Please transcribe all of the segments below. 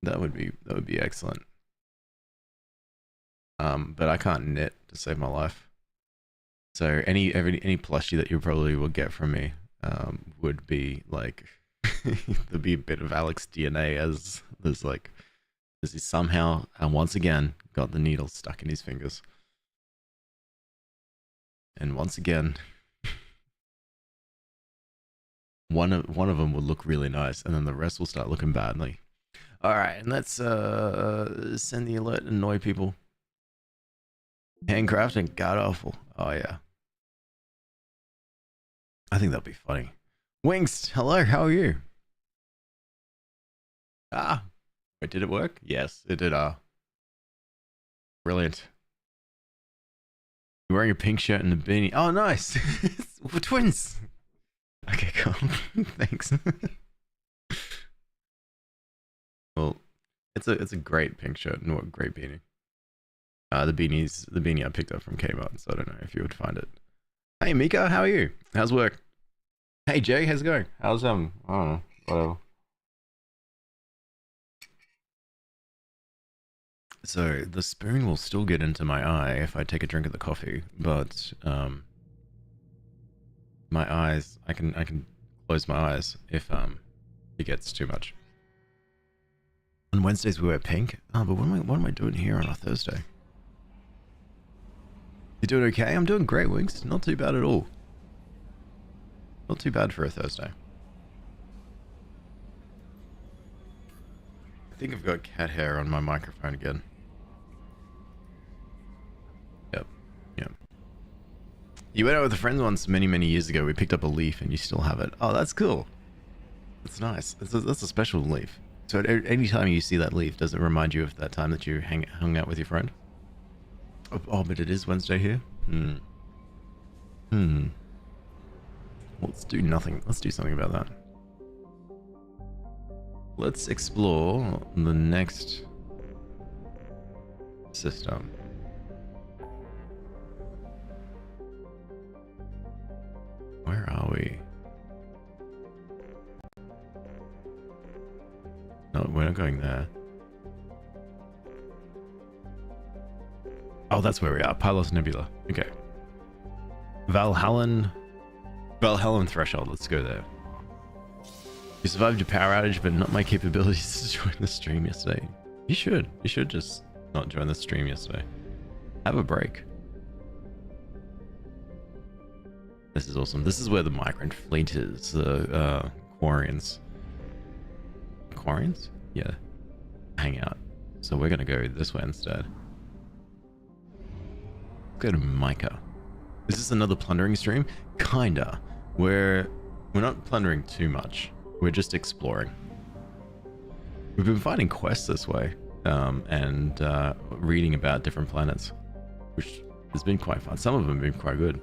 That would be excellent. But I can't knit to save my life. So any plushie that you probably will get from me, would be like there'd be a bit of Alex DNA as there's like as he somehow and once again got the needle stuck in his fingers. And once again, one of them will look really nice, and then the rest will start looking badly. All right, and let's send the alert and annoy people. Handcrafting, god awful. Oh yeah, I think that'll be funny. Wingst, hello, how are you? Ah, wait, did it work? Yes, it did. Brilliant. You're wearing a pink shirt and a beanie. Oh, nice. We're twins. Okay, cool. Thanks. Well, it's a great pink shirt and a great beanie. The beanie I picked up from Kmart, so I don't know if you would find it. Hey Mika, how are you? How's work? Hey Jay, how's it going? How's I don't know, whatever. So the spoon will still get into my eye if I take a drink of the coffee, but my eyes, I can close my eyes if it gets too much. On Wednesdays we wear pink. Oh, but what am I doing here on a Thursday? You doing okay? I'm doing great, Wings. Not too bad at all. Not too bad for a Thursday. I think I've got cat hair on my microphone again. Yep. Yep. You went out with a friend once many years ago. We picked up a leaf and you still have it. Oh, that's cool. That's nice. That's a special leaf. So any time you see that leaf, does it remind you of that time that you hung out with your friend? Oh, but it is Wednesday here? Let's do nothing. Let's do something about that. Let's explore the next system. Where are we? No, we're not going there. Oh, that's where we are. Pylos Nebula. Okay. Valhallan Threshold. Let's go there. You survived your power outage, but not my capabilities to join the stream yesterday. You should. You should just not join the stream yesterday. Have a break. This is awesome. This is where the migrant fleet is. The Quarians. Quarians? Yeah. Hang out. So we're gonna go this way instead. Go to Micah. Is this another plundering stream? Kinda. We're not plundering too much. We're just exploring. We've been finding quests this way, and reading about different planets, which has been quite fun. Some of them have been quite good.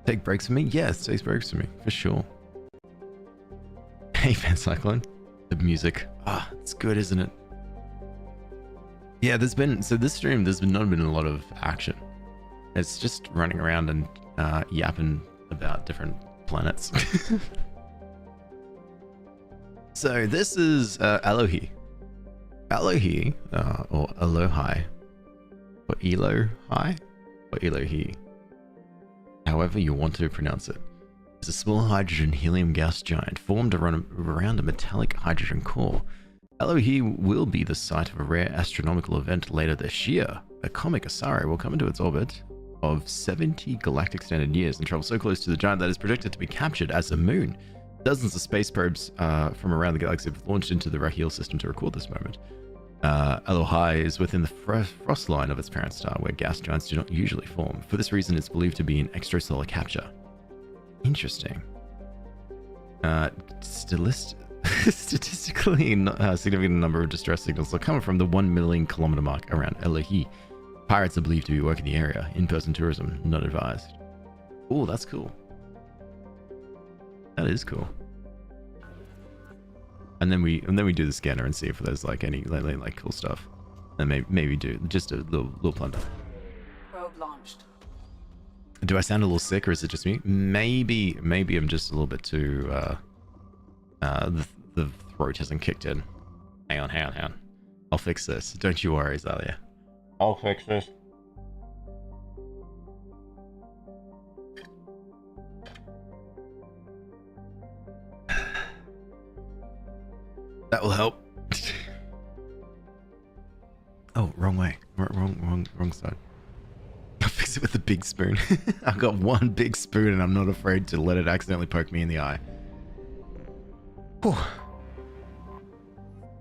Take breaks from me? Yes, take breaks from me, for sure. Hey, Fan Cyclone. The music. Ah, it's good, isn't it? Yeah, this stream, there's not been a lot of action. It's just running around and yapping about different planets. So this is Alohi. Alohi, or Alohai, or Elohai, or Elohi, however you want to pronounce it, is a small hydrogen helium gas giant formed around a metallic hydrogen core. Alohi will be the site of a rare astronomical event later this year. A comet Asari will come into its orbit of 70 galactic standard years and travel so close to the giant that is predicted to be captured as the moon. Dozens of space probes from around the galaxy have launched into the Raheel system to record this moment. Elohai is within the frost line of its parent star, where gas giants do not usually form. For this reason, it's believed to be an extrasolar capture. Interesting. Statistically significant number of distress signals are coming from the 1 million kilometer mark around Elohi. Pirates are believed to be working the area. In-person tourism not advised. Oh, that's cool. That is cool. And then we do the scanner and see if there's like any like cool stuff, and maybe do just a little plunder. Probe launched. Do I sound a little sick, or is it just me? Maybe I'm just a little bit too the throat hasn't kicked in. Hang on, hang on, hang on. I'll fix this. Don't you worry, Zalia. I'll fix this. That will help. Oh, wrong way. Wrong side. I'll fix it with a big spoon. I've got one big spoon and I'm not afraid to let it accidentally poke me in the eye. Whew.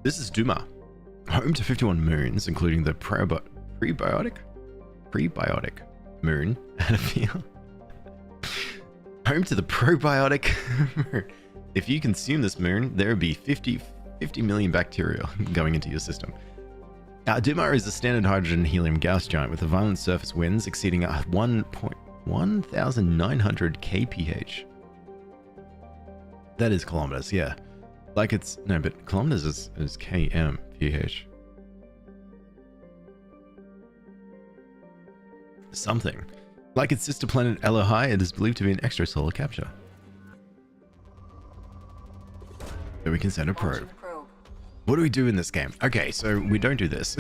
This is Duma, home to 51 moons, including the prebiotic moon, Anaphiel. Home to the probiotic moon. If you consume this moon, there would be 50 million bacteria going into your system. Duma is a standard hydrogen helium gas giant with a violent surface winds exceeding 1,900 kph. That is kilometers, yeah. Like it's, no, but kilometers is kmph. Something. Like its sister planet Elohai, it is believed to be an extrasolar capture. So we can send a probe. What do we do in this game? Okay, so we don't do this.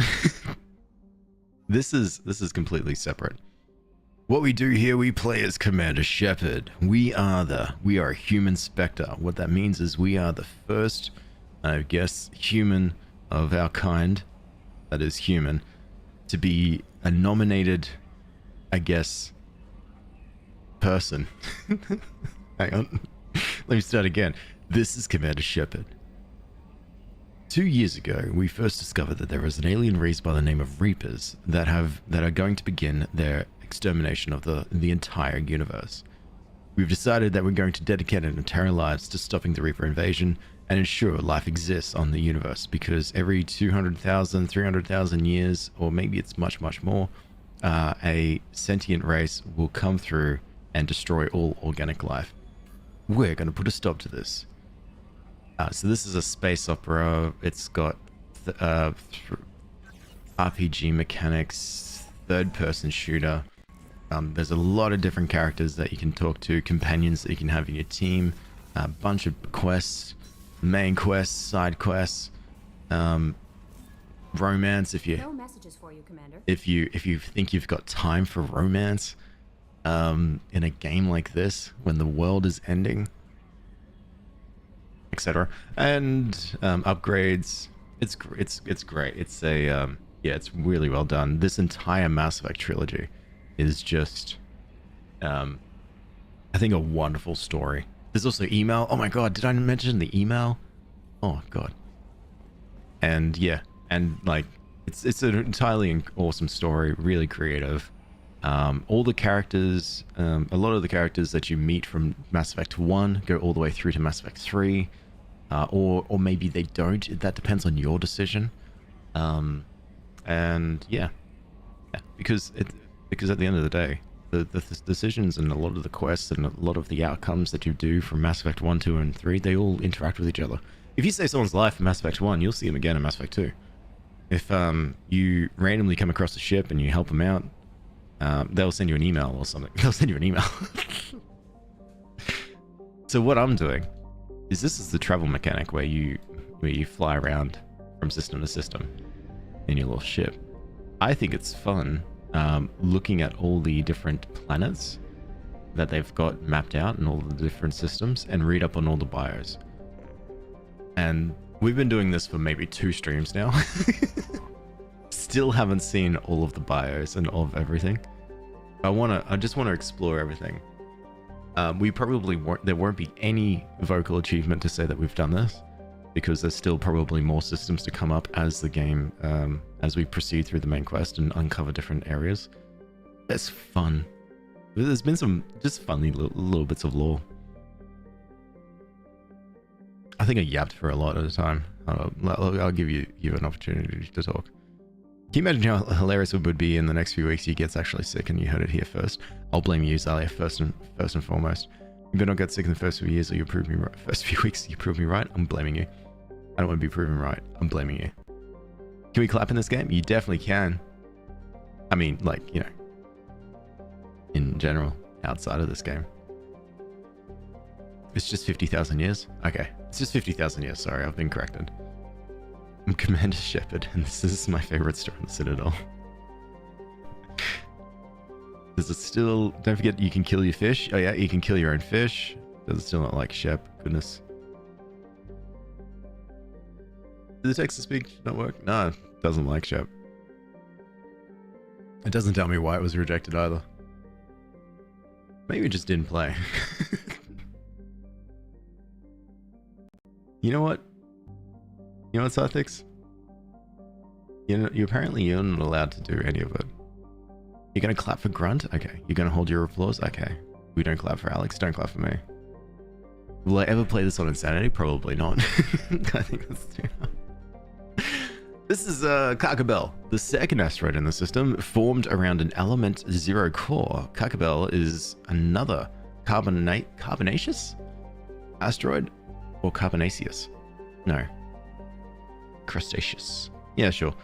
This is completely separate. What we do here, we play as Commander Shepard. We are human Spectre. What that means is we are the first, I guess, human of our kind, that is human, to be a nominated, I guess, person. Hang on. Let me start again. This is Commander Shepard. 2 years ago, we first discovered that there is an alien race by the name of Reapers that are going to begin their extermination of the entire universe. We've decided that we're going to dedicate our entire lives to stopping the Reaper invasion and ensure life exists on the universe, because every 200,000, 300,000 years, or maybe it's much, much more, a sentient race will come through and destroy all organic life. We're going to put a stop to this. So this is a space opera. It's got RPG mechanics, third-person shooter. There's a lot of different characters that you can talk to, companions that you can have in your team, a bunch of quests, main quests, side quests, romance. If you No messages for you, Commander. if you think you've got time for romance, in a game like this when the world is ending, etc., and upgrades. It's great. It's a yeah, it's really well done. This entire Mass Effect trilogy is just I think a wonderful story. There's also email. Oh my god, did I mention the email? Oh god. And yeah, and like it's an entirely awesome story, really creative. All the characters, a lot of the characters that you meet from Mass Effect 1 go all the way through to Mass Effect 3, or maybe they don't. That depends on your decision. And yeah, because at the end of the day, the decisions and a lot of the quests and a lot of the outcomes that you do from Mass Effect 1, 2, and 3, they all interact with each other. If you save someone's life in Mass Effect 1, you'll see them again in Mass Effect 2. If you randomly come across a ship and you help them out, they'll send you an email or something. They'll send you an email. So what I'm doing is, this is the travel mechanic where you fly around from system to system in your little ship. I think it's fun looking at all the different planets that they've got mapped out and all the different systems, and read up on all the bios. And we've been doing this for maybe 2 streams now. Still haven't seen all of the bios and all of everything. I just want to explore everything. We probably won't, there won't be any vocal achievement to say that we've done this, because there's still probably more systems to come up as the game, as we proceed through the main quest and uncover different areas. It's fun. There's been some just funny little bits of lore. I think I yapped for a lot at a time. I'll give you an opportunity to talk. Can you imagine how hilarious it would be in the next few weeks he gets actually sick and you heard it here first? I'll blame you, Zalia, first and foremost. You better not get sick in the first few years or you prove me right. First few weeks, you prove me right, I'm blaming you. I don't want to be proven right, I'm blaming you. Can we clap in this game? You definitely can. I mean, like, you know, in general, outside of this game. It's just 50,000 years? Okay, it's just 50,000 years, sorry, I've been corrected. I'm Commander Shepard, and this is my favorite store in the Citadel. Does it still... Don't forget you can kill your fish. Oh yeah, you can kill your own fish. Does it still not like Shep? Goodness. Did the text-to-speech not work? No, it doesn't like Shep. It doesn't tell me why it was rejected either. Maybe it just didn't play. You know what? You know what, Sarthix? You're not allowed to do any of it. You're gonna clap for Grunt? Okay. You're gonna hold your applause? Okay. We don't clap for Alex, don't clap for me. Will I ever play this on Insanity? Probably not. I think that's too hard. This is Kakabel, the second asteroid in the system, formed around an element 0 core. Kakabel is another carbonaceous asteroid? Or carbonaceous? No. Crustaceous. Yeah, sure.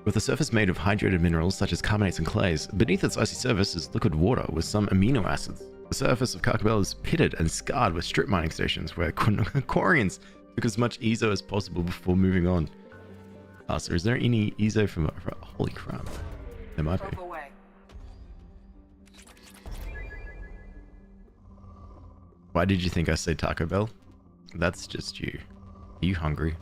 With a surface made of hydrated minerals such as carbonates and clays, beneath its icy surface is liquid water with some amino acids. The surface of Kakabel is pitted and scarred with strip mining stations where Quarians took as much EZO as possible before moving on. So is there any EZO from... Holy crap. There might be. Why did you think I said Taco Bell? That's just you. Are you hungry?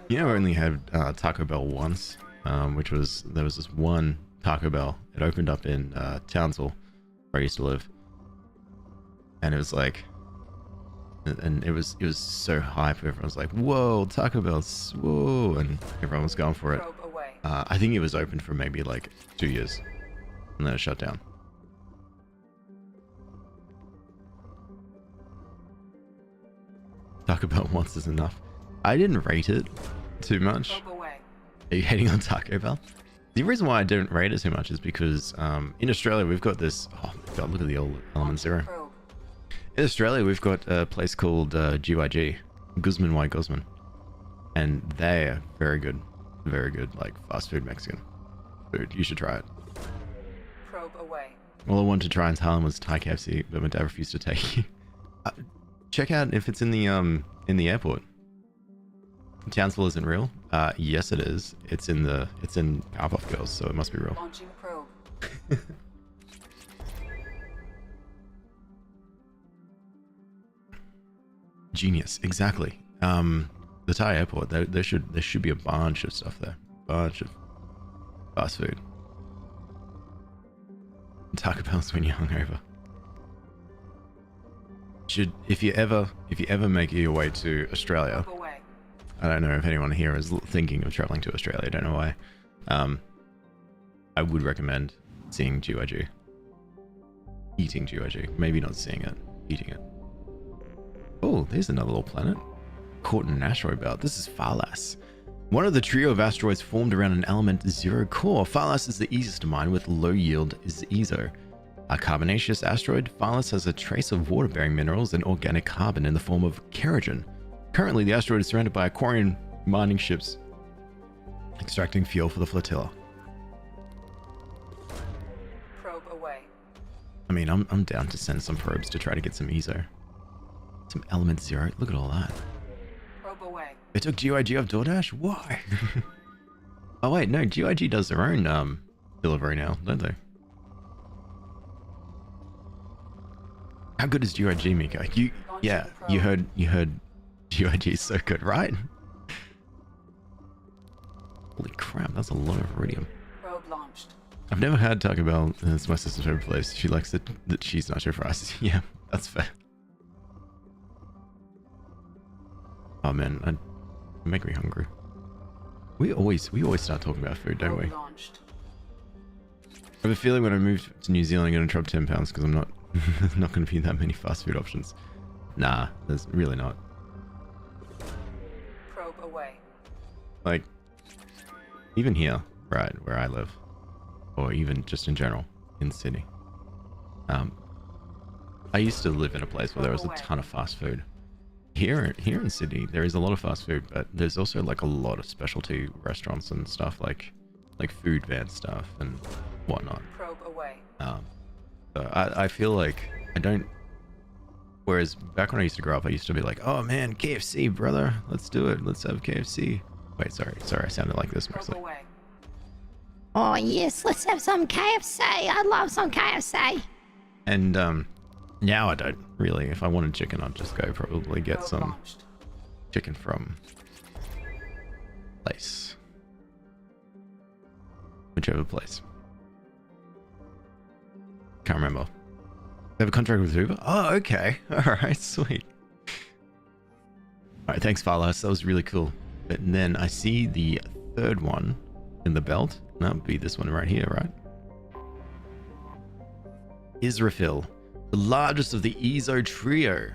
You know, I only had Taco Bell once, which was... There was this one Taco Bell. It opened up in Townsville, where I used to live. And it was like... And it was so hype. Everyone was like, whoa, Taco Bell, whoa, and everyone was going for it. I think it was open for maybe like 2 years, and then it shut down. Taco Bell once is enough. I didn't rate it too much. Are you hating on Taco Bell? The reason why I don't rate it too much is because in Australia we've got this... Oh my god, look at the old Element Zero. In Australia, we've got a place called GYG, Guzman Y Guzman, and they're very good, like fast food Mexican food. You should try it. Probe away. All I wanted to try in Thailand was Thai KFC, but my dad refused to take you. Check out if it's in the airport. Townsville isn't real. Yes, it is. It's in Powerpuff Girls, so it must be real. Launching probe. Genius, exactly. The Thai airport, there should be a bunch of stuff there, bunch of fast food. Taco Bell's when you're hungover. If you ever make your way to Australia, I don't know if anyone here is thinking of traveling to Australia. I don't know why. I would recommend seeing GYG, eating GYG. Maybe not seeing it, eating it. Oh, there's another little planet. Caught in an asteroid belt. This is Farlas. One of the trio of asteroids formed around an element 0 core. Farlas is the easiest to mine with low yield EZO. A carbonaceous asteroid, Farlas has a trace of water-bearing minerals and organic carbon in the form of kerogen. Currently, the asteroid is surrounded by Aquarian mining ships, extracting fuel for the flotilla. Probe away. I mean, I'm down to send some probes to try to get some EZO. Some element 0. Look at all that. Probe away. They took GYG off DoorDash? Why? Oh wait, no, GYG does their own delivery now, don't they? How good is GYG, Miko? You heard GYG is so good, right? Holy crap, that's a lot of iridium. Probe launched. I've never had Taco Bell. It's my sister's favorite place. She likes the cheese nacho fries. Yeah, that's fair. Oh man, you make me hungry. We always start talking about food, don't we? Launched. I have a feeling when I move to New Zealand, I'm going to drop 10 pounds because I'm not not going to be that many fast food options. Nah, there's really not. Probe away. Like, even here, right, where I live, or even just in general, in Sydney. I used to live in a place where there was a ton of fast food. Here in Sydney, there is a lot of fast food, but there's also like a lot of specialty restaurants and stuff, like food van stuff and whatnot. Probe away. So I feel like Whereas back when I used to grow up, I used to be like, oh man, KFC, brother. Let's do it. Let's have KFC. Wait, sorry. I sounded like this Probe mostly. away. Oh, yes, let's have some KFC. I'd love some KFC. And now I don't really. If I wanted chicken, I'd just go probably get Probe some launched. chicken from place. Whichever place. Can't remember. They have a contract with Uber? Oh, okay. Alright, sweet. Alright, thanks, Farlas. That was really cool. And then I see the third one in the belt. That would be this one right here, right? Israfil, the largest of the ESO trio.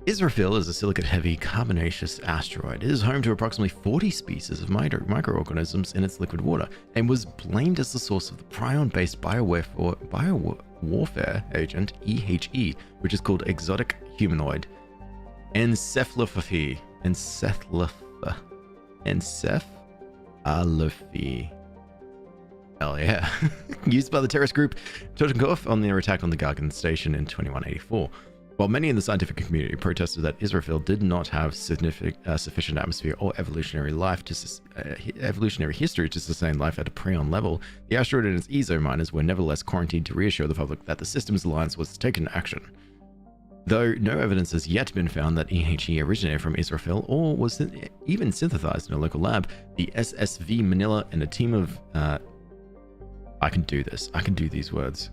Israfil is a silicate-heavy carbonaceous asteroid. It is home to approximately 40 species of microorganisms in its liquid water and was blamed as the source of the prion-based biowarfare agent EHE, which is called exotic humanoid encephalopathy. Encephalopathy. Hell yeah. Used by the terrorist group Totenkopf on their attack on the Gargan station in 2184. While many in the scientific community protested that Israfil did not have sufficient atmosphere or evolutionary history to sustain life at a prion level, the asteroid and its ESO miners were nevertheless quarantined to reassure the public that the system's alliance was taking action. Though no evidence has yet been found that EHE originated from Israfil or was even synthesized in a local lab, the SSV Manila and a team of I can do this. I can do these words.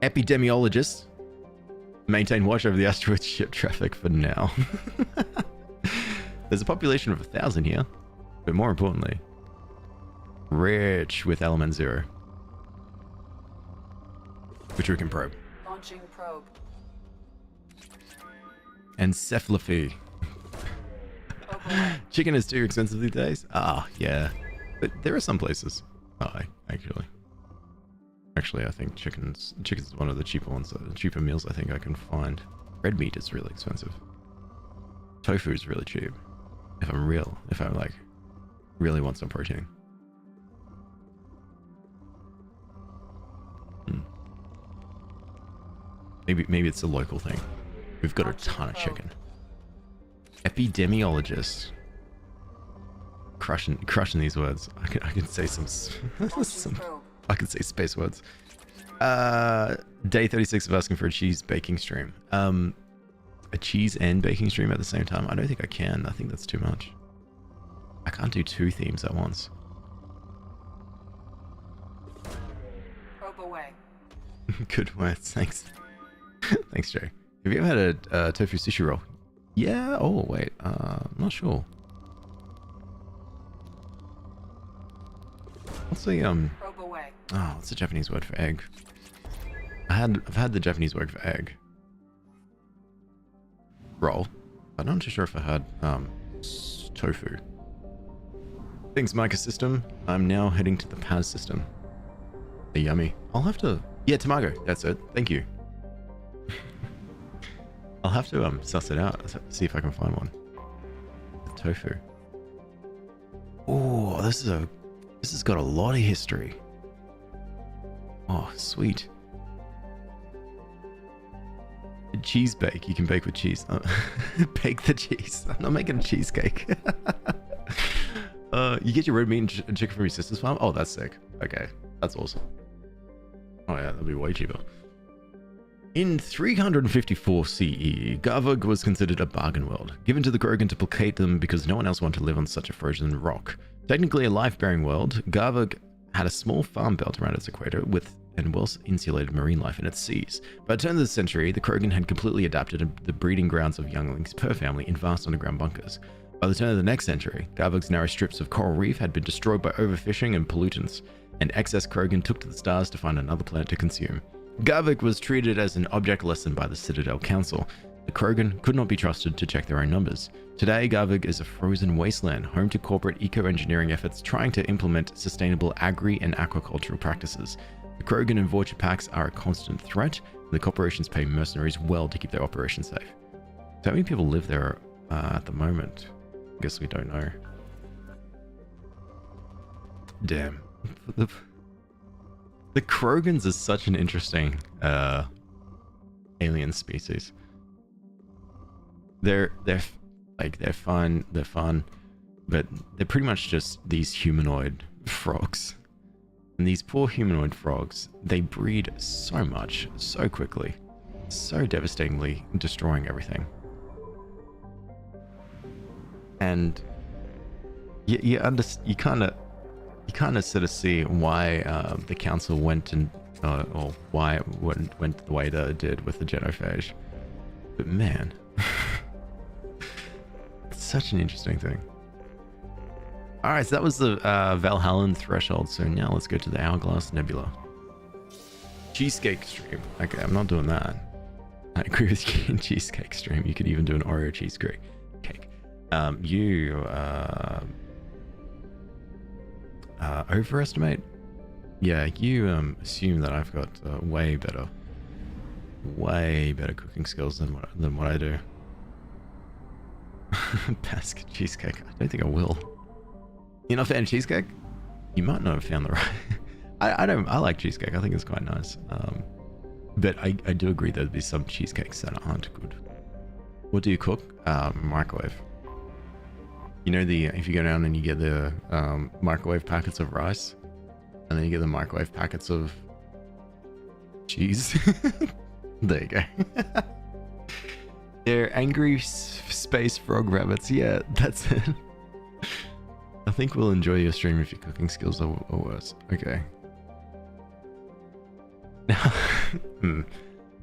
Epidemiologists maintain watch over the asteroid ship traffic for now. There's a population of 1,000 here, but more importantly, rich with element 0, which we can probe. Launching probe. Encephalopathy. Probe away. Chicken is too expensive these days? Ah, yeah. But there are some places. Oh, Actually, I think chicken's one of the cheaper ones, cheaper meals I think I can find. Red meat is really expensive. Tofu is really cheap. If I like really want some protein. Maybe it's a local thing. We've got a ton of chicken. Epidemiologist. Crushing these words. I can say some Probe. I can say space words. Day 36 of asking for a cheese baking stream. A cheese and baking stream at the same time? I don't think I can. I think that's too much. I can't do 2 themes at once. Probe away. Good words. Thanks. Thanks, Joe. Have you ever had a tofu sushi roll? Yeah. Oh, wait. I'm not sure. What's the Probe away. Oh, what's the Japanese word for egg? I've had the Japanese word for egg. Roll. But I'm not too sure if I had tofu. Thanks, Micah system. I'm now heading to the Paz system. They're yummy. I'll have to... Yeah, tamago. That's it. Thank you. I'll have to suss it out. See if I can find one. Tofu. Oh, this has got a lot of history. Oh, sweet. Cheese bake. You can bake with cheese. Bake the cheese. I'm not making a cheesecake. You get your red meat and chicken from your sister's farm? Oh, that's sick. Okay, that's awesome. Oh yeah, that'll be way cheaper. In 354 CE, Garvug was considered a bargain world, given to the Krogan to placate them because no one else wanted to live on such a frozen rock. Technically a life-bearing world, Garvug had a small farm belt around its equator with and well-insulated marine life in its seas. By the turn of the century, the Krogan had completely adapted the breeding grounds of younglings per family in vast underground bunkers. By the turn of the next century, Garvug's narrow strips of coral reef had been destroyed by overfishing and pollutants, and excess Krogan took to the stars to find another planet to consume. Garvug was treated as an object lesson by the Citadel Council. The Krogan could not be trusted to check their own numbers. Today, Garvug is a frozen wasteland, home to corporate eco-engineering efforts trying to implement sustainable agri- and aquacultural practices. The Krogan and Vorcha packs are a constant threat, and the corporations pay mercenaries well to keep their operations safe. So how many people live there at the moment? I guess we don't know. The Krogans is such an interesting alien species. They're fun, but they're pretty much just these humanoid frogs. And these poor humanoid frogs, they breed so much, so quickly, so devastatingly, destroying everything. And you kind of sort of see why the council went and or why it went the way that it did with the genophage. But man, it's such an interesting thing. All right, so that was the Valhallan threshold. So now let's go to the Hourglass Nebula. Cheesecake stream. Okay, I'm not doing that. I agree with you. Cheesecake stream. You could even do an Oreo cheesecake. You overestimate? Yeah, you assume that I've got way better cooking skills than what I do. Basque cheesecake. I don't think I will. You're not a fan of cheesecake? You might not have found the right. I like cheesecake. I think it's quite nice. But I do agree there'd be some cheesecakes that aren't good. What do you cook? Microwave. You know, if you go down and you get the microwave packets of rice, and then you get the microwave packets of cheese. There you go. They're angry space frog rabbits. Yeah, that's it. I think we'll enjoy your stream if your cooking skills are worse. Okay.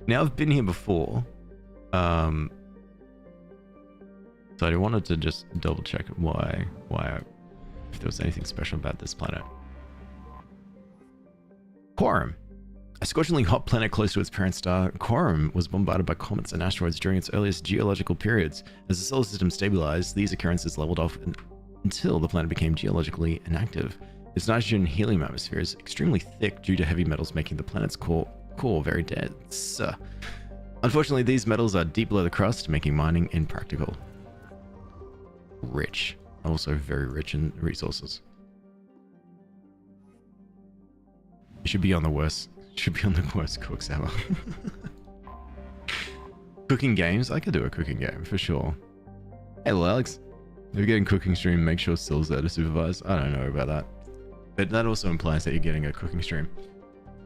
Now I've been here before. So I wanted to just double check why if there was anything special about this planet. Quorum. A scorchingly hot planet close to its parent star, Quorum was bombarded by comets and asteroids during its earliest geological periods. As the solar system stabilized, these occurrences leveled off until the planet became geologically inactive. Its nitrogen and helium atmosphere is extremely thick due to heavy metals making the planet's core very dense. Unfortunately, these metals are deep below the crust, making mining impractical. Rich. Also very rich in resources. You should be on the worst cooks ever. Cooking games? I could do a cooking game for sure. Hey Alex, if you're getting cooking stream, make sure Sill's there to supervise. I don't know about that, but that also implies that you're getting a cooking stream.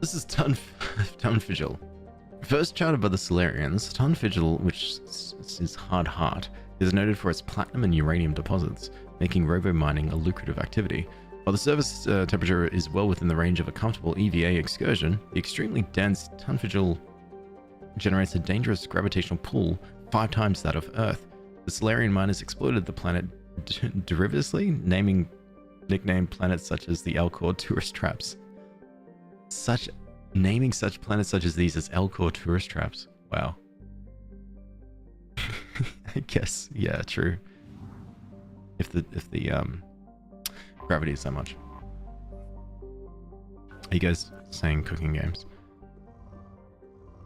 This is Tunfigil. First charted by the Solarians, Tunfigil, which is hard heart, is noted for its platinum and uranium deposits, making robo-mining a lucrative activity. While the surface temperature is well within the range of a comfortable EVA excursion, the extremely dense Tunfigil generates a dangerous gravitational pull 5 times that of Earth. The Solarian miners exploited the planet derivatively, nicknamed planets such as the Alcor tourist traps. Naming such planets such as these as Alcor tourist traps. Wow. I guess, yeah, true. If the gravity is so much. Are you guys saying cooking games?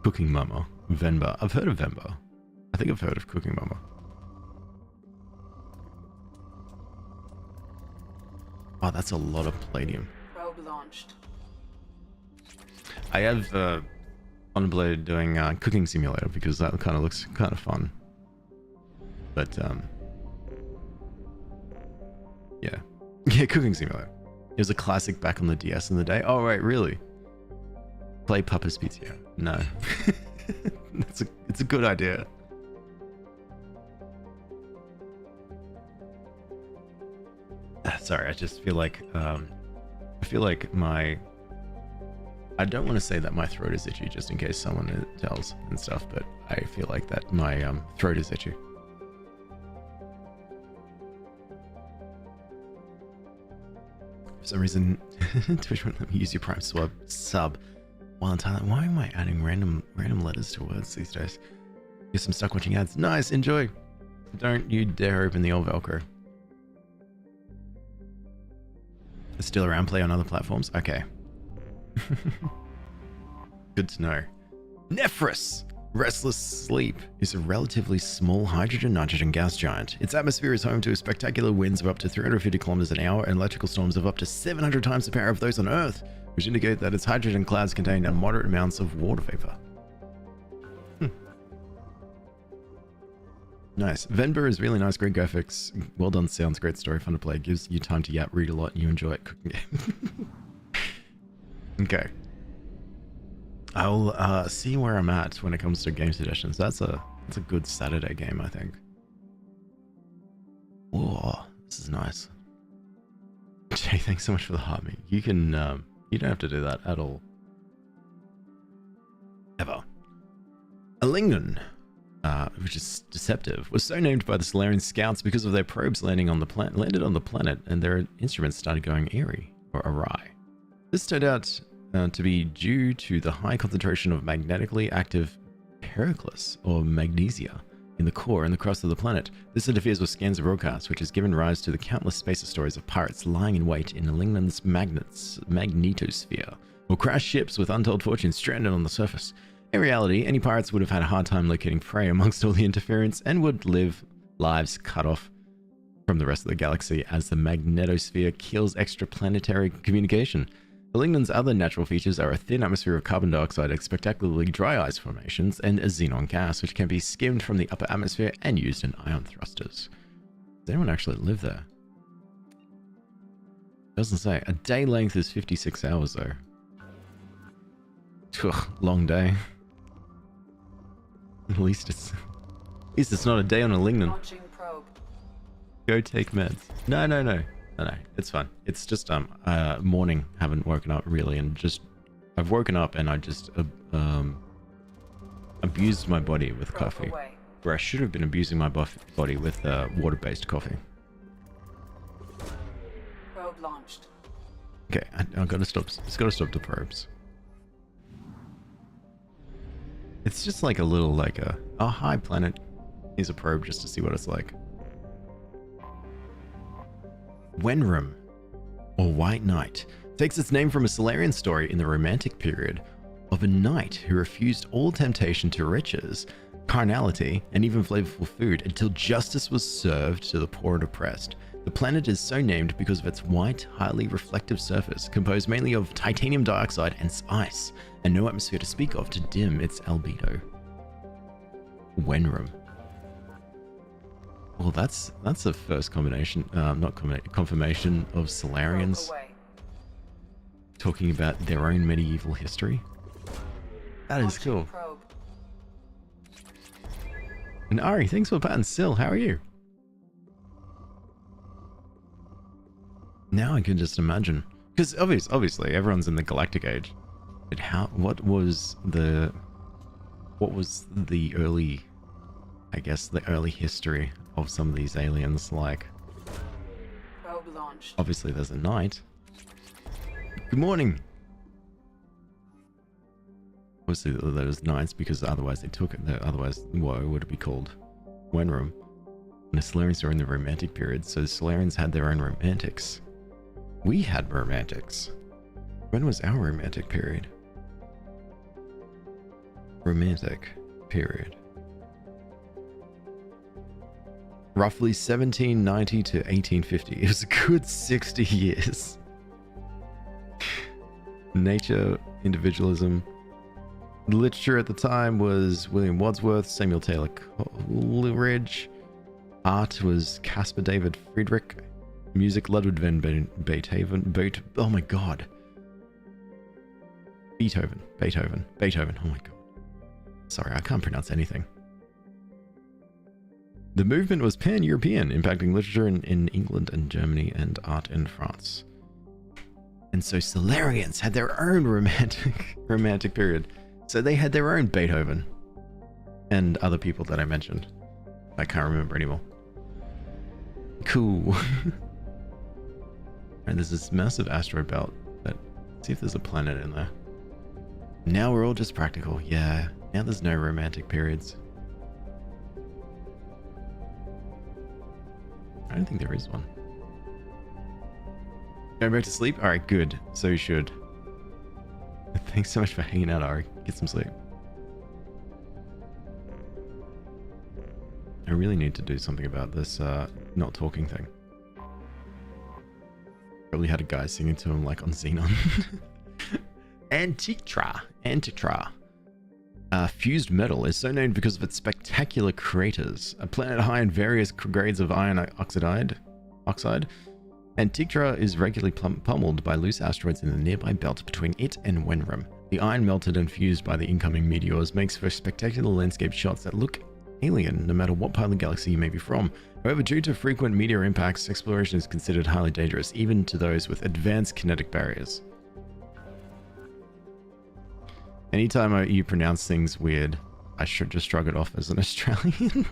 Cooking Mama. Venba. I've heard of Venba. I think I've heard of Cooking Mama. Oh, that's a lot of palladium. Probe launched. I have contemplated doing Cooking Simulator because that kind of looks kind of fun. But yeah. Yeah, Cooking Simulator. It was a classic back on the DS in the day. Oh, right, really? Play Papa's Pizza. No. It's a good idea. Sorry, I just feel like I don't want to say that my throat is itchy just in case someone tells and stuff, but I feel like that my throat is itchy. For some reason, Twitch won't let me use your Prime sub while in Thailand. Why am I adding random letters to words these days? Guess I'm stuck watching ads. Nice, enjoy. Don't you dare open the old Velcro. It's still around, play on other platforms? Okay. Good to know. Nephris! Restless Sleep is a relatively small hydrogen-nitrogen gas giant. Its atmosphere is home to spectacular winds of up to 350 kilometers an hour and electrical storms of up to 700 times the power of those on Earth, which indicate that its hydrogen clouds contain a moderate amounts of water vapor. Nice. Venber is really nice, great graphics, well done sounds, great story, fun to play, gives you time to yap, read a lot, and you enjoy it. Cooking game. Okay. I'll see where I'm at when it comes to game suggestions. That's a good Saturday game, I think. Whoa, this is nice. Jay, thanks so much for the heart me. You can you don't have to do that at all. Ever. Alingnan, which is deceptive, was so named by the Solarian scouts because of their probes landed on the planet and their instruments started going eerie or awry. This turned out to be due to the high concentration of magnetically active Pericles or magnesia in the core and the crust of the planet. This interferes with scans of broadcasts, which has given rise to the countless spacer stories of pirates lying in wait in Alingnan's magnetosphere, or crashed ships with untold fortunes stranded on the surface. In reality, any pirates would have had a hard time locating prey amongst all the interference and would live lives cut off from the rest of the galaxy as the magnetosphere kills extraplanetary communication. Alignan's other natural features are a thin atmosphere of carbon dioxide, spectacularly dry ice formations, and a xenon gas, which can be skimmed from the upper atmosphere and used in ion thrusters. Does anyone actually live there? Doesn't say. A day length is 56 hours, though. Ugh, long day. At least it's not a day on a Lingnan. Launching probe. Go take meds. No. It's fine. It's just morning. Haven't woken up really, and just I've woken up and I just abused my body with Probe coffee. away. Where I should have been abusing my body with water-based coffee. Probe launched. Okay, I gotta stop. It's gotta stop the probes. It's just like a little oh hi planet. Here's a probe just to see what it's like. Wenrum, or White Knight, takes its name from a Solarian story in the Romantic period of a knight who refused all temptation to riches, carnality, and even flavorful food until justice was served to the poor and oppressed. The planet is so named because of its white, highly reflective surface, composed mainly of titanium dioxide and ice, and no atmosphere to speak of to dim its albedo. Wenrum. Well, that's the first confirmation of Solarians Probe away. talking about their own medieval history. That is Launching cool. Probe. And Ari, thanks for patting Sil. How are you? Now I can just imagine, because obviously everyone's in the Galactic Age. But what was the early, I guess, the early history of some of these aliens like? Probe launched. Obviously there's a knight. Good morning. Obviously there was knights because otherwise they took it. Otherwise, woe would be called Wenrum. And the Solarians are in the Romantic period, so the Solarians had their own romantics. We had romantics. When was our Romantic period? Romantic period. Roughly 1790 to 1850. It was a good 60 years. Nature, individualism. The literature at the time was William Wordsworth, Samuel Taylor Coleridge. Art was Caspar David Friedrich. Music, Ludwig van Beethoven. Oh my god. Beethoven. Oh my god. Sorry, I can't pronounce anything. The movement was pan-European, impacting literature in England and Germany and art in France. And so Solarians had their own romantic period. So they had their own Beethoven. And other people that I mentioned. I can't remember anymore. Cool. And there's this massive asteroid belt. Let's see if there's a planet in there. Now we're all just practical. Yeah. Now there's no romantic periods. I don't think there is one. Going back to sleep? Alright, good. So you should. Thanks so much for hanging out, Ari. Get some sleep. I really need to do something about this not talking thing. Probably had a guy singing to him like on Xenon. Antikythera. Fused metal is so named because of its spectacular craters. A planet high in various grades of iron oxide. Antikythera is regularly pummeled by loose asteroids in the nearby belt between it and Wenrum. The iron melted and fused by the incoming meteors makes for spectacular landscape shots that look alien no matter what part of the galaxy you may be from. However, due to frequent meteor impacts, exploration is considered highly dangerous, even to those with advanced kinetic barriers. Anytime you pronounce things weird, I should just shrug it off as an Australian.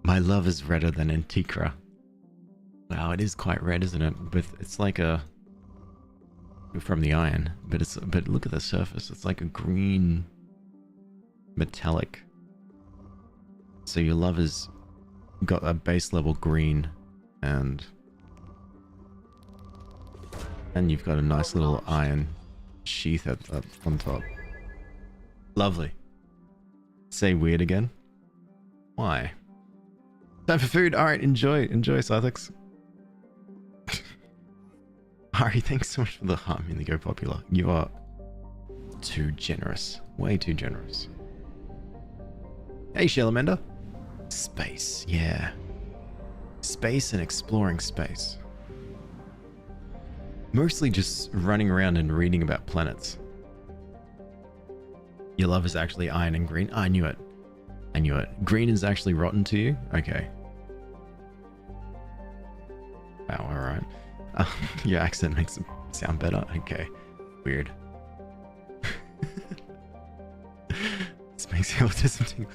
My love is redder than Antikythera. Wow, it is quite red, isn't it? But it's like a... from the iron, but look at the surface. It's like a green metallic. So your love has got a base level green, and you've got a nice little iron sheath at on top. Lovely. Say weird again. Why? Time for food. All right, enjoy, Scythex. Ari, thanks so much for the harm in the Go Popular. You are too generous. Way too generous. Hey, Shellamender. Space, yeah. Space and exploring space. Mostly just running around and reading about planets. Your love is actually iron and green. I knew it. I knew it. Green is actually rotten to you? Okay. Wow, alright. Your accent makes it sound better. Okay. Weird. This makes you autism tingle.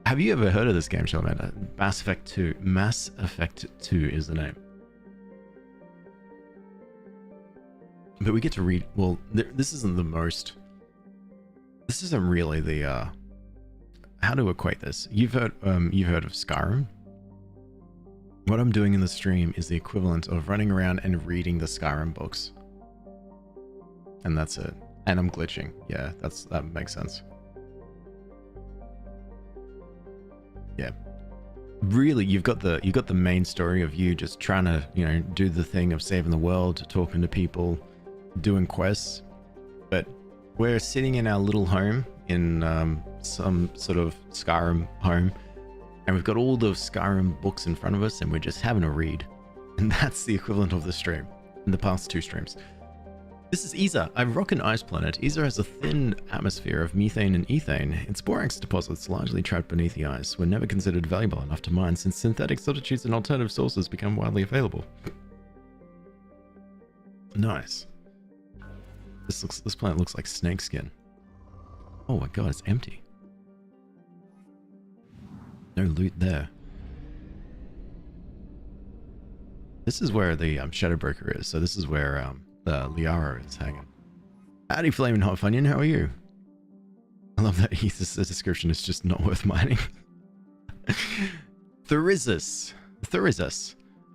Have you ever heard of this game, Shellamender? Mass Effect 2. Mass Effect 2 is the name. But we get to read... Well, this isn't the most... This isn't really the... How to equate this? You've heard of Skyrim? What I'm doing in the stream is the equivalent of running around and reading the Skyrim books. And that's it. And I'm glitching. Yeah, that makes sense. Yeah. Really, you've got the main story of you just trying to, do the thing of saving the world, talking to people, doing quests. But we're sitting in our little home in some sort of Skyrim home, and we've got all the Skyrim books in front of us, and we're just having a read. And that's the equivalent of the stream in the past 2 streams. This is Eza, a rock and ice planet. Eza has a thin atmosphere of methane and ethane. Its borax deposits, largely trapped beneath the ice, were never considered valuable enough to mine since synthetic substitutes and alternative sources become widely available. Nice. This planet looks like snakeskin. Oh my god, it's empty. No loot there. This is where the Shadow Broker is, so this is where Liara is hanging. Howdy, Flamin' Hot Funyun, how are you? I love that Ether's description is just not worth mining. Therizus.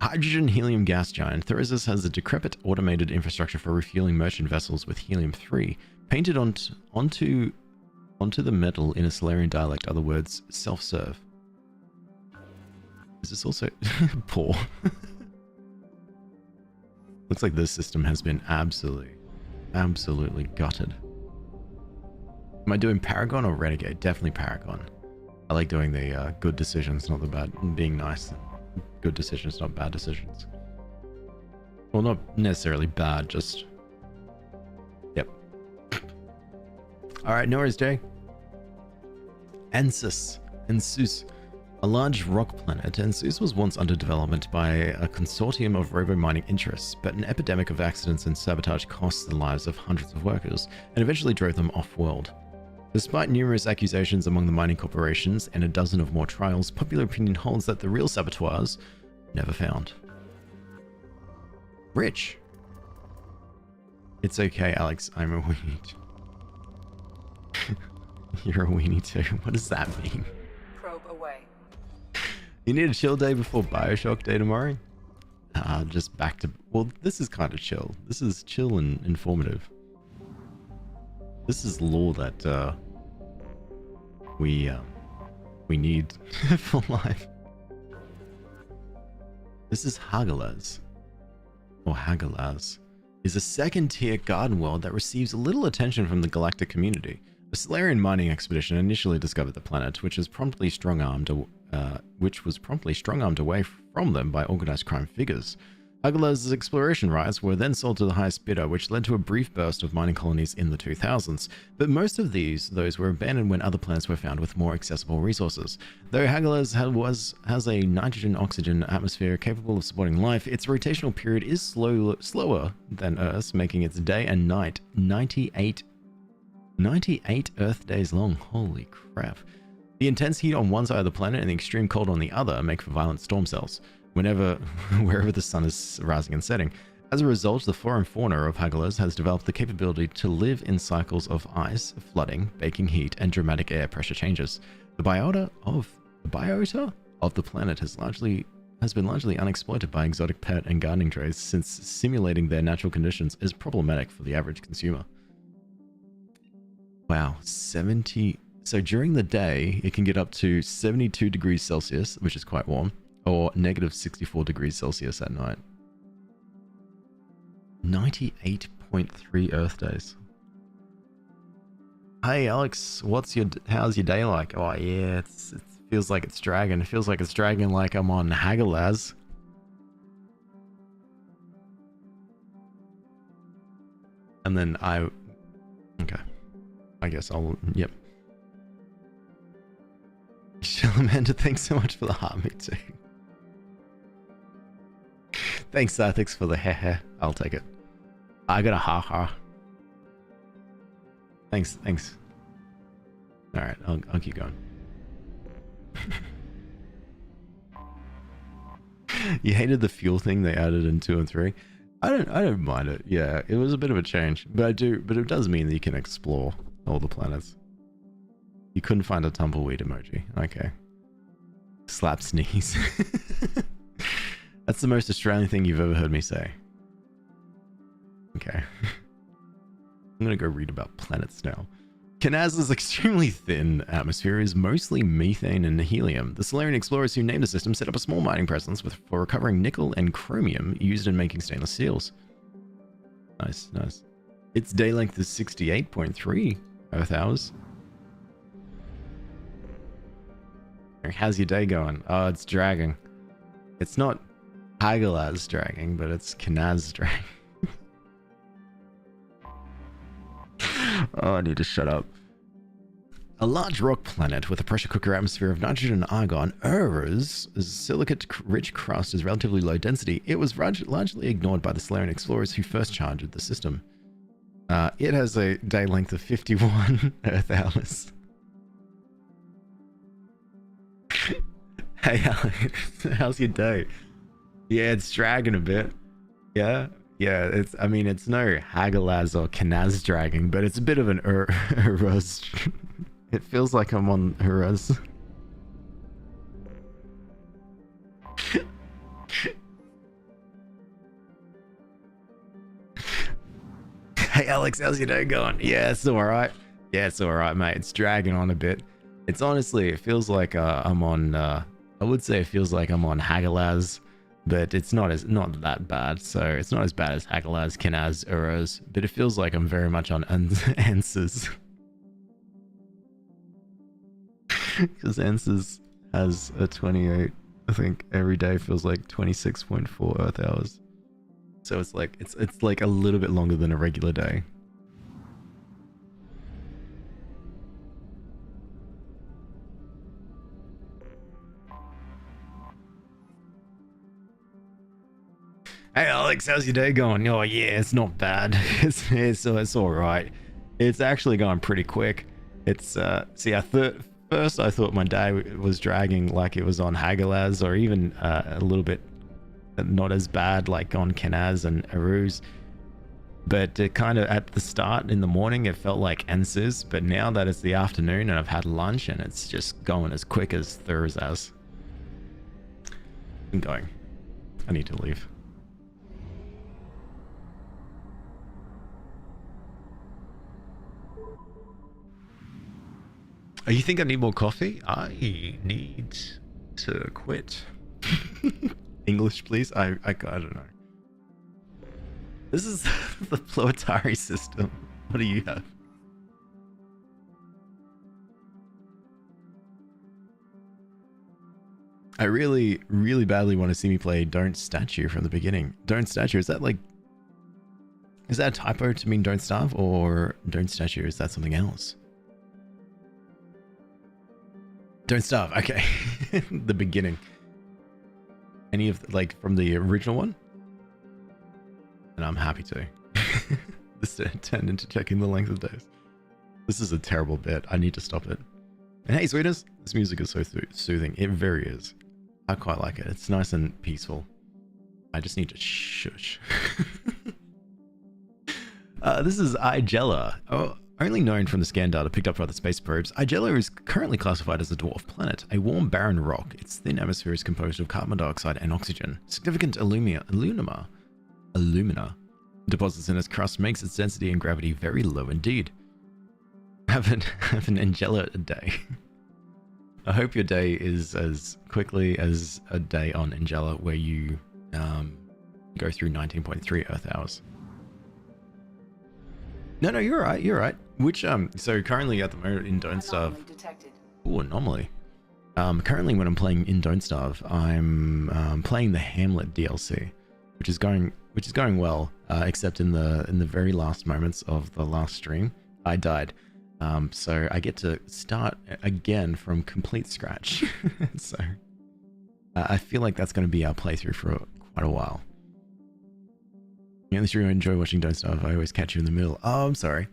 Hydrogen helium gas giant. Therizus has a decrepit automated infrastructure for refueling merchant vessels with helium-3. Painted onto the metal in a Solarian dialect, other words, self-serve. Is this also... poor. Looks like this system has been absolutely gutted. Am I doing Paragon or Renegade? Definitely Paragon. I like doing the good decisions, not the bad. Being nice. Good decisions, not bad decisions. Well, not necessarily bad, just... Yep. Alright, no worries, Jay. Ensus. A large rock planet, Ensus was once under development by a consortium of robo-mining interests, but an epidemic of accidents and sabotage cost the lives of hundreds of workers, and eventually drove them off-world. Despite numerous accusations among the mining corporations and a dozen of more trials, popular opinion holds that the real saboteurs never found. Rich. It's okay, Alex, I'm a weenie. You're a weenie too. What does that mean? Probe away. You need a chill day before Bioshock Day tomorrow? Just back to... Well, this is kind of chill. This is chill and informative. This is lore that we need for life. This is Hagalaz. Or Hagalaz. is a second-tier garden world that receives little attention from the galactic community. A Solarian mining expedition initially discovered the planet, which was promptly strong-armed away from them by organized crime figures. Hagalaz's exploration rights were then sold to the highest bidder, which led to a brief burst of mining colonies in the 2000s, but most of those were abandoned when other planets were found with more accessible resources. Though Hagalaz has a nitrogen-oxygen atmosphere capable of supporting life, its rotational period is slower than Earth's, making its day and night 98 Earth days long. Holy crap. The intense heat on one side of the planet and the extreme cold on the other make for violent storm cells wherever the sun is rising and setting. As a result, the flora and fauna of Hagalaz has developed the capability to live in cycles of ice, flooding, baking heat, and dramatic air pressure changes. The biota of the planet has been largely unexploited by exotic pet and gardening trades, since simulating their natural conditions is problematic for the average consumer. Wow, 70. So during the day, it can get up to 72 degrees Celsius, which is quite warm, or negative 64 degrees Celsius at night. 98.3 Earth days. Hey Alex, how's your day like? Oh yeah, it feels like it's dragging. It feels like it's dragging like I'm on Hagalaz. And then okay. I guess yep. Amanda, thanks so much for the heart, me too. Thanks, Sarthix, for the heh. I'll take it. I got a ha. Thanks. Alright, I'll keep going. You hated the fuel thing they added in 2 and 3? I don't mind it. Yeah, it was a bit of a change. But it does mean that you can explore all the planets. You couldn't find a tumbleweed emoji. Okay. Slap sneeze. That's the most Australian thing you've ever heard me say. Okay. I'm gonna go read about planets now. Canaz's extremely thin atmosphere is mostly methane and helium. The Solarian explorers who named the system set up a small mining presence for recovering nickel and chromium used in making stainless steels. Nice. Its day length is 68.3 Earth hours. How's your day going? Oh, it's dragging. It's not Hagalaz dragging, but it's Canaz dragging. Oh, I need to shut up. A large rock planet with a pressure cooker atmosphere of nitrogen and argon, Ur's silicate-rich crust is relatively low density. It was largely ignored by the Solarian explorers who first charted the system. It has a day length of 51 Earth hours. Hey Alex, how's your day? Yeah, it's dragging a bit. Yeah, it's no Hagalaz or Canaz dragging, but it's a bit of an Uruz. It feels like I'm on Uruz. Hey Alex, how's your day going? Yeah, it's alright. Yeah, it's alright, mate. It's dragging on a bit. It's honestly, it feels like I'm on, I would say it feels like I'm on Hagalaz, but it's not that bad. So it's not as bad as Hagalaz, Canaz, Uruz, but it feels like I'm very much on Answers. Because Answers has a 28, I think every day feels like 26.4 Earth hours. So it's like a little bit longer than a regular day. Hey Alex, how's your day going? Oh yeah, it's not bad. It's all right. It's actually going pretty quick. It's first I thought my day was dragging like it was on Hagalaz, or even a little bit not as bad like on Canaz and Uruz. But it kind of at the start in the morning it felt like Ensis, but now that it's the afternoon and I've had lunch and it's just going as quick as Thursdays. I'm going. I need to leave. Oh, you think I need more coffee? I need to quit. English, please. I don't know. This is the Planetary system. What do you have? I really, really badly want to see me play Don't Statue from the beginning. Don't Statue, is that like... Is that a typo to mean Don't Starve, or Don't Statue, is that something else? Don't Starve, okay. The beginning. Any of, like, from the original one? And I'm happy to. This turned into checking the length of days. This is a terrible bit. I need to stop it. And hey, sweetness, this music is so soothing. It very is. I quite like it. It's nice and peaceful. I just need to shush. This is Igella. Oh, only known from the scan data picked up by the space probes, Igella is currently classified as a dwarf planet, a warm, barren rock. Its thin atmosphere is composed of carbon dioxide and oxygen. Significant alumina deposits in its crust makes its density and gravity very low indeed. Have an Igella a day. I hope your day is as quickly as a day on Igella, where you go through 19.3 Earth hours. No, you're right. You're right. Which so currently at the moment in Don't Starve. Oh, anomaly. Currently when I'm playing in Don't Starve, I'm playing the Hamlet DLC, which is going well. Except in the very last moments of the last stream, I died. So I get to start again from complete scratch. So I feel like that's going to be our playthrough for quite a while. Unless you enjoy watching Don't Starve, I always catch you in the middle. Oh, I'm sorry.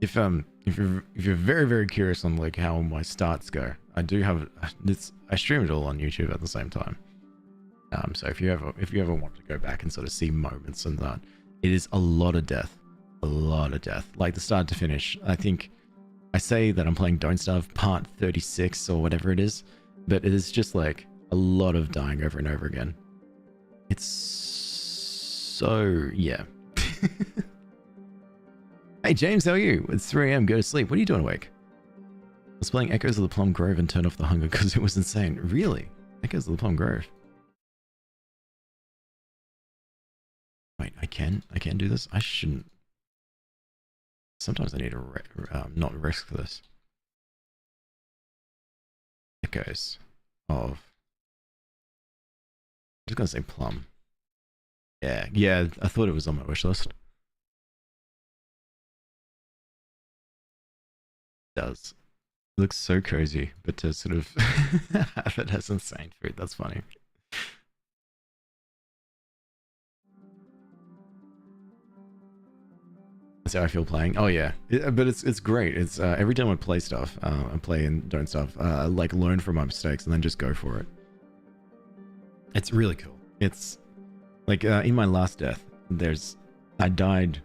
If you're very, very curious on like how my starts go, I do have this. I stream it all on YouTube at the same time. So if you ever want to go back and sort of see moments and that, it is a lot of death, like the start to finish. I think I say that I'm playing Don't Starve part 36 or whatever it is, but it is just like a lot of dying over and over again. It's so, yeah. Hey James, how are you? It's 3 AM, go to sleep. What are you doing awake? I was playing Echoes of the Plum Grove and turned off the hunger because it was insane. Really? Echoes of the Plum Grove? Wait, I can do this? I shouldn't. Sometimes I need to not risk this. Echoes of... I'm just gonna say Plum. Yeah, I thought it was on my wish list. It does. It looks so cozy, but to sort of have it as insane food, that's funny. That's how I feel playing. Oh yeah, but it's great. It's every time I play stuff, I play and Don't Stuff, like learn from my mistakes and then just go for it. It's really cool. It's like in my last death, I died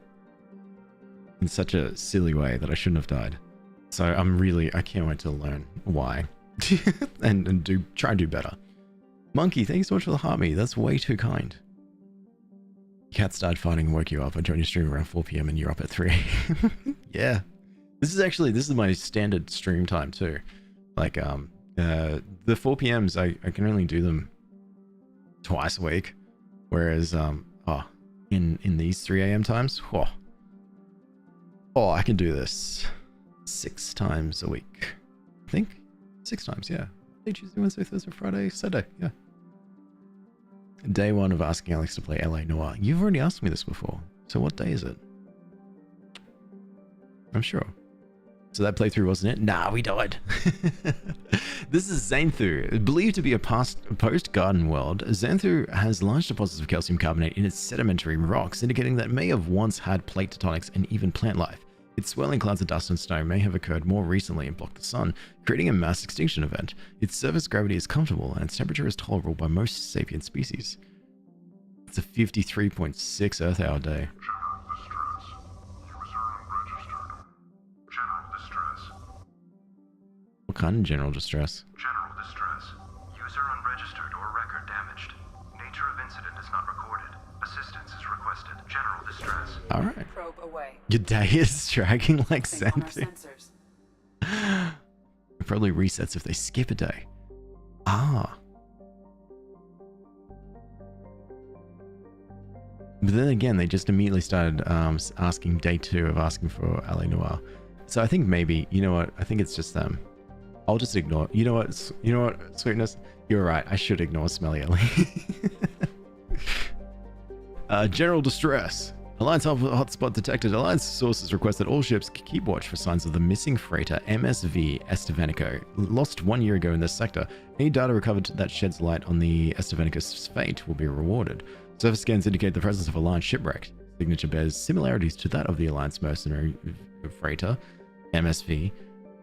in such a silly way that I shouldn't have died. So I can't wait to learn why and try and do better. Monkey, thanks so much for the heart me. That's way too kind. Cat started fighting and woke you up. I joined your stream around 4 PM and you're up at 3. Yeah. This is my standard stream time too. Like the 4 PMs I can only do them twice a week. Whereas in these 3 AM times, I can do this 6 times a week. I think 6 times, yeah. Monday, Tuesday, Wednesday, Thursday, Friday, Saturday, yeah. Day 1 of asking Alex to play LA Noire. You've already asked me this before. So what day is it? I'm sure. So that playthrough wasn't it? Nah, we died. This is Xanthu. Believed to be a post-garden world, Xanthu has large deposits of calcium carbonate in its sedimentary rocks, indicating that it may have once had plate tectonics and even plant life. Its swirling clouds of dust and snow may have occurred more recently and blocked the sun, creating a mass extinction event. Its surface gravity is comfortable and its temperature is tolerable by most sapient species. It's a 53.6 Earth hour day. What kind of general distress? General distress. User unregistered or record damaged. Nature of incident is not recorded. Assistance is requested. General distress. Alright. Probe away. Your day is dragging like Sync on our Xanthu. sensors. It probably resets if they skip a day. Ah. But then again, they just immediately started asking day 2 of asking for LA Noir. So I think maybe, you know what? I think it's just them. I'll just ignore. You know what? You know what, Sweetness? You're right. I should ignore Smelly Ellie. General distress. Alliance hotspot detected. Alliance sources request that all ships keep watch for signs of the missing freighter MSV Estevanico, lost 1 year ago in this sector. Any data recovered that sheds light on the Estevanico's fate will be rewarded. Surface scans indicate the presence of a Alliance shipwreck. Signature bears similarities to that of the Alliance mercenary freighter MSV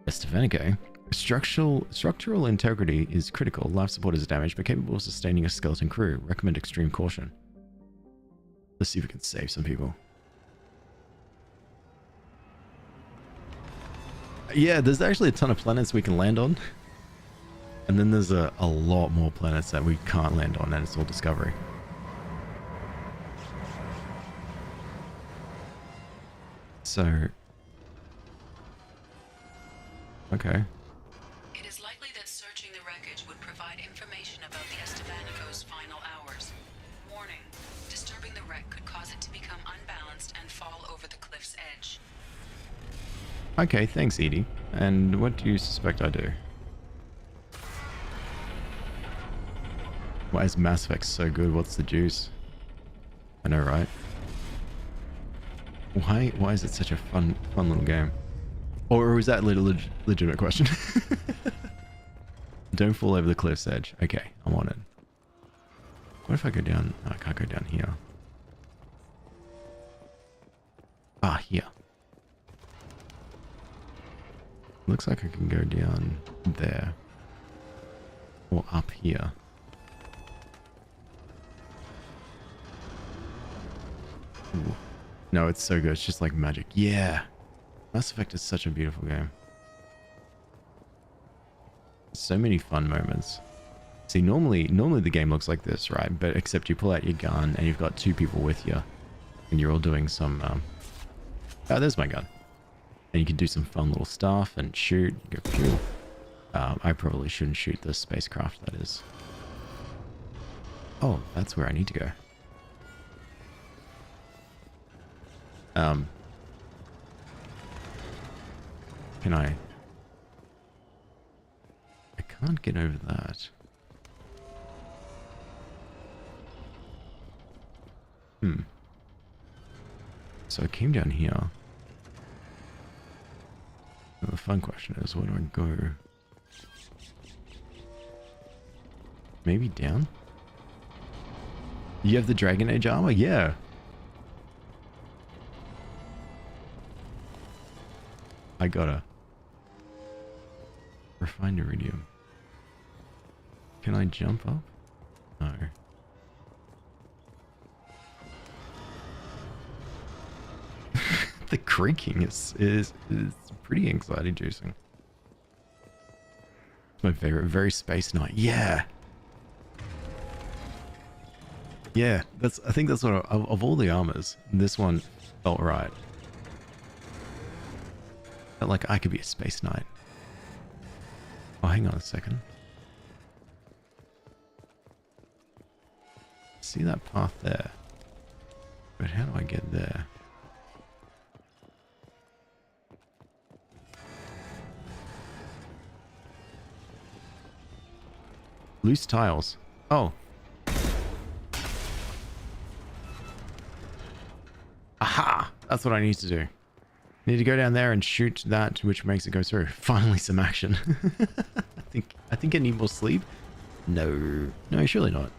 Estevanico. Structural integrity is critical. Life support is damaged, but capable of sustaining a skeleton crew. Recommend extreme caution. Let's see if we can save some people. Yeah, there's actually a ton of planets we can land on. And then there's a lot more planets that we can't land on, and it's all discovery. So... okay. It is likely that searching the wreckage would provide information about the Estevanico's final hours. Warning, disturbing the wreck could cause it to become unbalanced and fall over the cliff's edge. Okay, thanks, Edie. And what do you suspect I do? Why is Mass Effect so good? What's the juice? I know, right? Why is it such a fun little game? Or was that a legitimate question? Don't fall over the cliff's edge. Okay, I'm on it. What if I go down? No, I can't go down here. Ah, here. Looks like I can go down there. Or up here. Ooh. No, it's so good. It's just like magic. Yeah. Mass Effect is such a beautiful game. So many fun moments. See, normally the game looks like this, right? But except you pull out your gun and you've got 2 people with you. And you're all doing some... oh, there's my gun. And you can do some fun little stuff and shoot. You go pew. I probably shouldn't shoot the spacecraft, that is. Oh, that's where I need to go. Can I can't get over that. So I came down here. Now the fun question is, where do I go? Maybe down? You have the Dragon Age armor? Yeah. I gotta. Refined iridium. Can I jump up? No. The creaking is pretty anxiety inducing. It's my favorite. Very Space Knight. Yeah. Yeah, I think that's what of all the armors, this one felt right. Felt like I could be a Space Knight. Oh, hang on a second. See that path there? But how do I get there? Loose tiles. Oh. Aha! That's what I need to do. Need to go down there and shoot that, which makes it go through. Finally, some action. I think I need more sleep. No, surely not.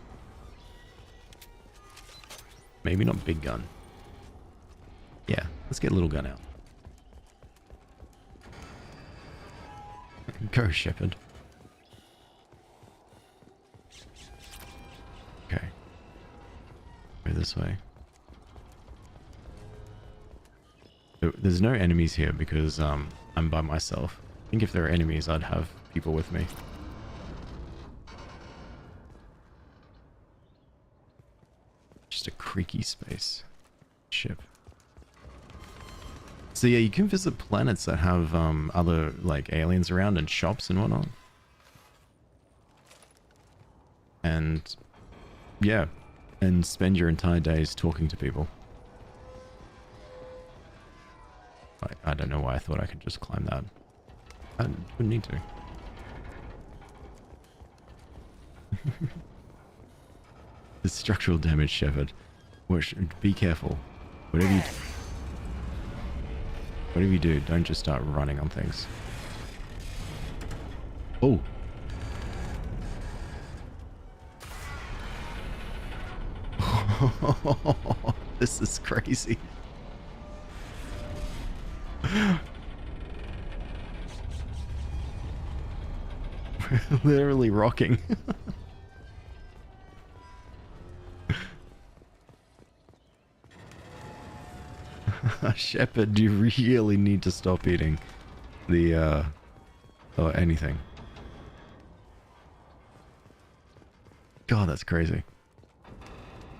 Maybe not big gun. Yeah, let's get little gun out. Go, Shepard. Okay. Go this way. There's no enemies here because I'm by myself. I think if there were enemies, I'd have people with me. Just a creaky space ship. So yeah, you can visit planets that have other like aliens around and shops and whatnot. And yeah, and spend your entire days talking to people. I don't know why I thought I could just climb that. I wouldn't need to. The structural damage, Shepard. Be careful. Whatever you do, don't just start running on things. Oh. This is crazy. We're literally rocking. Shepard, you really need to stop eating the or anything. God, that's crazy.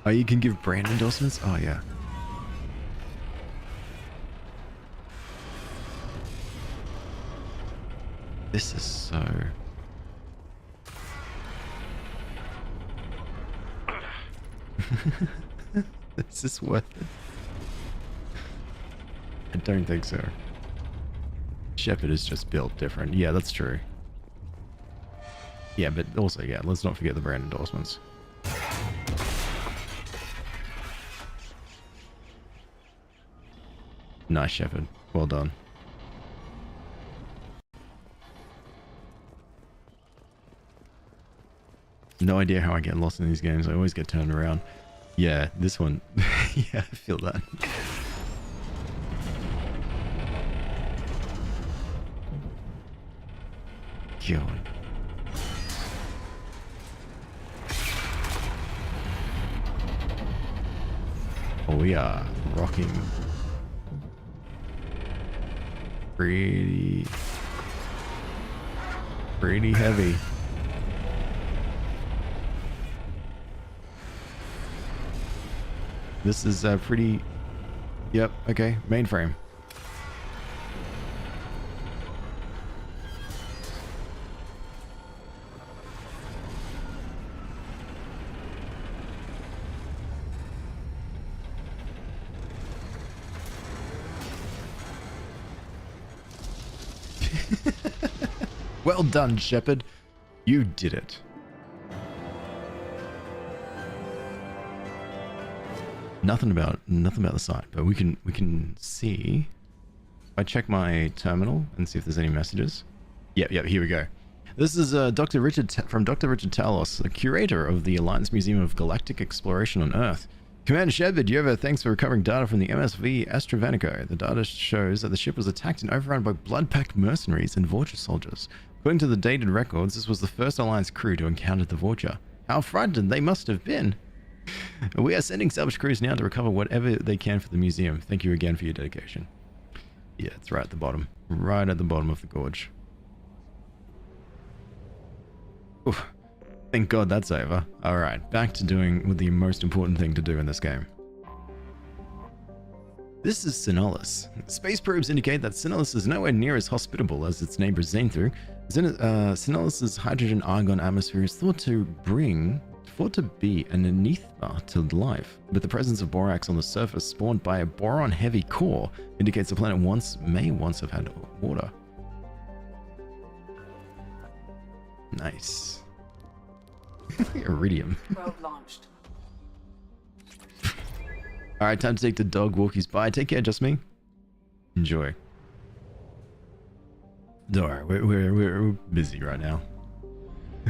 Oh, you can give brand endorsements? Oh, yeah. This is so... Is this worth it? I don't think so. Shepard is just built different. Yeah, that's true. Yeah, but also, yeah, let's not forget the brand endorsements. Nice, Shepard. Well done. No idea how I get lost in these games. I always get turned around. Yeah, this one. Yeah, I feel that. God. Oh, we are rocking pretty heavy. This is pretty... Yep, okay, mainframe. Well done, Shepard. You did it. Nothing about the site, but we can see. I check my terminal and see if there's any messages. Yep, here we go. This is Dr. Richard from Dr. Richard Talos, the curator of the Alliance Museum of Galactic Exploration on Earth. Commander Shepard, thanks for recovering data from the MSV Astrovanico. The data shows that the ship was attacked and overrun by blood-packed mercenaries and Vorcha soldiers. According to the dated records, this was the first Alliance crew to encounter the Vorcha. How frightened they must have been! We are sending salvage crews now to recover whatever they can for the museum. Thank you again for your dedication. Yeah, it's right at the bottom. Right at the bottom of the gorge. Oof. Thank God that's over. Alright, back to doing the most important thing to do in this game. This is Synolus. Space probes indicate that Synolus is nowhere near as hospitable as its neighbor Xanthru. Synolus's hydrogen-argon atmosphere is thought to be an enigma to life, but the presence of borax on the surface spawned by a boron-heavy core indicates the planet may once have had water. Nice. Iridium. Probe launched. Alright, time to take the dog walkies. Bye. Take care, just me. Enjoy. Alright, we're busy right now.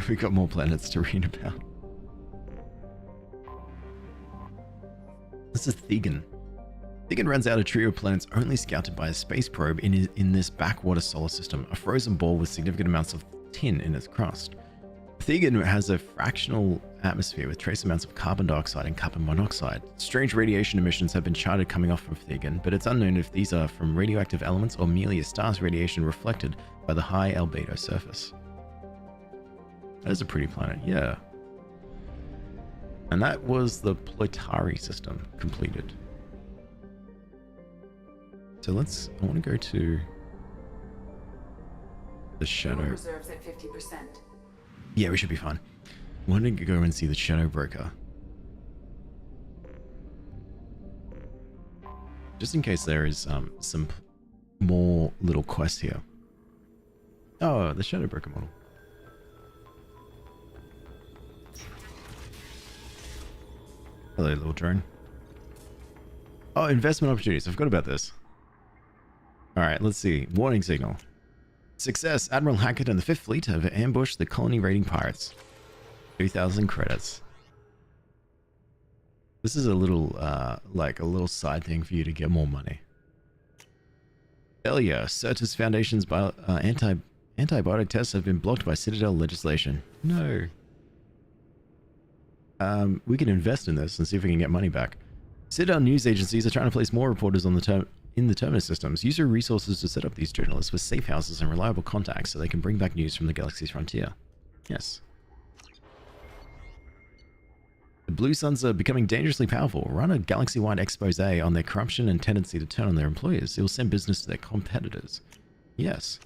We got more planets to read about. This is Thegan. Thegan runs out a trio of planets only scouted by a space probe in this backwater solar system, a frozen ball with significant amounts of tin in its crust. Thegan has a fractional atmosphere with trace amounts of carbon dioxide and carbon monoxide. Strange radiation emissions have been charted coming off from Thegan, but it's unknown if these are from radioactive elements or merely a star's radiation reflected by the high albedo surface. That is a pretty planet, yeah. And that was the Ploitari system completed. So I want to go to the Shadow. Reserves at 50%. Yeah, we should be fine. I want to go and see the Shadow Broker. just in case there is some more little quests here. Oh, the Shadow Broker model. Hello, little drone. Oh, investment opportunities. I forgot about this. Alright, let's see. Warning signal. Success. Admiral Hackett and the 5th Fleet have ambushed the colony raiding pirates. 2,000 credits. This is a little, like a little side thing for you to get more money. Failure. Certus Foundation's antibiotic tests have been blocked by Citadel legislation. No. We can invest in this and see if we can get money back. Citadel news agencies are trying to place more reporters on the in the terminus systems. Use your resources to set up these journalists with safe houses and reliable contacts so they can bring back news from the galaxy's frontier. Yes. The Blue Suns are becoming dangerously powerful. Run a galaxy-wide expose on their corruption and tendency to turn on their employers. It will send business to their competitors. Yes.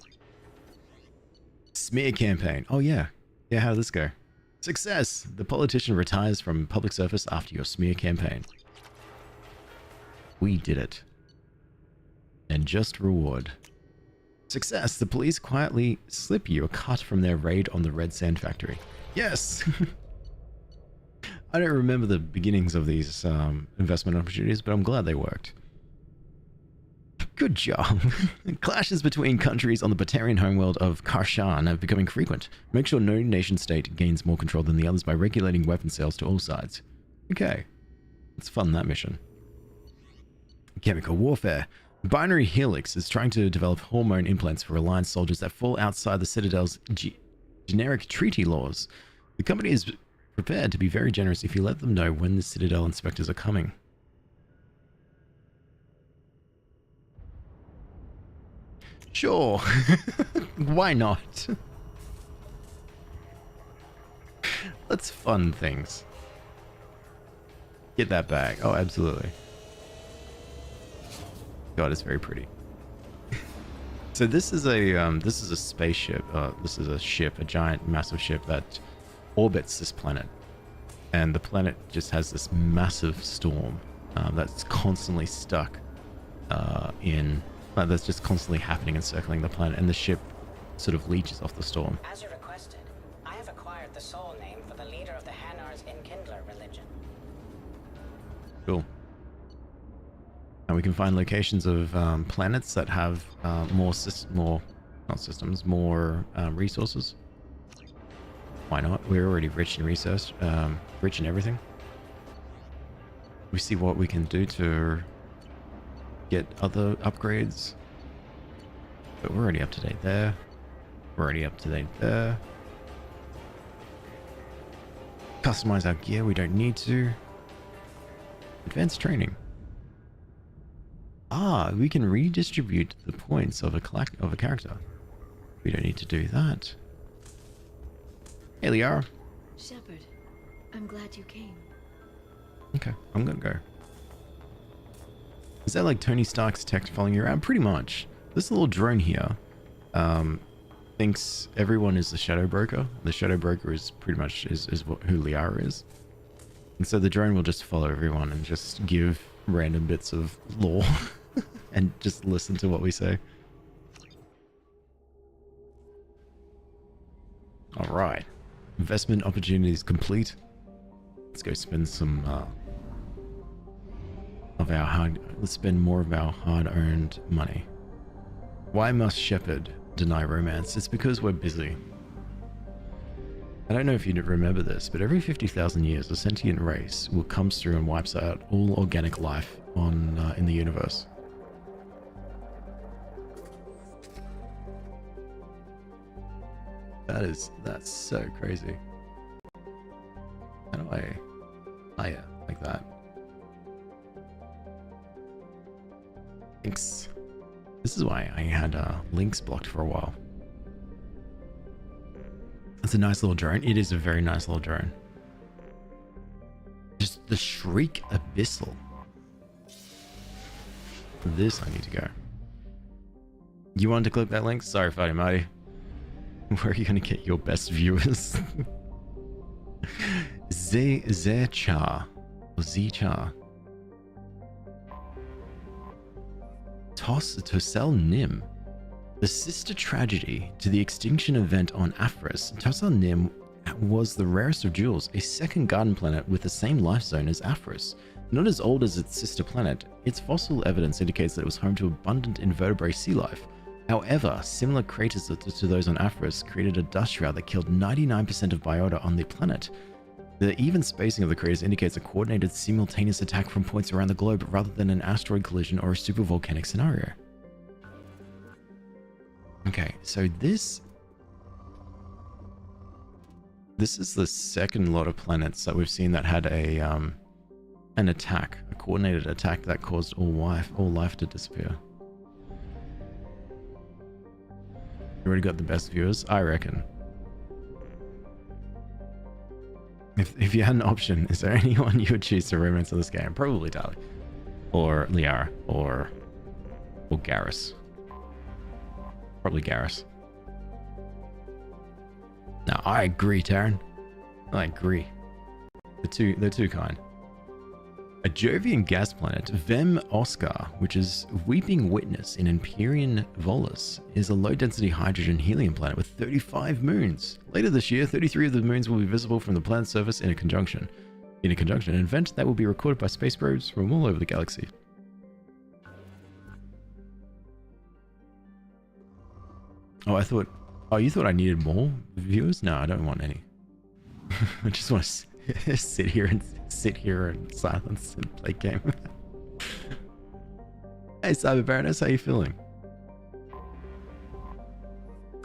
Smear campaign. Oh yeah. Yeah, how did this go? Success! The politician retires from public service after your smear campaign. We did it. And just reward. Success! The police quietly slip you a cut from their raid on the Red Sand Factory. Yes! I don't remember the beginnings of these investment opportunities, but I'm glad they worked. Good job. Clashes between countries on the Batarian homeworld of Karshan are becoming frequent. Make sure no nation state gains more control than the others by regulating weapon sales to all sides. Okay. Let's fund that mission. Chemical warfare. Binary Helix is trying to develop hormone implants for Alliance soldiers that fall outside the Citadel's generic treaty laws. The company is prepared to be very generous if you let them know when the Citadel inspectors are coming. Sure. Why not? Let's fund things. Get that bag. Oh, absolutely. God, it's very pretty. So this is a spaceship. This is a ship, a giant, massive ship that orbits this planet, and the planet just has this massive storm that's constantly stuck that's just constantly happening and circling the planet, and the ship sort of leeches off the storm. As you requested, I have acquired the soul name for the leader of the Hanar's Enkindler religion. Cool. And we can find locations of planets that have more resources. Why not? We're already rich in resource, rich in everything. We see what we can do to get other upgrades. But we're already up to date there. We're already up to date there. Customize our gear, we don't need to. Advanced training. Ah, we can redistribute the points of a character. We don't need to do that. Hey, Liara. Shepard, I'm glad you came. Okay, I'm gonna go. Is that like Tony Stark's tech following you around? Pretty much. This little drone here thinks everyone is the Shadow Broker. The Shadow Broker is pretty much who Liara is. And so the drone will just follow everyone and just give random bits of lore and just listen to what we say. All right. Investment opportunities complete. Let's go spend some let's spend more of our hard-earned money. Why must Shepard deny romance? It's because we're busy. I don't know if you remember this, but every 50,000 years, a sentient race will come through and wipes out all organic life in the universe. That's so crazy. How do I? Oh yeah, like that. Thanks. This is why I had links blocked for a while. It's a nice little drone. It is a very nice little drone. Just the Shriek Abyssal. For this, I need to go. You wanted to click that link? Sorry, Fatty Marty. Where are you going to get your best viewers? Zecha. Or Zecha. to sell Nim. The sister tragedy to the extinction event on Aphris, Tossel Nim was the rarest of jewels, a second garden planet with the same life zone as Aphris. Not as old as its sister planet, its fossil evidence indicates that it was home to abundant invertebrate sea life. However, similar craters to those on Aphris created a dust shroud that killed 99% of biota on the planet. The even spacing of the craters indicates a coordinated simultaneous attack from points around the globe rather than an asteroid collision or a supervolcanic scenario. Okay, so this is the second lot of planets that we've seen that had a an attack, a coordinated attack that caused all life to disappear. You already got the best viewers, I reckon. If you had an option, is there anyone you would choose to romance in this game? Probably Dali, or Liara, or Garrus. Probably Garrus. No, I agree, Taryn. I agree. They're too kind. A Jovian gas planet, Vem Oscar, which is Weeping Witness in Empyrean Volus, is a low-density hydrogen helium planet with 35 moons. Later this year, 33 of the moons will be visible from the planet's surface in a conjunction, an event that will be recorded by space probes from all over the galaxy. Oh, you thought I needed more viewers? No, I don't want any. I just want to sit here in silence and play game. Hey, Cyber Baroness, how you feeling?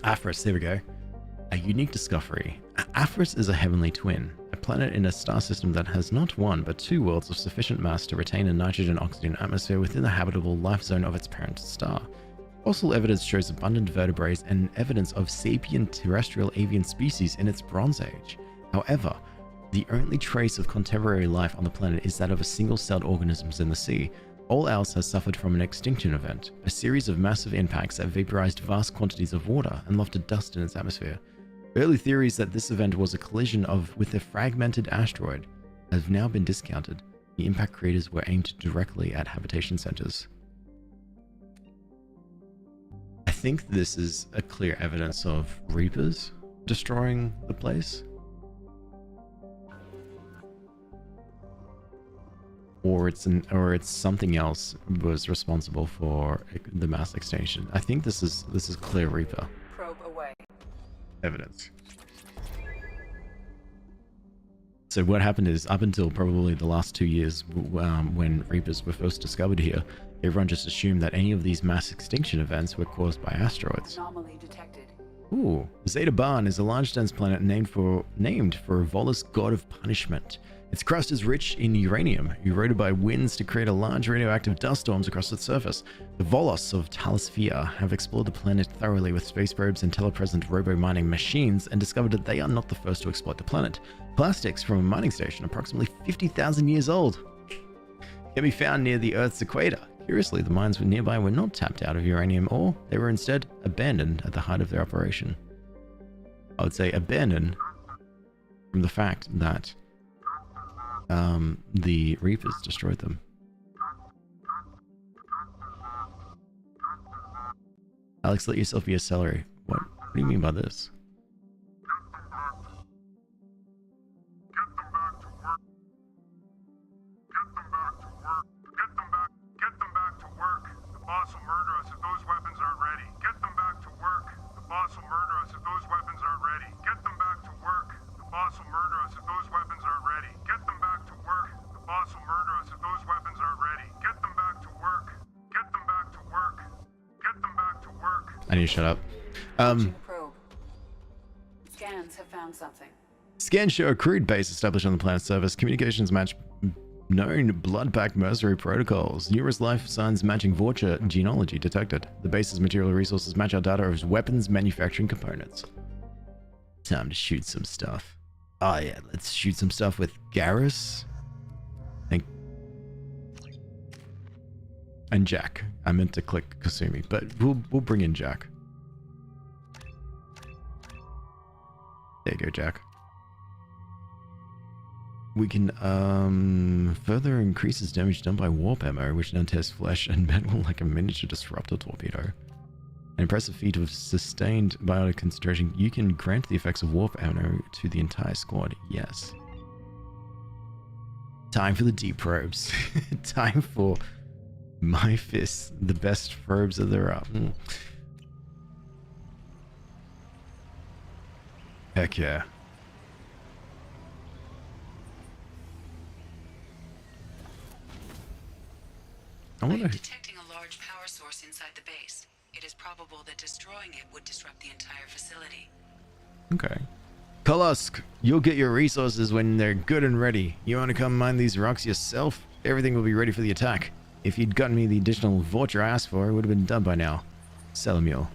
Aphris, there we go. A unique discovery. Aphris is a heavenly twin, a planet in a star system that has not one but two worlds of sufficient mass to retain a nitrogen-oxygen atmosphere within the habitable life zone of its parent star. Fossil evidence shows abundant vertebrates and evidence of sapient terrestrial avian species in its Bronze Age. However, the only trace of contemporary life on the planet is that of a single-celled organisms in the sea. All else has suffered from an extinction event, a series of massive impacts that vaporized vast quantities of water and lofted dust in its atmosphere. Early theories that this event was a collision with a fragmented asteroid have now been discounted. The impact craters were aimed directly at habitation centers. I think this is a clear evidence of Reapers destroying the place. Or it's something else was responsible for the mass extinction. I think this is clear Reaper Probe away. evidence. So what happened is, up until probably the last 2 years, when Reapers were first discovered here, everyone just assumed that any of these mass extinction events were caused by asteroids. Anomaly detected. Ooh, Zeta Barn is a large dense planet named for Volus god of punishment. Its crust is rich in uranium, eroded by winds to create a large radioactive dust storms across its surface. The Volos of Talisphere have explored the planet thoroughly with space probes and telepresent robo-mining machines and discovered that they are not the first to exploit the planet. Plastics from a mining station approximately 50,000 years old can be found near the Earth's equator. Curiously, the mines nearby were not tapped out of uranium ore, they were instead abandoned at the height of their operation. I would say abandoned from the fact that the Reapers destroyed them. Alex, let yourself be a celery. What do you mean by this? I need to shut up. Probe. Scans have found something. Scans show a crude base established on the planet's surface. Communications match known blood-pact mercenary protocols. Numerous life signs matching Vorcha genealogy detected. The base's material resources match our data of weapons manufacturing components. Time to shoot some stuff. Oh yeah, let's shoot some stuff with Garrus. And Jack. I meant to click Kasumi, but we'll bring in Jack. There you go, Jack. We can further increases damage done by warp ammo, which now tests flesh and metal like a miniature disruptor torpedo. An impressive feat of sustained biotic concentration. You can grant the effects of warp ammo to the entire squad. Yes. Time for the deep probes. Time for my fists, the best probes that there are. Heck yeah. I am wonder. detecting a large power source inside the base. It is probable that destroying it would disrupt the entire facility. Okay. Kolosk, you'll get your resources when they're good and ready. You want to come mine these rocks yourself? Everything will be ready for the attack. If you'd gotten me the additional voucher I asked for, it would have been done by now. Salamule.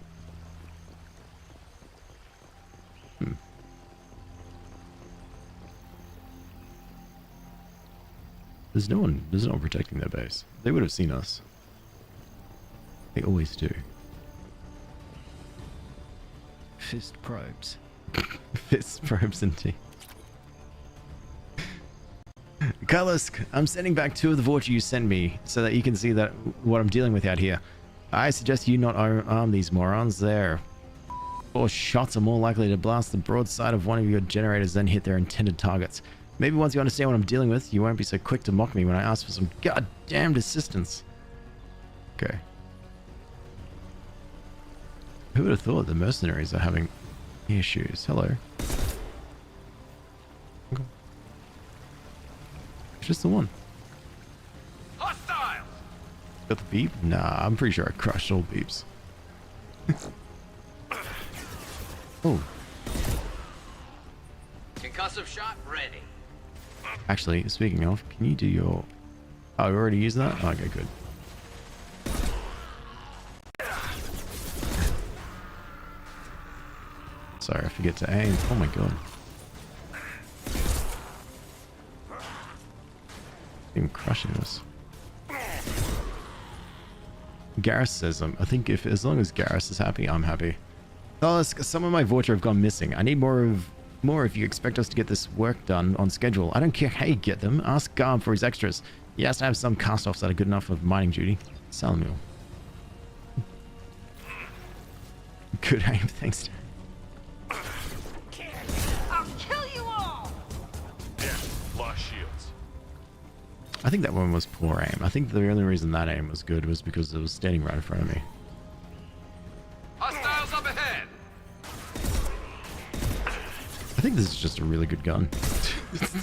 There's no one protecting their base. They would have seen us. They always do. Fist probes. Fist probes indeed. Kolosk, I'm sending back 2 of the voucher you sent me so that you can see that what I'm dealing with out here. I suggest you not arm these morons. Their 4 shots are more likely to blast the broadside of one of your generators than hit their intended targets. Maybe once you understand what I'm dealing with, you won't be so quick to mock me when I ask for some goddamned assistance. Okay. Who would have thought the mercenaries are having issues? Hello. Okay. It's just the one. Hostile! Got the beep? Nah, I'm pretty sure I crushed all beeps. Oh. Concussive shot ready. Actually, speaking of, can you do your... Oh, we already used that? Okay, good. Sorry, I forget to aim. Oh my god. Even crushing this. Garrus says, I think if as long as Garrus is happy, I'm happy. Oh, some of my voucher have gone missing. I need more if you expect us to get this work done on schedule. I don't care how you get them. Ask Garb for his extras. He has to have some cast-offs that are good enough for mining duty. Salamule. Good aim, thanks. I'll kill you all! Yeah, lost shields. I think that one was poor aim. I think the only reason that aim was good was because it was standing right in front of me. Hostiles up ahead. I think this is just a really good gun,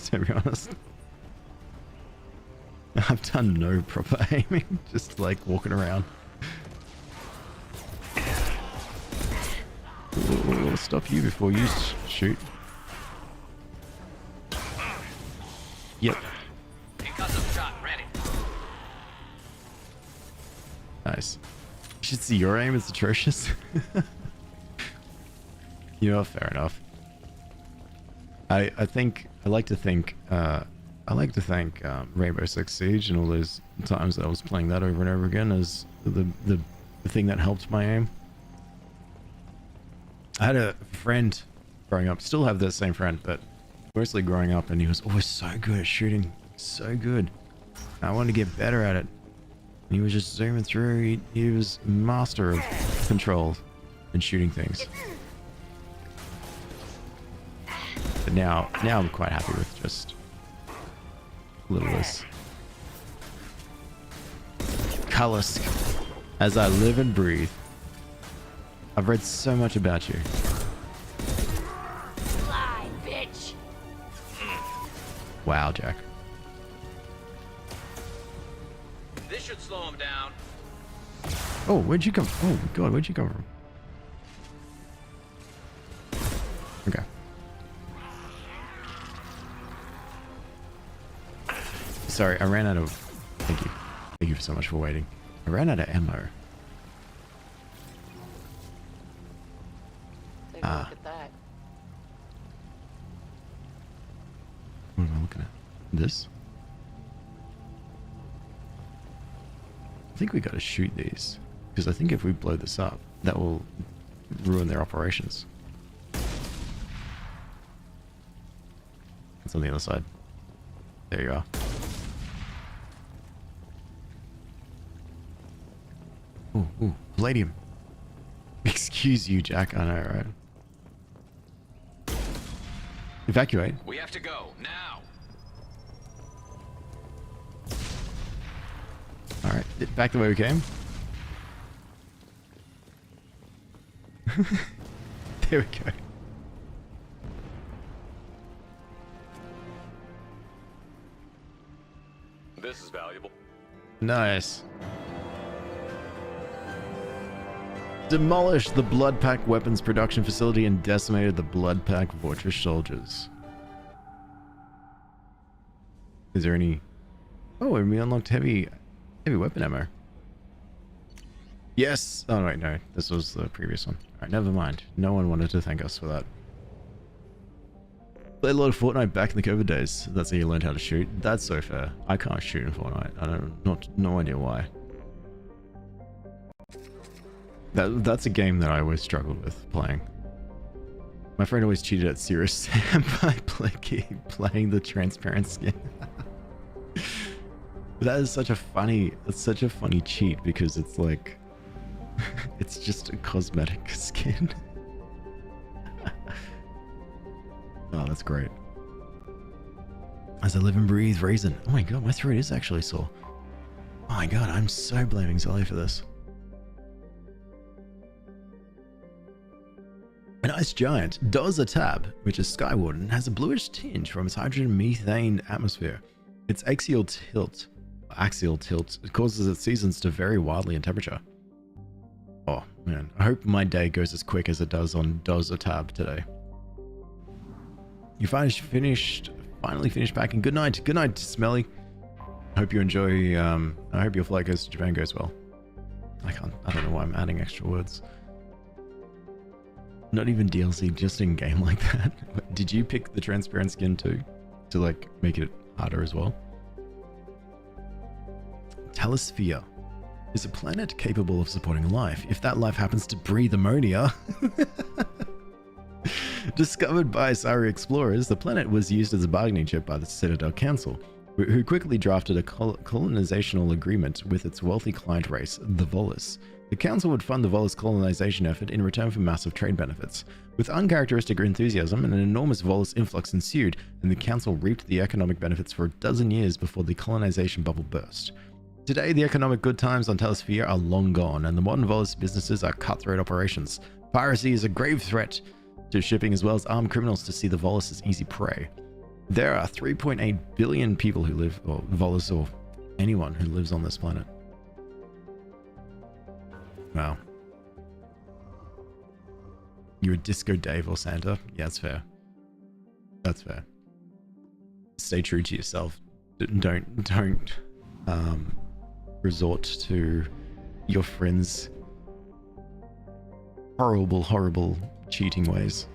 to be honest. I've done no proper aiming, just like walking around. We'll stop you before you shoot. Yep. Concussive shot ready. Nice. You should see your aim is atrocious. You know, fair enough. I like to thank Rainbow Six Siege and all those times that I was playing that over and over again as the thing that helped my aim. I had a friend growing up, still have that same friend, but mostly growing up, and he was always so good at shooting, so good. I wanted to get better at it. And he was just zooming through. He was master of control and shooting things. But now I'm quite happy with just a little less. Kolosk, as I live and breathe. I've read so much about you. Fly, bitch. Wow, Jack. This should slow him down. Oh, where'd you come? Oh god, where'd you come from? Okay. Sorry, I ran out of... Thank you. Thank you so much for waiting. I ran out of ammo. Take a look at that. What am I looking at? This? I think we gotta shoot these. Because I think if we blow this up, that will ruin their operations. It's on the other side. There you are. Ooh, ooh, palladium. Excuse you, Jack. I know, right? Evacuate. We have to go now. Alright, back the way we came. There we go. This is valuable. Nice. Demolished the Blood Pack weapons production facility and decimated the Blood Pack Fortress soldiers. Is there any... Oh, and we unlocked heavy weapon ammo. Yes! Oh, wait, no. This was the previous one. Alright, never mind. No one wanted to thank us for that. Played a lot of Fortnite back in the COVID days. That's how you learned how to shoot. That's so fair. I can't shoot in Fortnite. No idea why. That's a game that I always struggled with playing. My friend always cheated at Serious Sam by playing the transparent skin. That is such a funny cheat because it's like it's just a cosmetic skin. Oh, that's great. As I live and breathe raisin. Oh my god, my throat is actually sore. Oh my god, I'm so blaming Zoe for this. An ice giant does a tab, which is skyward and has a bluish tinge from its hydrogen methane atmosphere. Its axial tilt causes its seasons to vary wildly in temperature. Oh man, I hope my day goes as quick as it does on Does a Tab today. You finally finished packing. Good night, Smelly. I hope you enjoy. I hope your flight goes to Japan goes well. I don't know why I'm adding extra words. Not even DLC, just in game like that. Did you pick the transparent skin too, to like make it harder as well? Telesphere is a planet capable of supporting life if that life happens to breathe ammonia. Discovered by Sari explorers, the planet was used as a bargaining chip by the Citadel Council, who quickly drafted a colonizational agreement with its wealthy client race, the Volus. The Council would fund the Volus colonization effort in return for massive trade benefits. With uncharacteristic enthusiasm, an enormous Volus influx ensued, and the Council reaped the economic benefits for a dozen years before the colonization bubble burst. Today, the economic good times on Telesphere are long gone, and the modern Volus businesses are cutthroat operations. Piracy is a grave threat to shipping, as well as armed criminals to see the Volus as easy prey. There are 3.8 billion people who live, or Volus, or anyone who lives on this planet. Wow. You're a Disco Dave or Santa? Yeah, that's fair. That's fair. Stay true to yourself. Don't resort to your friends' horrible cheating ways.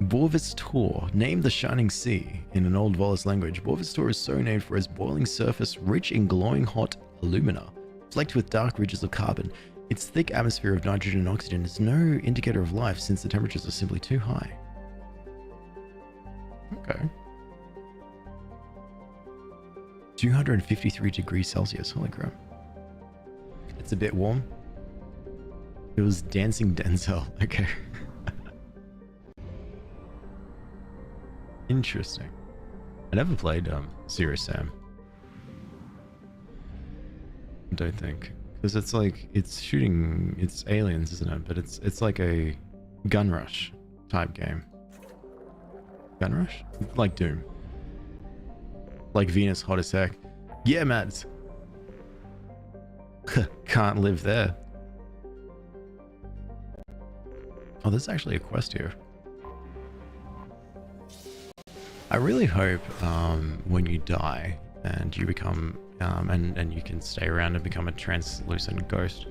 Borvistor, named the Shining Sea in an old Volus language. Borvistor is so named for its boiling surface rich in glowing hot alumina, flecked with dark ridges of carbon. Its thick atmosphere of nitrogen and oxygen is no indicator of life since the temperatures are simply too high. Okay. 253 degrees Celsius, holy crap. It's a bit warm. It was Dancing Denzel, okay. Interesting. I never played Serious Sam. I don't think. Because it's like, it's shooting, it's aliens, isn't it? But it's like a gun rush type game. Gun rush? Like Doom. Like Venus, hot as heck. Yeah, Mads. Can't live there. Oh, there's actually a quest here. I really hope when you die and you become and you can stay around and become a translucent ghost,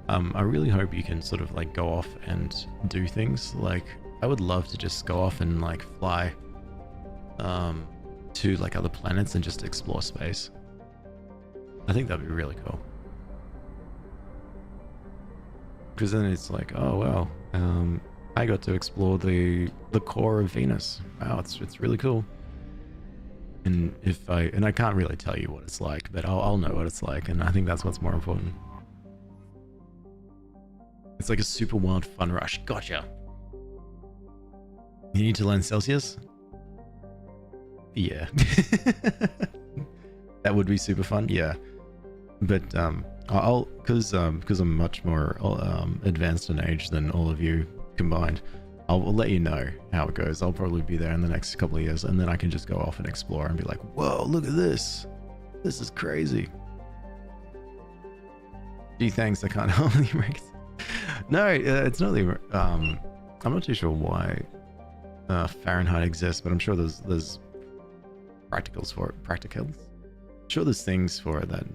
I really hope you can sort of like go off and do things. Like, I would love to just go off and like fly to like other planets and just explore space. I think that'd be really cool. Because then it's like, oh well, I got to explore the core of Venus. Wow, it's really cool. And I can't really tell you what it's like, but I'll know what it's like, and I think that's what's more important. It's like a super wild fun rush. Gotcha. You need to learn Celsius? Yeah. That would be super fun, yeah. But because I'm much more advanced in age than all of you combined, I'll let you know how it goes. I'll probably be there in the next couple of years, and then I can just go off and explore and be like, whoa, look at this. This is crazy. Gee, thanks, I can't help the Americans. No, it's not the... I'm not too sure why Fahrenheit exists, but I'm sure there's practicals for it. Practicals? I'm sure there's things for it that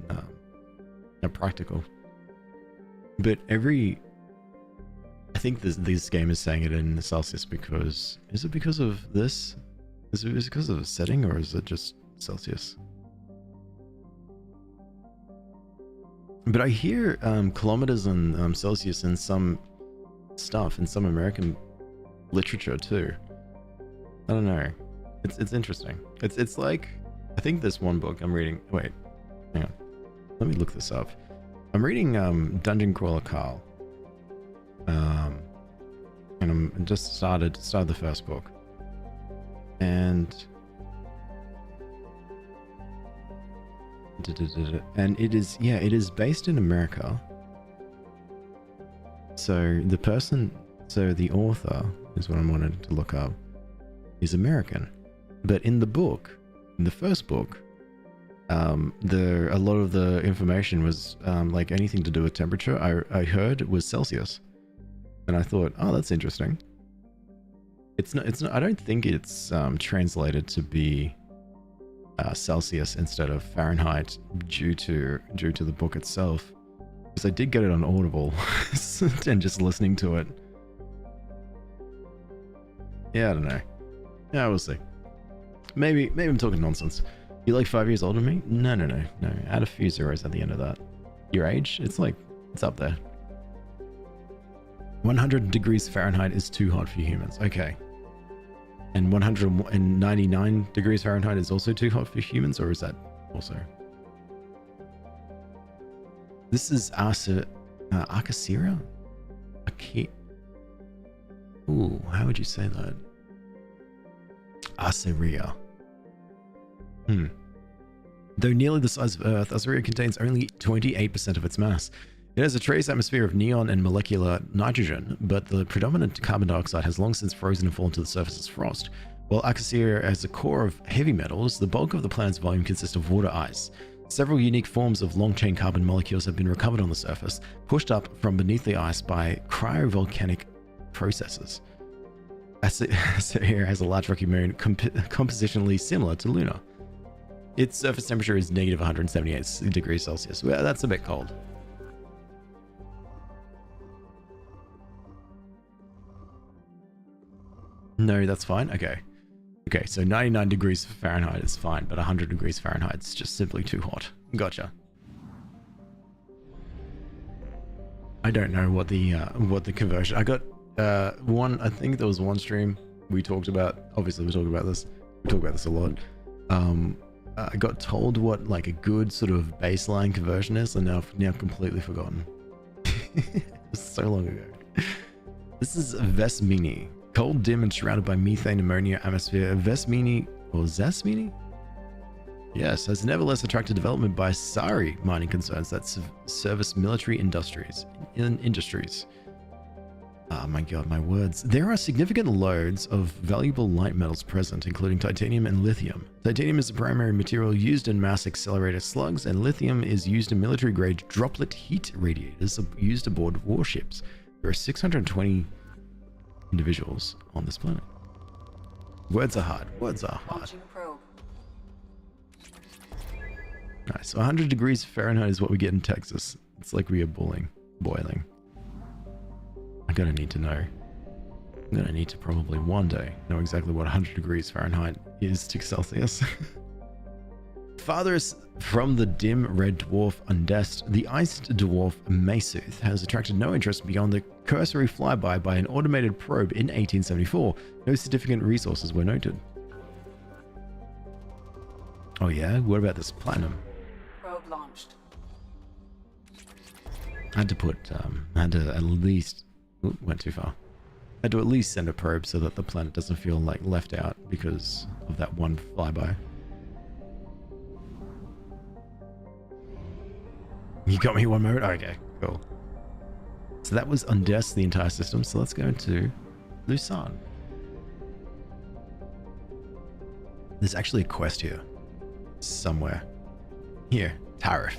are practical. But I think this game is saying it in Celsius because... Is it because of this? Is it because of the setting, or is it just Celsius? But I hear kilometers and Celsius in some stuff, in some American literature too. I don't know. It's interesting. It's like, I think this one book I'm reading... Wait, hang on. Let me look this up. I'm reading Dungeon Crawler Carl. And I'm just started the first book. And it is based in America. So the author is what I wanted to look up, is American. But in the first book, a lot of the information was like anything to do with temperature, I heard was Celsius. And I thought, oh, that's interesting. It's not, I don't think it's translated to be Celsius instead of Fahrenheit due to the book itself, because I did get it on Audible and just listening to it. Yeah, I don't know. Yeah, we'll see. Maybe I'm talking nonsense. You're like 5 years older than me? No. Add a few zeros at the end of that. Your age? It's up there. 100 degrees Fahrenheit is too hot for humans. Okay. And 199 degrees Fahrenheit is also too hot for humans, or is that also? This is Akasira? Ooh, how would you say that? Aseria. Though nearly the size of Earth, Aseria contains only 28% of its mass. It has a trace atmosphere of neon and molecular nitrogen, but the predominant carbon dioxide has long since frozen and fallen to the surface as frost. While Akasira has a core of heavy metals, the bulk of the planet's volume consists of water ice. Several unique forms of long-chain carbon molecules have been recovered on the surface, pushed up from beneath the ice by cryovolcanic processes. Akasira has a large rocky moon compositionally similar to Luna. Its surface temperature is negative 178 degrees Celsius. Well, that's a bit cold. No, that's fine. Okay, so 99 degrees Fahrenheit is fine, but 100 degrees Fahrenheit is just simply too hot. Gotcha. I don't know what the conversion... I got one... I think there was one stream we talked about... Obviously, we talk about this a lot. I got told what like a good sort of baseline conversion is, and now I've completely forgotten. It was so long ago. This is Vesmini. Cold, dim, and surrounded by methane, ammonia, atmosphere. Vesmini, or Zasmini? Yes, has nevertheless attracted development by Sari mining concerns that service military industries. Oh my god, my words. There are significant loads of valuable light metals present, including titanium and lithium. Titanium is the primary material used in mass accelerator slugs, and lithium is used in military-grade droplet heat radiators used aboard warships. There are 620 individuals on this planet. Words are hard. Nice. So 100 degrees Fahrenheit is what we get in Texas. It's like we are boiling. I'm gonna need to know. I'm gonna need to probably one day know exactly what 100 degrees Fahrenheit is to Celsius. Farthest from the dim red dwarf Undest, the iced dwarf Maysuth has attracted no interest beyond the cursory flyby by an automated probe in 1874. No significant resources were noted. Oh yeah? What about this platinum? Probe launched. I had to put, I had to at least, oop, went too far. I had to at least send a probe so that the planet doesn't feel like left out because of that one flyby. You got me one moment? Okay, cool. So that was undressed the entire system, so let's go to Lusan. There's actually a quest here. Somewhere. Here, Tariff.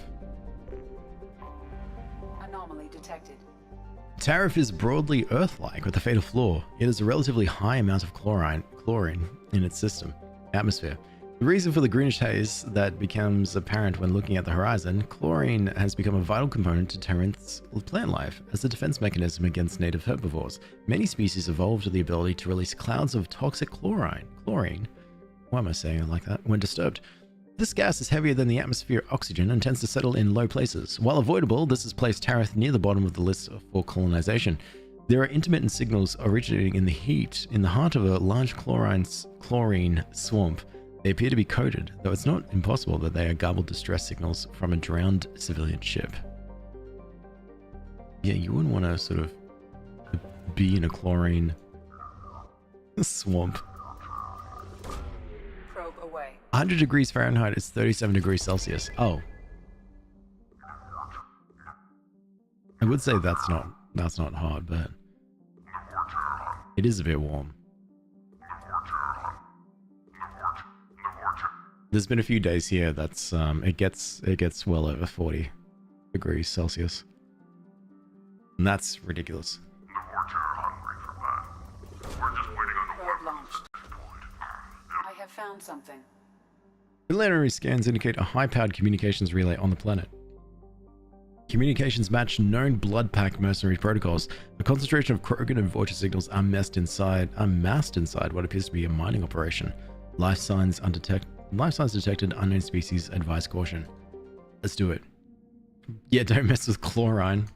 Anomaly detected. Tariff is broadly Earth-like with a fatal flaw. It has a relatively high amount of chlorine in its system atmosphere. The reason for the greenish haze that becomes apparent when looking at the horizon, chlorine has become a vital component to Terran's plant life as a defense mechanism against native herbivores. Many species evolved with the ability to release clouds of toxic chlorine, why am I saying it like that, when disturbed. This gas is heavier than the atmosphere oxygen and tends to settle in low places. While avoidable, this has placed Tarath near the bottom of the list for colonization. There are intermittent signals originating in the heat in the heart of a large chlorine swamp. They appear to be coded, though it's not impossible that they are garbled distress signals from a drowned civilian ship. Yeah, you wouldn't want to sort of be in a chlorine swamp. Probe away. 100 degrees Fahrenheit is 37 degrees Celsius. Oh. I would say that's not hot, but it is a bit warm. There's been a few days here that's it gets well over 40 degrees Celsius. And that's ridiculous. The Vorta are hungry for that. We're just waiting on the Probe launched. I have found something. Preliminary scans indicate a high-powered communications relay on the planet. Communications match known blood pack mercenary protocols. A concentration of Krogan and Vorta signals are massed inside what appears to be a mining operation. Life signs detected, unknown species, advise caution. Let's do it. Yeah, don't mess with chlorine.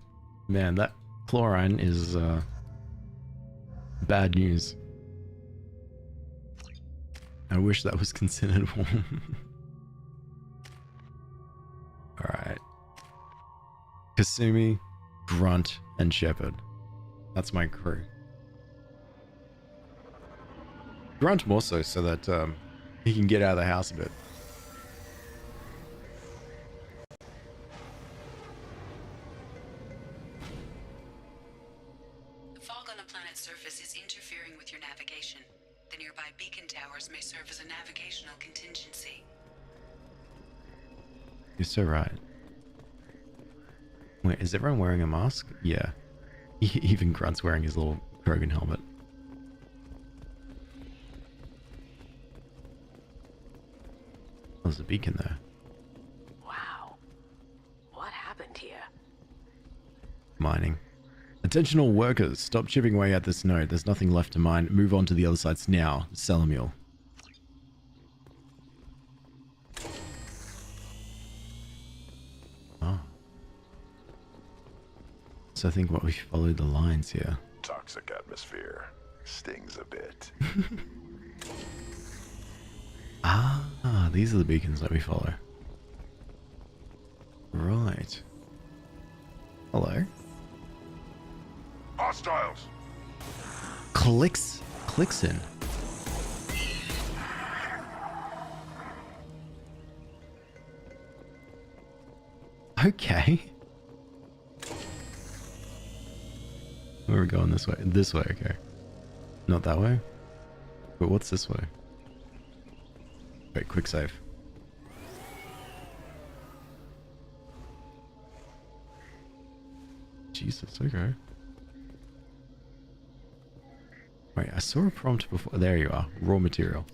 Man, that chlorine is bad news. I wish that was considered warm. Alright. Kasumi, Grunt, and Shepard. That's my crew. Grunt more so that he can get out of the house a bit. The fog on the planet's surface is interfering with your navigation. The nearby beacon towers may serve as a navigational contingency. You're so right. Wait, is everyone wearing a mask? Yeah. Even Grunt's wearing his little Krogan helmet. There's a beacon there. Wow. What happened here? Mining. Attention all workers, stop chipping away at this node. There's nothing left to mine. Move on to the other sites now. Salamule. Oh. So I think what we followed the lines here. Toxic atmosphere. Stings a bit. Ah, these are the beacons that we follow. Right. Hello. Hostiles! Clicks in. Okay. Where are we going this way? This way, okay. Not that way? But what's this way? Wait, quick save. Jesus, okay. Wait, I saw a prompt before. There you are. Raw material.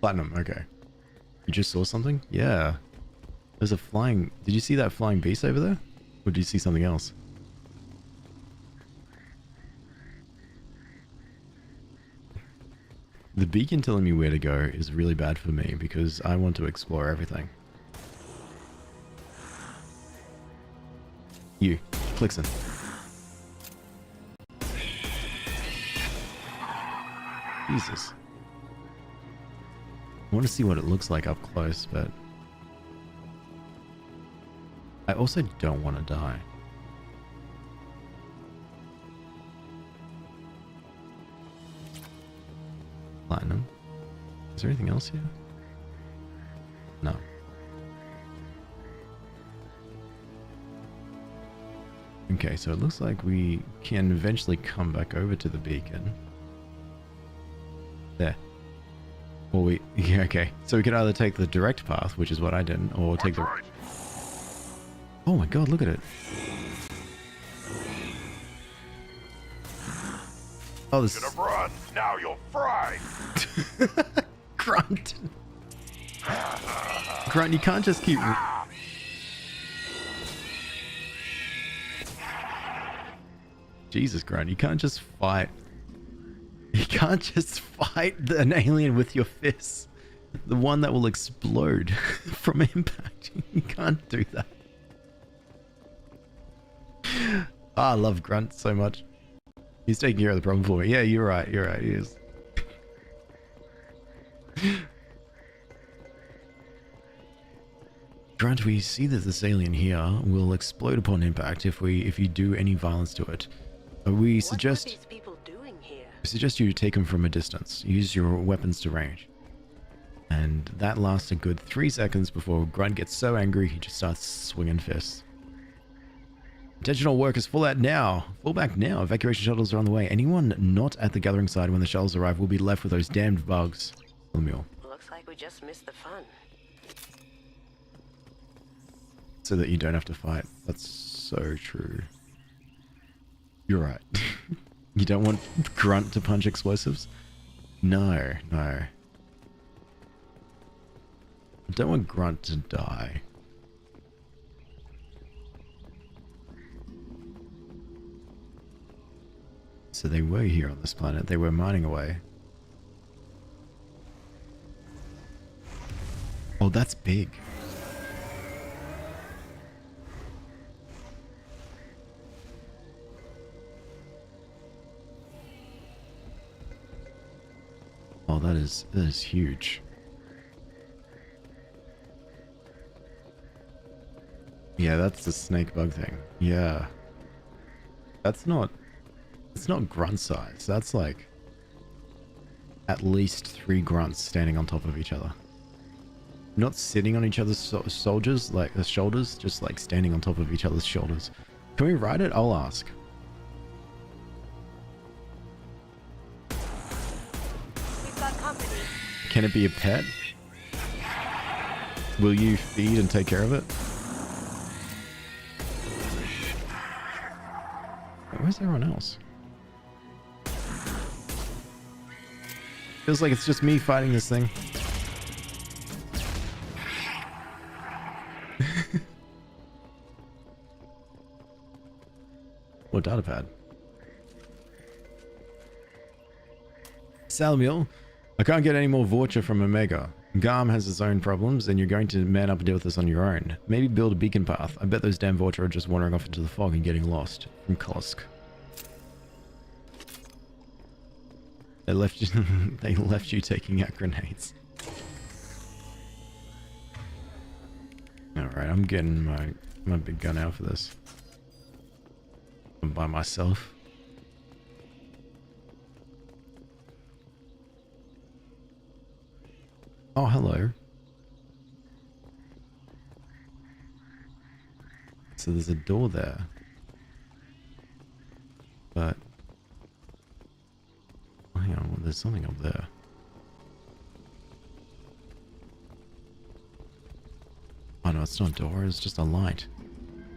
Platinum, okay. You just saw something? Yeah. There's a flying... Did you see that flying beast over there? Or did you see something else? The beacon telling me where to go is really bad for me because I want to explore everything. You, Clixon. Jesus. I want to see what it looks like up close, but I also don't want to die. Platinum. Is there anything else here? No. Okay, so it looks like we can eventually come back over to the beacon. There. Or we... Yeah, okay. So we could either take the direct path, which is what I did, or take the... Oh my god, look at it. Oh, this... Should have run. Now you'll fry. Grunt. Grunt, you can't just keep... Jesus, Grunt, you can't just fight. You can't just fight an alien with your fists. The one that will explode from impact. You can't do that. I love Grunt so much. He's taking care of the problem for me. Yeah, you're right. You're right. He is. Grunt, we see that this alien here will explode upon impact if you do any violence to it. We suggest What are these people doing here? we suggest you take him from a distance. Use your weapons to range. And that lasts a good 3 seconds before Grunt gets so angry he just starts swinging fists. Intentional workers, fall out now. Fall back now. Evacuation shuttles are on the way. Anyone not at the gathering site when the shuttles arrive will be left with those damned bugs. Lemuel. Looks like we just missed the fun. So that you don't have to fight. That's so true. You're right. You don't want Grunt to punch explosives? No, no. I don't want Grunt to die. So they were here on this planet. They were mining away. Oh, that's big. Oh, that is huge. Yeah, that's the snake bug thing. Yeah. It's not grunt size. That's like at least 3 grunts standing on top of each other. Not sitting on each other's shoulders, just like standing on top of each other's shoulders. Can we ride it? I'll ask. Can it be a pet? Will you feed and take care of it? Where's everyone else? Feels like it's just me fighting this thing. Or data pad. Samuel, I can't get any more Vorcha from Omega. Garm has its own problems, and you're going to man up and deal with this on your own. Maybe build a beacon path. I bet those damn Vorcha are just wandering off into the fog and getting lost. From Kosk. They left you. They left you taking out grenades. All right, I'm getting my big gun out for this. I'm by myself. Oh, hello. So there's a door there. But... oh, hang on, there's something up there. Oh no, it's not a door, it's just a light.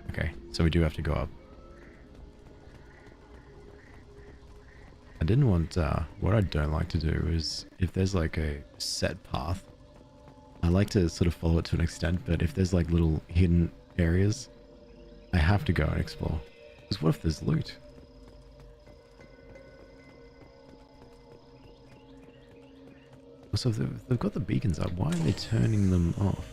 Okay, so we do have to go up. I didn't want, what I don't like to do is, if there's like a set path, I like to sort of follow it to an extent, but if there's like little hidden areas, I have to go and explore. Because what if there's loot? So if they've got the beacons up, why are they turning them off?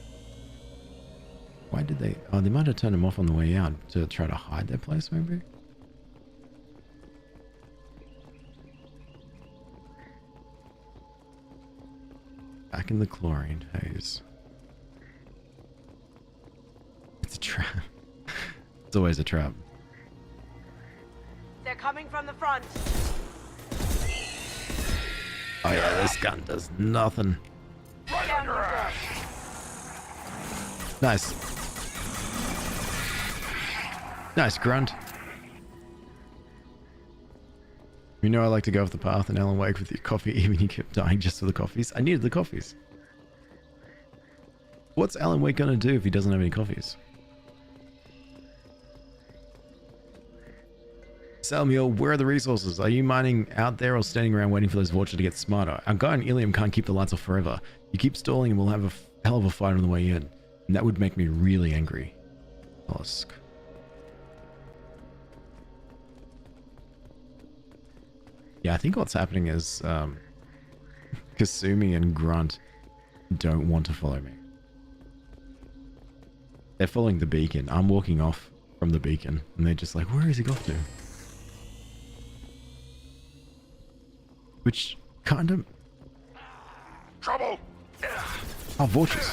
Why did they... oh, they might have turned them off on the way out to try to hide their place, maybe? back in the chlorine phase. It's a trap. It's always a trap. They're coming from the front. Oh yeah, this gun does nothing. Right on your ass! Nice. Nice grunt. You know I like to go off the path in Alan Wake with your coffee, even you kept dying just for the coffees. I needed the coffees. What's Alan Wake gonna do if he doesn't have any coffees? Samuel, where are the resources? Are you mining out there or standing around waiting for those vultures to get smarter? Our guy in Ilium can't keep the lights off forever. You keep stalling and we'll have a hell of a fight on the way in. And that would make me really angry. Tusk. Yeah, I think what's happening is Kasumi and Grunt don't want to follow me. They're following the beacon. I'm walking off from the beacon and they're just like, where is he off to? Which kind of... Trouble! Oh, vultures.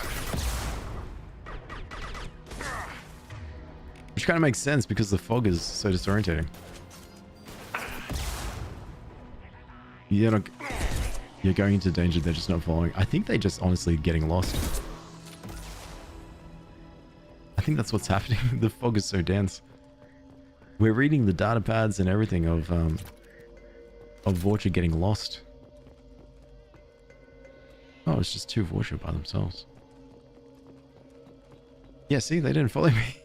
Which kind of makes sense because the fog is so disorientating. You're going into danger, they're just not following. I think they're just honestly getting lost. I think that's what's happening. The fog is so dense. We're reading the data pads and everything of Vulture getting lost. Oh, it's just two Vulture by themselves. Yeah, see, they didn't follow me.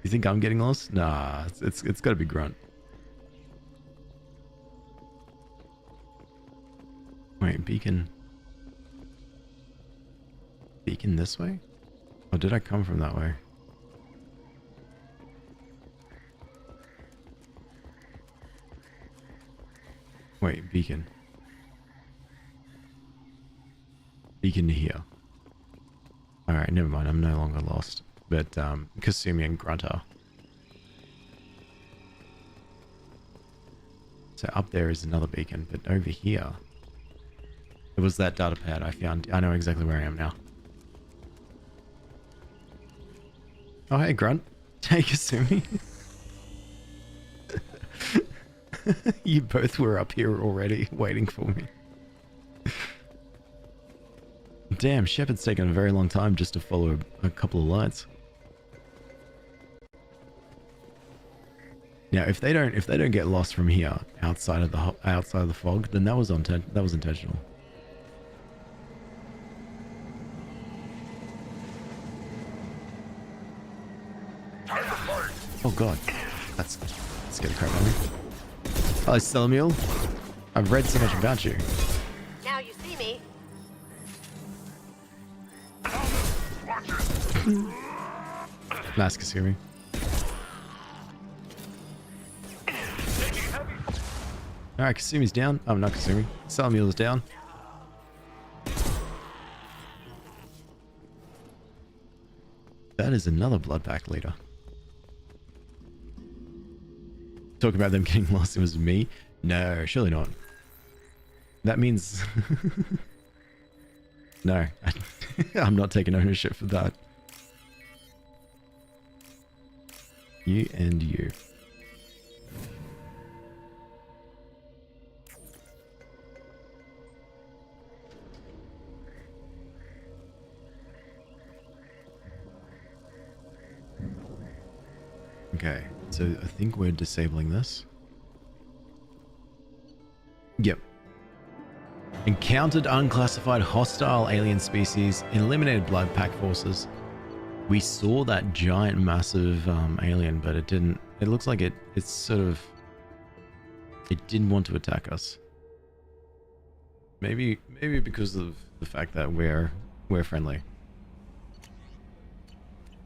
You think I'm getting lost? Nah, it's got to be Grunt. Wait, beacon. Beacon this way? Or did I come from that way? Wait, beacon. Beacon to here. Alright, never mind, I'm no longer lost. But Kasumi and Grunt are. So up there is another beacon, but over here it was that data pad I found. I know exactly where I am now. Oh hey Grunt. Hey Kasumi. You both were up here already waiting for me. Damn, Shepard's taken a very long time just to follow a couple of lights. Now, if they don't get lost from here outside of the fog, then that was intentional. Oh god, that's scared the crap out of me. Hello, Samuel. I've read so much about you. Now you see me. Nice, Kasumi. Alright, Kasumi's down. Oh, not Kasumi. Samuel is down. That is another blood pack leader. Talk about them getting lost. It was me? No, surely not. That means... No, I'm not taking ownership for that. You and you. Okay, so I think we're disabling this. Yep. Encountered unclassified hostile alien species, eliminated blood pack forces. We saw that giant massive alien, but it didn't, it looks like it didn't want to attack us. Maybe because of the fact that we're friendly.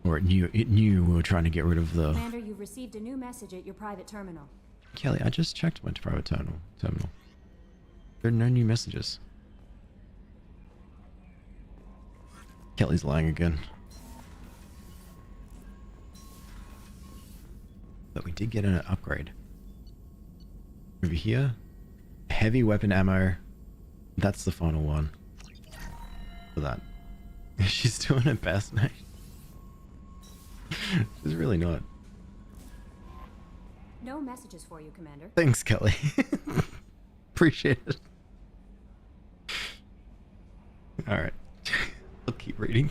Or it knew we were trying to get rid of the... Commander, you've received a new message at your private terminal. Kelly, I just checked my private terminal. There are no new messages. Kelly's lying again. But we did get an upgrade. Over here. Heavy weapon ammo. That's the final one. For that. She's doing her best, mate. She's really not. No messages for you, Commander. Thanks, Kelly. Appreciate it. Alright. I'll keep reading.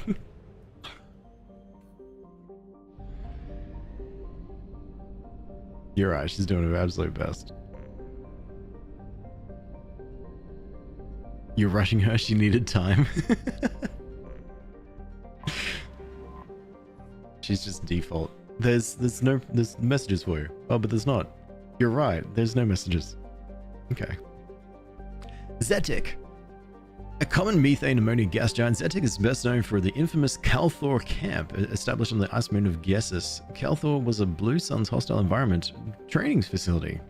You're right, she's doing her absolute best. You're rushing her, she needed time. She's just default. There's messages for you. Oh, but there's not. You're right, there's no messages. Okay. Zetic. A common methane ammonia gas giant, Zetic is best known for the infamous Kalthor camp established on the ice moon of Gessis. Kalthor was a Blue Sun's hostile environment training facility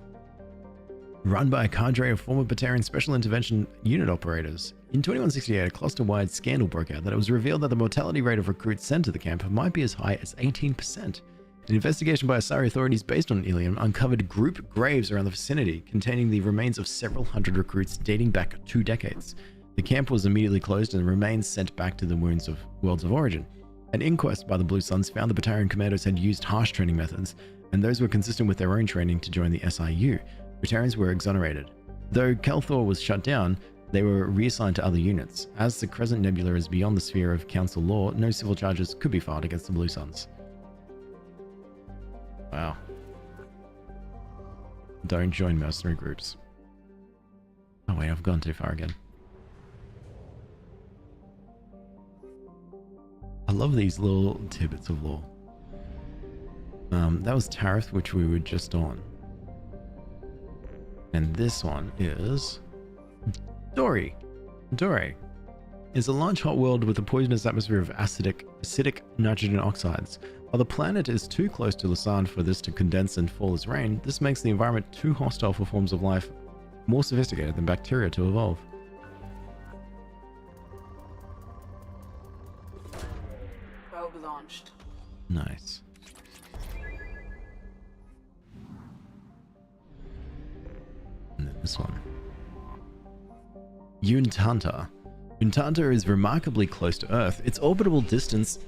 run by a cadre of former Batarian Special Intervention Unit operators. In 2168, a cluster-wide scandal broke out that it was revealed that the mortality rate of recruits sent to the camp might be as high as 18%. An investigation by Asari authorities based on Ilium uncovered group graves around the vicinity containing the remains of several hundred recruits dating back 2 decades. The camp was immediately closed and remains sent back to the worlds of origin. An inquest by the Blue Suns found the Batarian commandos had used harsh training methods, and those were consistent with their own training to join the SIU. Batarians were exonerated. Though Kalthor was shut down, they were reassigned to other units. As the Crescent Nebula is beyond the sphere of Council law, no civil charges could be filed against the Blue Suns. Wow. Don't join mercenary groups. Oh wait, I've gone too far again. I love these little tidbits of lore. That was Tarith, which we were just on. And this one is Dory. Dory is a large hot world with a poisonous atmosphere of acidic nitrogen oxides. While the planet is too close to Lucerne for this to condense and fall as rain, this makes the environment too hostile for forms of life more sophisticated than bacteria to evolve. Probe launched. Nice. And then this one. Untanta. Untanta is remarkably close to Earth. Its orbital distance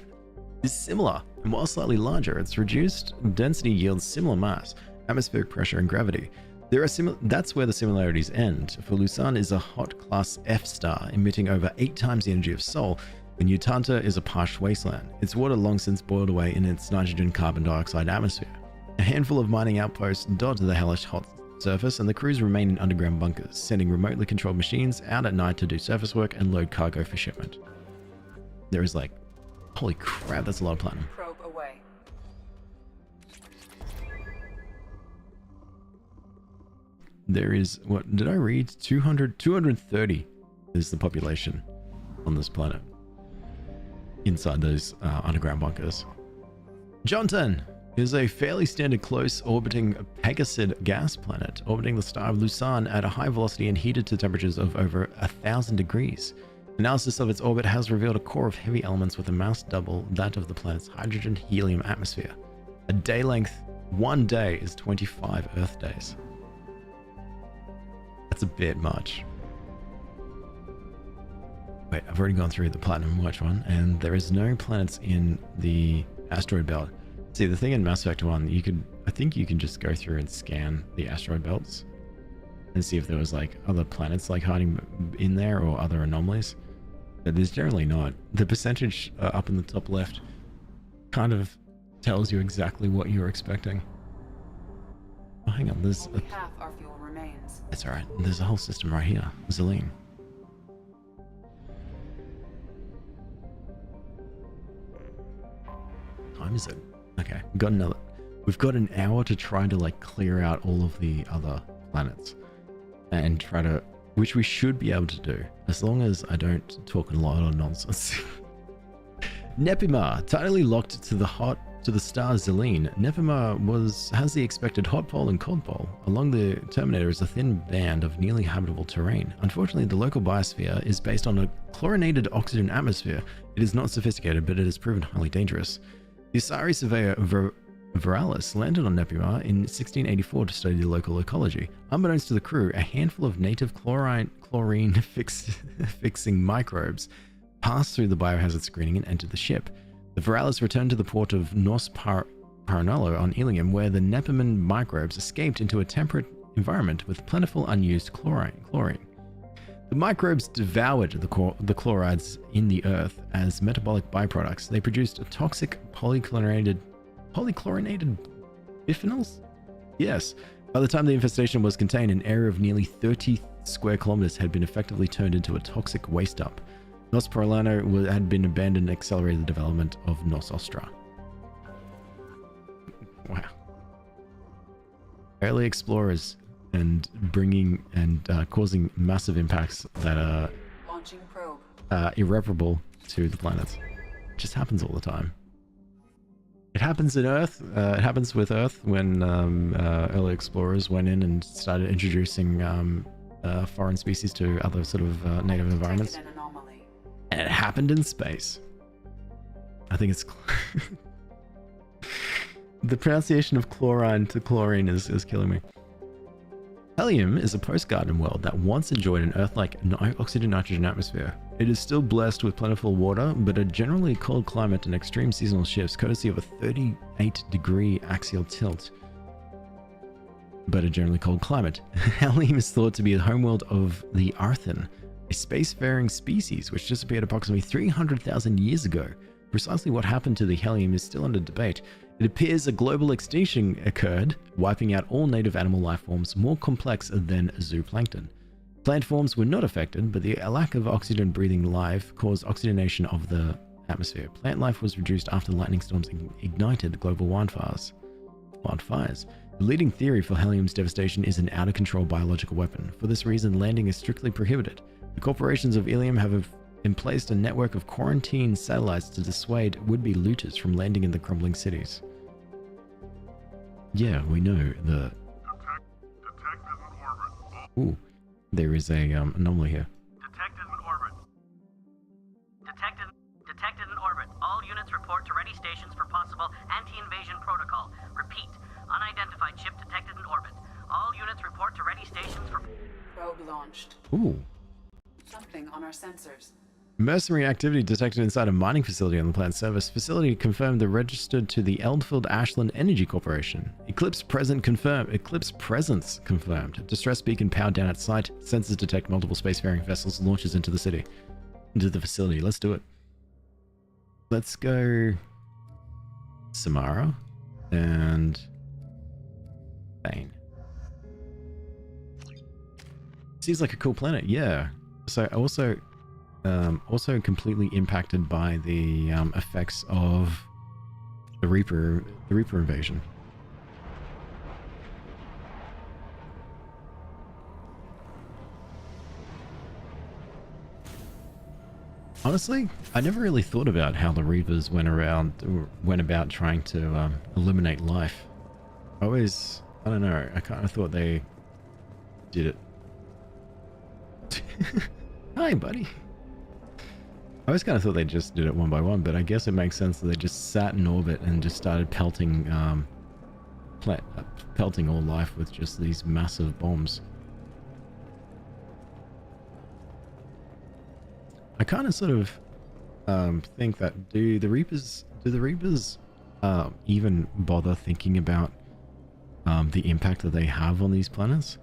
is similar, and while slightly larger, its reduced density yields similar mass, atmospheric pressure, and gravity. That's where the similarities end, for Lucerne is a hot class F star, emitting over 8 times the energy of Sol, and Untanta is a parched wasteland. Its water long since boiled away in its nitrogen carbon dioxide atmosphere. A handful of mining outposts dot the hellish hot surface, and the crews remain in underground bunkers, sending remotely controlled machines out at night to do surface work and load cargo for shipment. There is like, holy crap, that's a lot of platinum. Probe away. There is, what did I read? 230 is the population on this planet inside those underground bunkers. Jonton is a fairly standard close orbiting Pegasid gas planet, orbiting the star of Lucerne at a high velocity and heated to temperatures of over 1,000 degrees. Analysis of its orbit has revealed a core of heavy elements with a mass double that of the planet's hydrogen-helium atmosphere. A day length, 1 day is 25 Earth days. That's a bit much. Wait, I've already gone through the Platinum Watch one, and there is no planets in the asteroid belt. See, the thing in Mass Effect 1, I think you can just go through and scan the asteroid belts and see if there was like other planets like hiding in there or other anomalies. But there's generally not. The percentage up in the top left kind of tells you exactly what you're expecting. Oh, hang on, there's Only half our fuel remains. That's alright. There's a whole system right here. Zelene. What time is it? Okay, we've got an hour to try to like clear out all of the other planets and try to, which we should be able to do as long as I don't talk a lot of nonsense. Nepima, tidally locked to the star Zelene. Nepima has the expected hot pole and cold pole. Along the terminator is a thin band of nearly habitable terrain. Unfortunately, the local biosphere is based on a chlorinated oxygen atmosphere. It is not sophisticated, but it has proven highly dangerous. The Asari surveyor Viralis landed on Nebula in 1684 to study the local ecology. Unbeknownst to the crew, a handful of native chlorine fixing microbes passed through the biohazard screening and entered the ship. The Viralis returned to the port of Nos Paranolo on Ilium, where the Neperman microbes escaped into a temperate environment with plentiful unused chlorine. The microbes devoured the chlorides in the earth as metabolic byproducts. They produced toxic polychlorinated biphenyls? Yes. By the time the infestation was contained, an area of nearly 30 square kilometers had been effectively turned into a toxic waste dump. Nos Paralano had been abandoned and accelerated the development of Nos Ostra. Wow. Early explorers and bringing and causing massive impacts that are Launching probe. irreparable to the planets. It just happens all the time. It happens in Earth. It happens with Earth when early explorers went in and started introducing foreign species to other sort of native environments. An anomaly. And it happened in space. I think it's... The pronunciation of chlorine to chlorine is killing me. Helium is a post-garden world that once enjoyed an Earth-like oxygen-nitrogen atmosphere. It is still blessed with plentiful water, but a generally cold climate and extreme seasonal shifts, courtesy of a 38-degree axial tilt. But a generally cold climate. Helium is thought to be the homeworld of the Arthan, a spacefaring species which disappeared approximately 300,000 years ago. Precisely what happened to the helium is still under debate. It appears a global extinction occurred, wiping out all native animal life forms more complex than zooplankton. Plant forms were not affected, but the lack of oxygen-breathing life caused oxygenation of the atmosphere. Plant life was reduced after lightning storms ignited global wildfires. The leading theory for helium's devastation is an out-of-control biological weapon. For this reason, landing is strictly prohibited. The corporations of Ilium have emplaced a network of quarantine satellites to dissuade would-be looters from landing in the crumbling cities. Yeah, we know the... Detected in orbit. Ooh, there is a anomaly here. Detected in orbit. Detected in orbit. All units report to ready stations for possible anti-invasion protocol. Repeat. Unidentified ship detected in orbit. All units report to ready stations for... Probe launched. Ooh. Something on our sensors. Mercenary activity detected inside a mining facility on the planned service. Facility confirmed they're registered to the Eldfield Ashland Energy Corporation. Eclipse presence confirmed. Distress beacon powered down at site. Sensors detect multiple spacefaring vessels. Launches into the city. Into the facility. Let's do it. Let's go... Samara. And... Bane. Seems like a cool planet. Yeah. So also completely impacted by the effects of the Reaper invasion. Honestly, I never really thought about how the Reapers went about trying to eliminate life. I don't know, I kind of thought they did it. Hi, buddy. I always kind of thought they just did it one by one, but I guess it makes sense that they just sat in orbit and just started pelting all life with just these massive bombs. I kind of sort of think that do the Reapers even bother thinking about the impact that they have on these planets?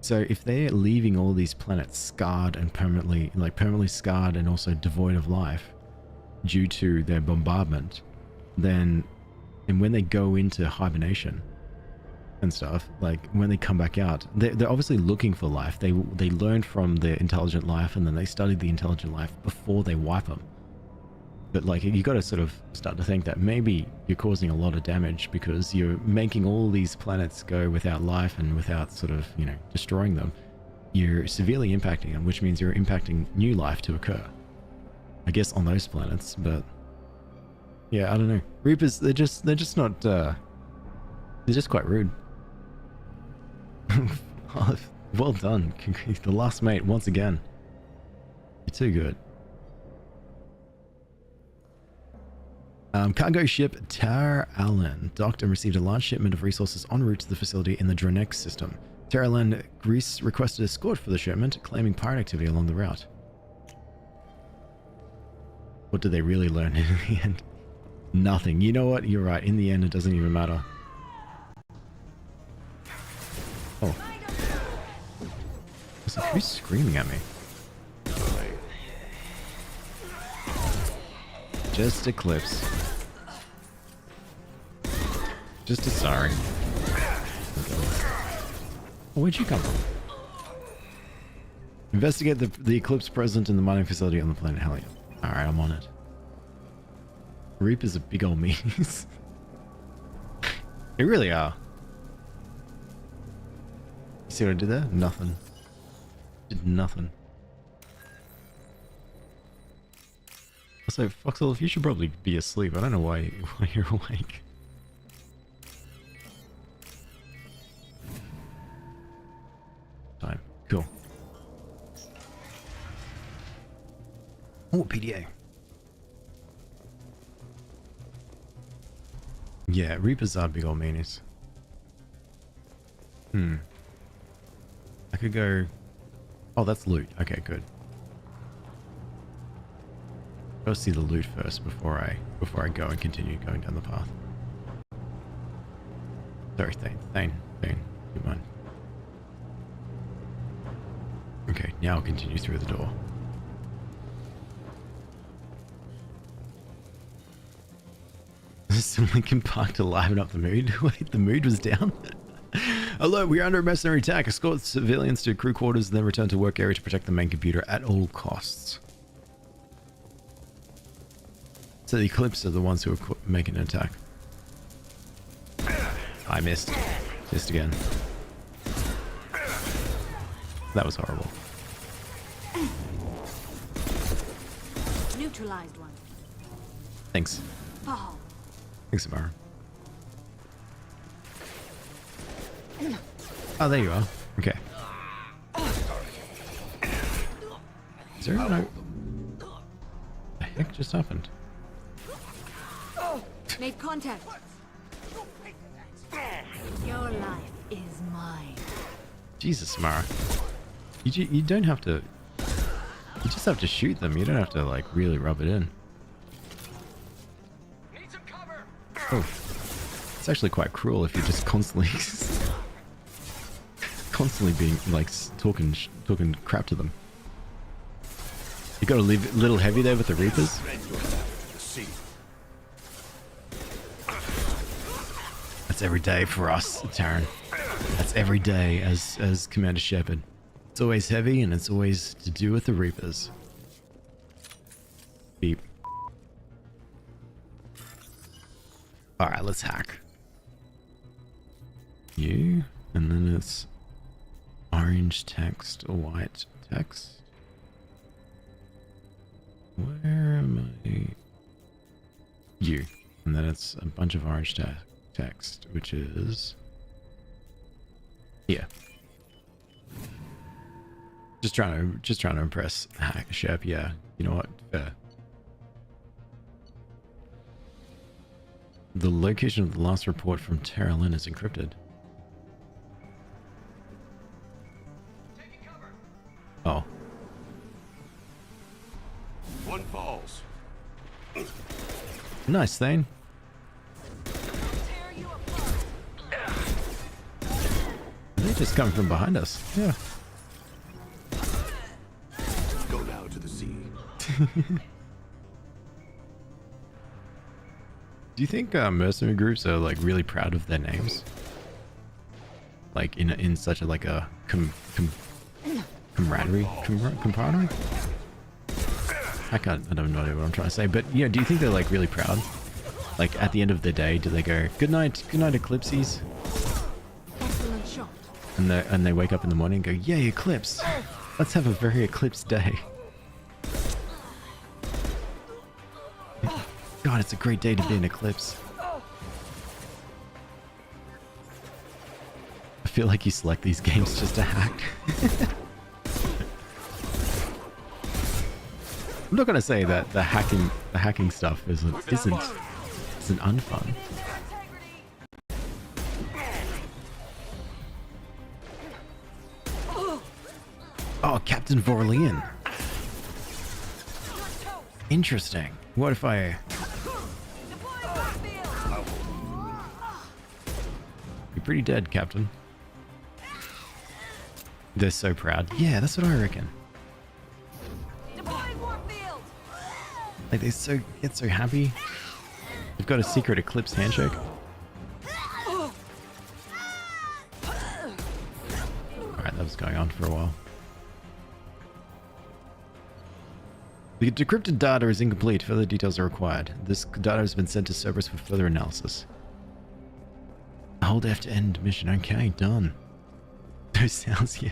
So if they're leaving all these planets scarred and permanently scarred and also devoid of life due to their bombardment, then, and when they go into hibernation and stuff, like when they come back out, they're obviously looking for life. They learned from the intelligent life and then they studied the intelligent life before they wipe them. But like, you got to sort of start to think that maybe you're causing a lot of damage because you're making all these planets go without life and without sort of, you know, destroying them. You're severely impacting them, which means you're impacting new life to occur. I guess on those planets, but yeah, I don't know. Reapers, they're just not, they're just quite rude. Well done. The last mate once again. You're too good. Cargo ship Tar Allen docked and received a large shipment of resources en route to the facility in the Dronex system. Tar Allen, Greece requested escort for the shipment, claiming pirate activity along the route. What did they really learn in the end? Nothing. You know what? You're right. In the end, it doesn't even matter. Oh. Who's screaming at me? Just Eclipse. Just a sorry. Where'd you come from? Investigate the Eclipse present in the mining facility on the planet Helium. Alright, I'm on it. Reapers are big old meanies. They really are. You see what I did there? Nothing. Did nothing. Also, Foxhole, you should probably be asleep. I don't know why you're awake. Time. Cool. Oh, PDA. Yeah, Reapers are big old meanies. I could go... Oh, that's loot. Okay, good. Go see the loot first before I go and continue going down the path. Sorry, Thane, you mind? Okay, now I'll continue through the door. Some Lincoln Park to liven up the mood. Wait, the mood was down? Alert, we are under a mercenary attack. Escort civilians to crew quarters, then return to work area to protect the main computer at all costs. So the Eclipse are the ones who are making an attack. I missed. Missed again. That was horrible. Neutralized one. Thanks. Fall. Thanks, Amara. Oh, there you are. Okay. Is there no... The heck just happened? Made contact. Your life is mine. Jesus, Amara. You don't have to... You just have to shoot them. You don't have to, like, really rub it in. Oh. It's actually quite cruel if you're just constantly... constantly being, like, talking crap to them. You got a little heavy there with the Reapers? That's every day for us, Taryn. That's every day as Commander Shepard. It's always heavy and it's always to do with the Reapers. Beep. Alright, let's hack. You, and then it's orange text or white text. Where am I? You. And then it's a bunch of orange text, which is here. Just trying to impress Shep. Yeah, you know what? Fair. The location of the last report from Terra Lynn is encrypted. Oh. One falls. Nice, Thane. They're just coming from behind us. Yeah. Go now to the sea. Do you think mercenary groups are like really proud of their names? Like in such a like a camaraderie? I don't know what I'm trying to say, but yeah, do you think they're like really proud? Like at the end of the day, do they go, good night Eclipses? Excellent shot. And they wake up in the morning and go, yay, Eclipse! Let's have a very Eclipse day. God, it's a great day to be an Eclipse. I feel like you select these games just to hack. I'm not gonna say that the hacking stuff isn't It's an unfun. Oh, Captain Vorlian. Interesting. What if I... You're pretty dead, Captain. They're so proud. Yeah, that's what I reckon. Like, they get so happy. They've got a secret Eclipse handshake. Alright, that was going on for a while. The decrypted data is incomplete. Further details are required. This data has been sent to Cerberus for further analysis. Hold F to end mission. Okay, done. Those sounds, yeah.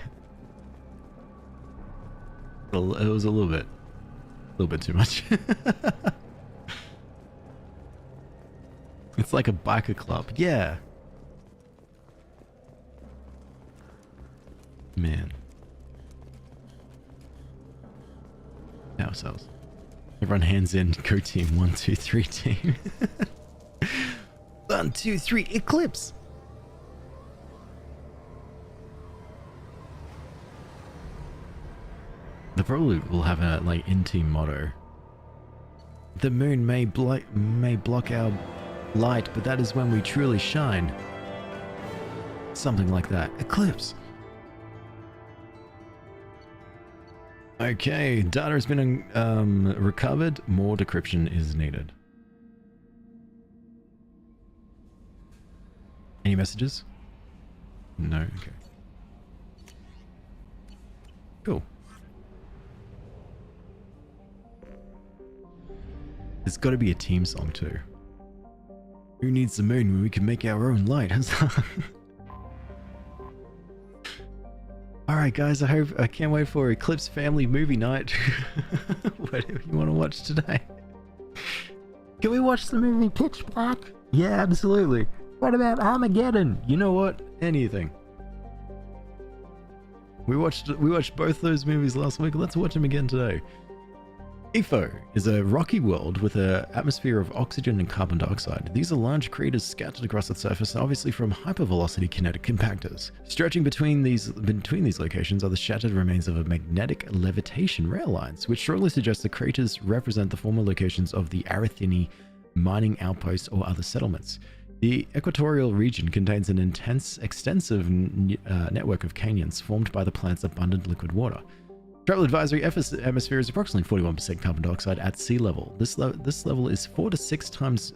It was a little bit too much. It's like a biker club. Yeah. Man. Power cells. Everyone hands in. Go team. 1, 2, 3 team. 1, 2, 3 Eclipse. They probably will have a like in-team motto. The moon may block our light, but that is when we truly shine. Something like that. Eclipse. Okay, data has been recovered. More decryption is needed. Any messages? No. Okay. Cool. There's got to be a team song too. Who needs the moon when we can make our own light? Alright guys, I can't wait for Eclipse family movie night. What do you want to watch today? Can we watch the movie Pitch Black? Yeah, absolutely. What about Armageddon? You know what? Anything. We watched both those movies last week. Let's watch them again today. EFO is a rocky world with an atmosphere of oxygen and carbon dioxide. These are large craters scattered across its surface, obviously from hypervelocity kinetic compactors. Stretching between these locations are the shattered remains of a magnetic levitation rail lines, which strongly suggests the craters represent the former locations of the Arithini mining outposts or other settlements. The equatorial region contains an extensive network of canyons formed by the plant's abundant liquid water. Travel advisory: atmosphere is approximately 41% carbon dioxide at sea level. This level is 4 to 6 times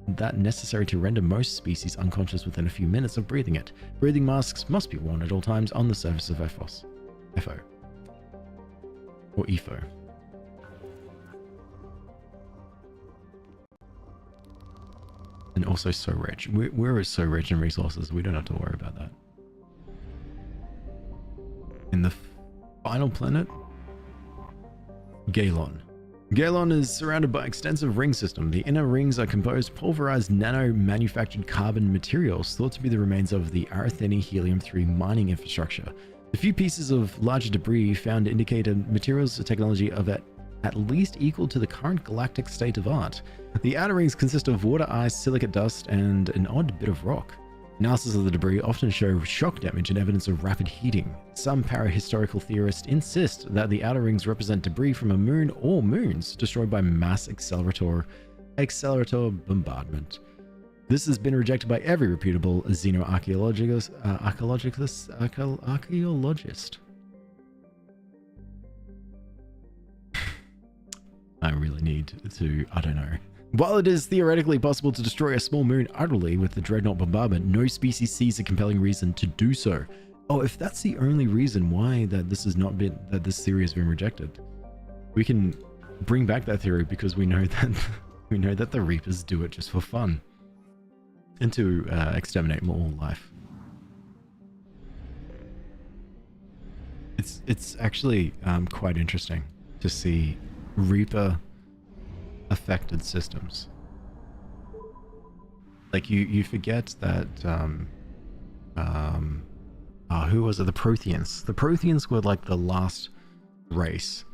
that necessary to render most species unconscious within a few minutes of breathing it. Breathing masks must be worn at all times on the surface of FO. Or EFO. And also so rich. We're so rich in resources, we don't have to worry about that. In the final planet, Galon. Galon is surrounded by an extensive ring system. The inner rings are composed pulverized nano-manufactured carbon materials thought to be the remains of the Arithini helium-3 mining infrastructure. The few pieces of larger debris found indicate a materials technology of at least equal to the current galactic state of art. The outer rings consist of water, ice, silicate dust, and an odd bit of rock. Analysis of the debris often show shock damage and evidence of rapid heating. Some parahistorical theorists insist that the outer rings represent debris from a moon or moons destroyed by mass accelerator bombardment. This has been rejected by every reputable xenoarchaeologist. I really need to, I don't know. While it is theoretically possible to destroy a small moon utterly with the Dreadnought bombardment, no species sees a compelling reason to do so. Oh, if that's the only reason why that this theory has been rejected, we can bring back that theory because we know that the Reapers do it just for fun and to exterminate more life. It's actually quite interesting to see Reaper affected systems. Like you forget that who was it? The Protheans. The Protheans were like the last race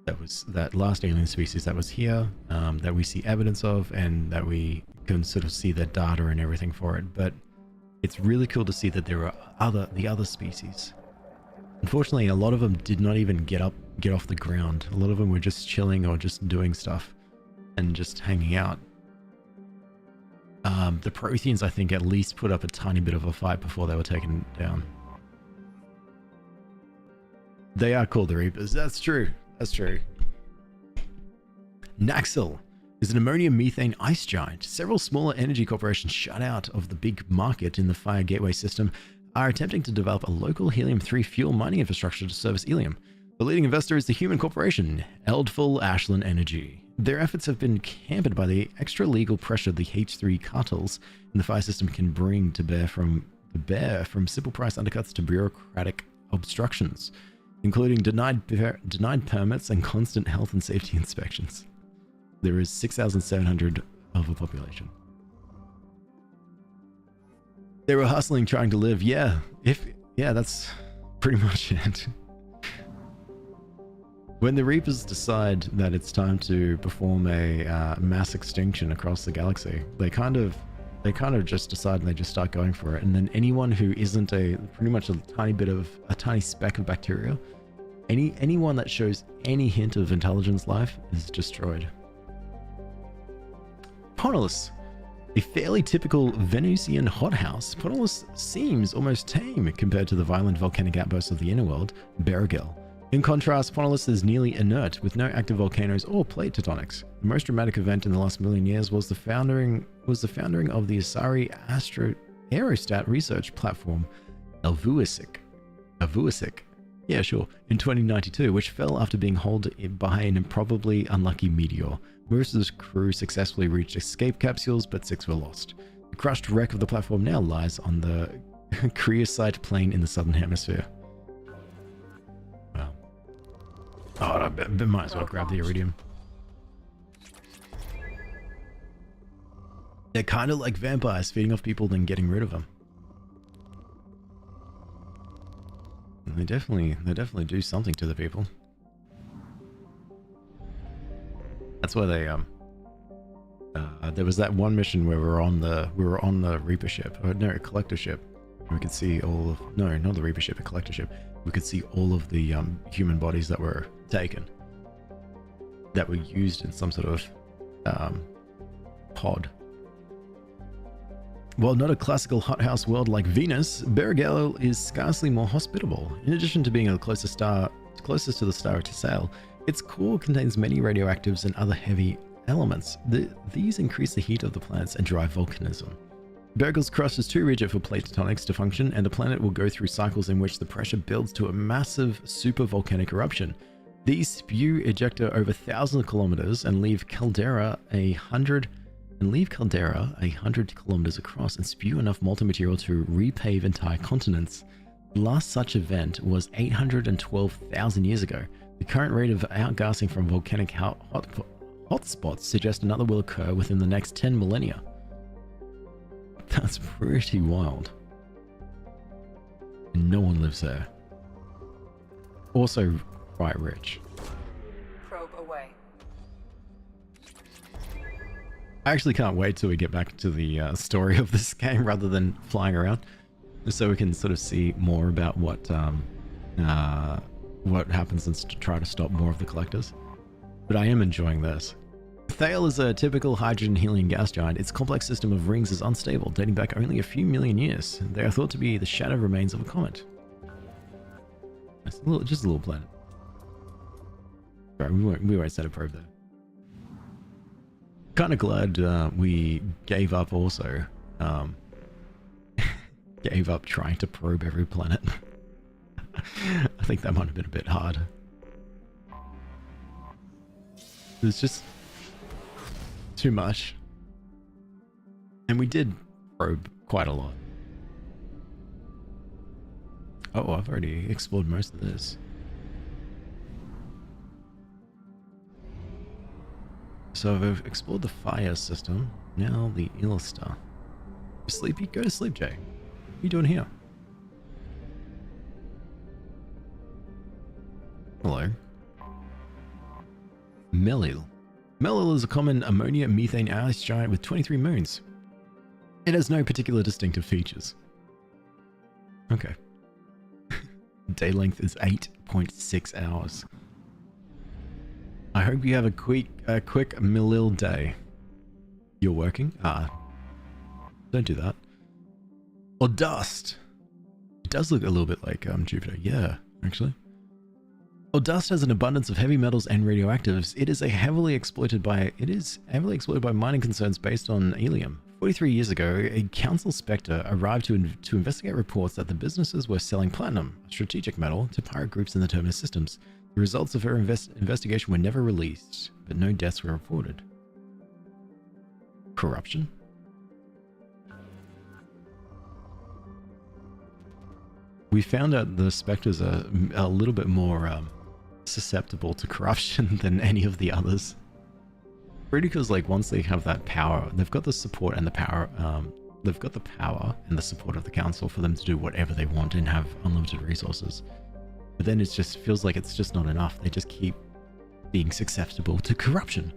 that last alien species that was here, that we see evidence of, and that we can sort of see the data and everything for it. But it's really cool to see that there are the other species. Unfortunately, a lot of them did not even get off the ground. A lot of them were just chilling or just doing stuff and just hanging out. The Protheans, I think, at least put up a tiny bit of a fight before they were taken down. They are called the Reapers. That's true. That's true. Naxxel is an ammonium methane ice giant. Several smaller energy corporations shut out of the big market in the Fire Gateway system are attempting to develop a local helium-3 fuel mining infrastructure to service helium. The leading investor is the human corporation, Eldful Ashland Energy. Their efforts have been hampered by the extra-legal pressure the H3 cartels in the fire system can bring to bear from simple price undercuts to bureaucratic obstructions, including denied permits and constant health and safety inspections. There is 6,700 of a population. They were hustling, trying to live. Yeah, that's pretty much it. When the Reapers decide that it's time to perform a mass extinction across the galaxy, they kind of just decide and they just start going for it. And then anyone who isn't pretty much a tiny speck of bacteria, anyone that shows any hint of intelligence life is destroyed. Ponolus, a fairly typical Venusian hothouse, Ponolus seems almost tame compared to the violent volcanic outbursts of the inner world, Bergel. In contrast, Ponolus is nearly inert, with no active volcanoes or plate tectonics. The most dramatic event in the last million years was the founding of the Asari Aerostat research platform, Elvuisic. Yeah, sure. In 2092, which fell after being hauled by an improbably unlucky meteor. Most of the crew successfully reached escape capsules, but 6 were lost. The crushed wreck of the platform now lies on the Creocyte plain in the southern hemisphere. Wow. Oh, I might as well grab the iridium. They're kind of like vampires, feeding off people then getting rid of them. They definitely do something to the people. That's why they there was that one mission where we were on the Reaper ship, or no, a collector ship. We could see all of not the Reaper ship, a collector ship. We could see all of the human bodies that were taken, that were used in some sort of pod. While not a classical hothouse world like Venus, Bergel is scarcely more hospitable. In addition to being the closest to the star to sail, its core contains many radioactives and other heavy elements. These increase the heat of the planets and drive volcanism. Bergel's crust is too rigid for plate tectonics to function, and the planet will go through cycles in which the pressure builds to a massive supervolcanic eruption. These spew ejecta over thousands of kilometers and leave caldera 100 kilometers across and spew enough molten material to repave entire continents. The last such event was 812,000 years ago. The current rate of outgassing from volcanic hotspots suggests another will occur within the next 10 millennia. That's pretty wild. And no one lives there. Also quite rich. Probe away. I actually can't wait till we get back to the story of this game rather than flying around, so we can sort of see more about what happens and try to stop more of the collectors. But I am enjoying this. Thale is a typical hydrogen-helium gas giant. Its complex system of rings is unstable, dating back only a few million years. They are thought to be the shattered remains of a comet. It's just a little planet. Right, we won't set a probe there. Kind of glad we gave up also. Gave up trying to probe every planet. I think that might have been a bit hard. It's just too much. And we did probe quite a lot. Oh, I've already explored most of this. So I've explored the fire system. Now the Illuster. Sleepy? Go to sleep, Jay. What are you doing here? Hello. Melil. Melil is a common ammonia methane ice giant with 23 moons. It has no particular distinctive features. Okay. Day length is 8.6 hours. I hope you have a quick Melil day. You're working? Don't do that. Or dust. It does look a little bit like Jupiter. Yeah, actually. Or dust has an abundance of heavy metals and radioactives. It is heavily exploited by mining concerns based on helium. 43 years ago, a council spectre arrived to investigate reports that the businesses were selling platinum, a strategic metal, to pirate groups in the Terminus systems. The results of her investigation were never released, but no deaths were reported. Corruption? We found out the spectres are a little bit more susceptible to corruption than any of the others. Really, because like once they have that power, they've got the support and the power. They've got the power and the support of the council for them to do whatever they want and have unlimited resources. But then it just feels like it's just not enough. They just keep being susceptible to corruption.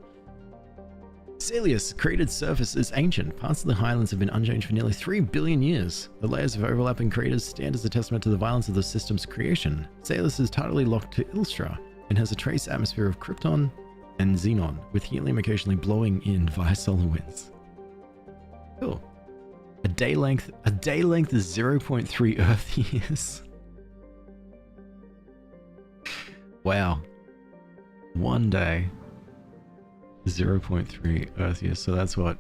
Salius' cratered surface is ancient. Parts of the highlands have been unchanged for nearly 3 billion years. The layers of overlapping craters stand as a testament to the violence of the system's creation. Salius is tidally locked to Ilstra and has a trace atmosphere of krypton and xenon, with helium occasionally blowing in via solar winds. Cool. A day length is 0.3 Earth years. Wow. One day. 0.3 Earth years. So that's what?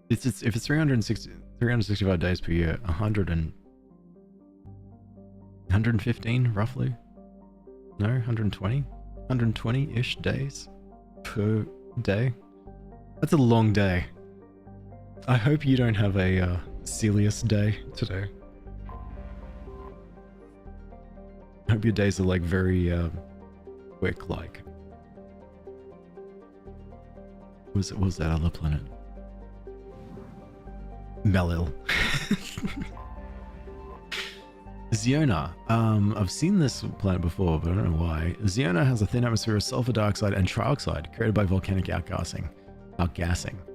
If it's 365 days per year, 115 roughly? No, 120? 120-ish days per day. That's a long day. I hope you don't have a Celius day today. I hope your days are like very quick, like. What was that other planet? Melil. Ziona. I've seen this planet before, but I don't know why. Ziona has a thin atmosphere of sulfur dioxide and trioxide created by volcanic outgassing.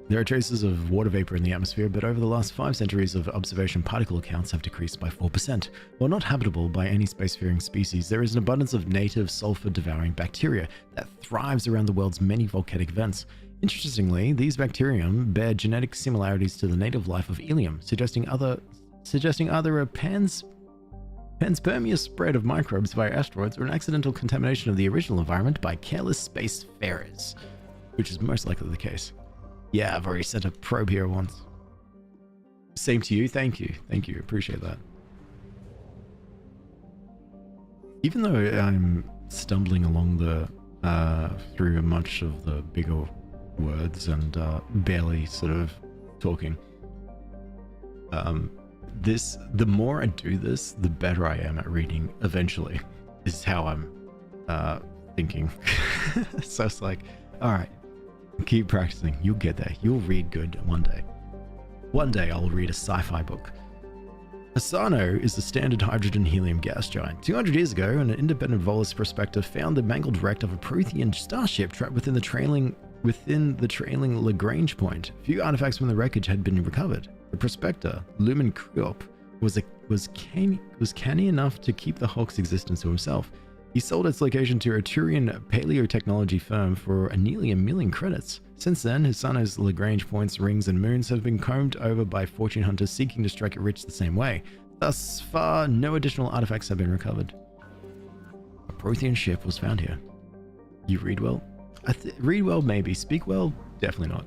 There are traces of water vapor in the atmosphere, but over the last 5 centuries of observation, particle counts have decreased by 4%. While not habitable by any spacefaring species, there is an abundance of native sulfur-devouring bacteria that thrives around the world's many volcanic vents. Interestingly, these bacterium bear genetic similarities to the native life of Ilium, suggesting either a panspermia spread of microbes via asteroids or an accidental contamination of the original environment by careless spacefarers, which is most likely the case. Yeah, I've already sent a probe here once. Same to you. Thank you. Thank you. Appreciate that. Even though I'm stumbling along through much of the bigger words and barely sort of talking, the more I do this, the better I am at reading eventually, is how I'm thinking. So it's like, all right, keep practicing. You'll get there. You'll read good one day. One day I'll read a sci-fi book. Asano is the standard hydrogen helium gas giant. 200 years ago, an independent Volus prospector found the mangled wreck of a Prothean starship trapped within the trailing Lagrange point. Few artifacts from the wreckage had been recovered. The prospector, Lumen Kryop, was canny enough to keep the Hulk's existence to himself. He sold its location to a Turian paleotechnology firm for nearly $1 million credits. Since then, Hisano's Lagrange points, rings, and moons have been combed over by fortune hunters seeking to strike it rich the same way. Thus far, no additional artifacts have been recovered. A Prothean ship was found here. You read well? Read well, maybe. Speak well? Definitely not.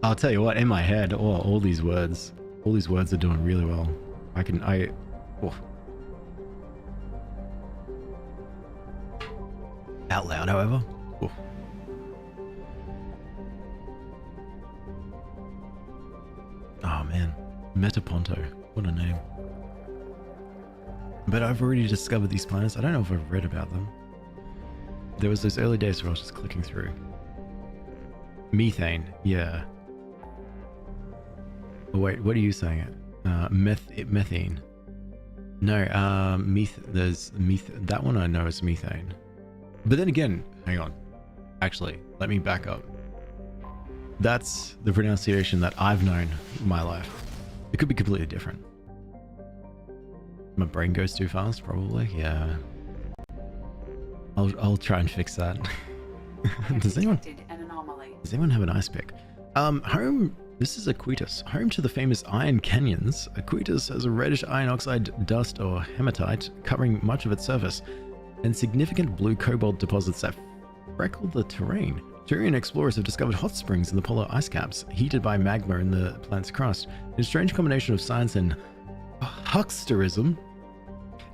I'll tell you what, in my head, all these words are doing really well. Oh. Out loud, however. Oh. Oh man, Metaponto, what a name. But I've already discovered these planets. I don't know if I've read about them. There was those early days where I was just clicking through. Methane, yeah. Oh wait, what are you saying? Methane. No, that one I know is methane. But then again, hang on. Actually, let me back up. That's the pronunciation that I've known in my life. It could be completely different. My brain goes too fast, probably. Yeah. I'll try and fix that. Does anyone have an ice pick? Home. This is Aquitas. Home to the famous Iron Canyons, Aquitas has a reddish iron oxide dust or hematite covering much of its surface, and significant blue cobalt deposits that freckle the terrain. Turian explorers have discovered hot springs in the polar ice caps, heated by magma in the planet's crust. In a strange combination of science and hucksterism,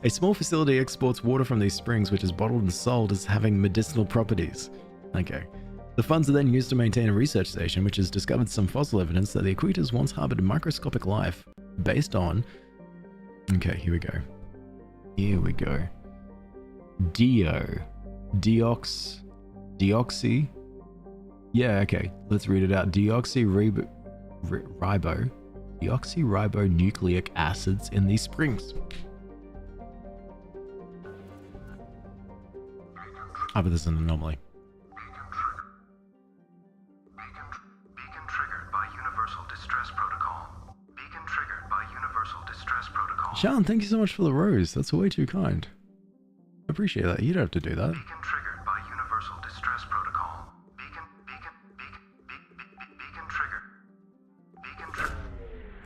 a small facility exports water from these springs, which is bottled and sold as having medicinal properties. Okay. The funds are then used to maintain a research station, which has discovered some fossil evidence that the Aquitas once harbored microscopic life based on... Okay, here we go. Here we go. Deoxy. Yeah, okay. Let's read it out. Deoxyribonucleic acids in these springs. Ah, but there's an anomaly. Beacon triggered by Universal Distress Protocol. Beacon triggered by Universal Distress Protocol. Sean, thank you so much for the rose. That's way too kind. I appreciate that. You don't have to do that. Beacon triggered by Universal Distress Protocol. Beacon triggered.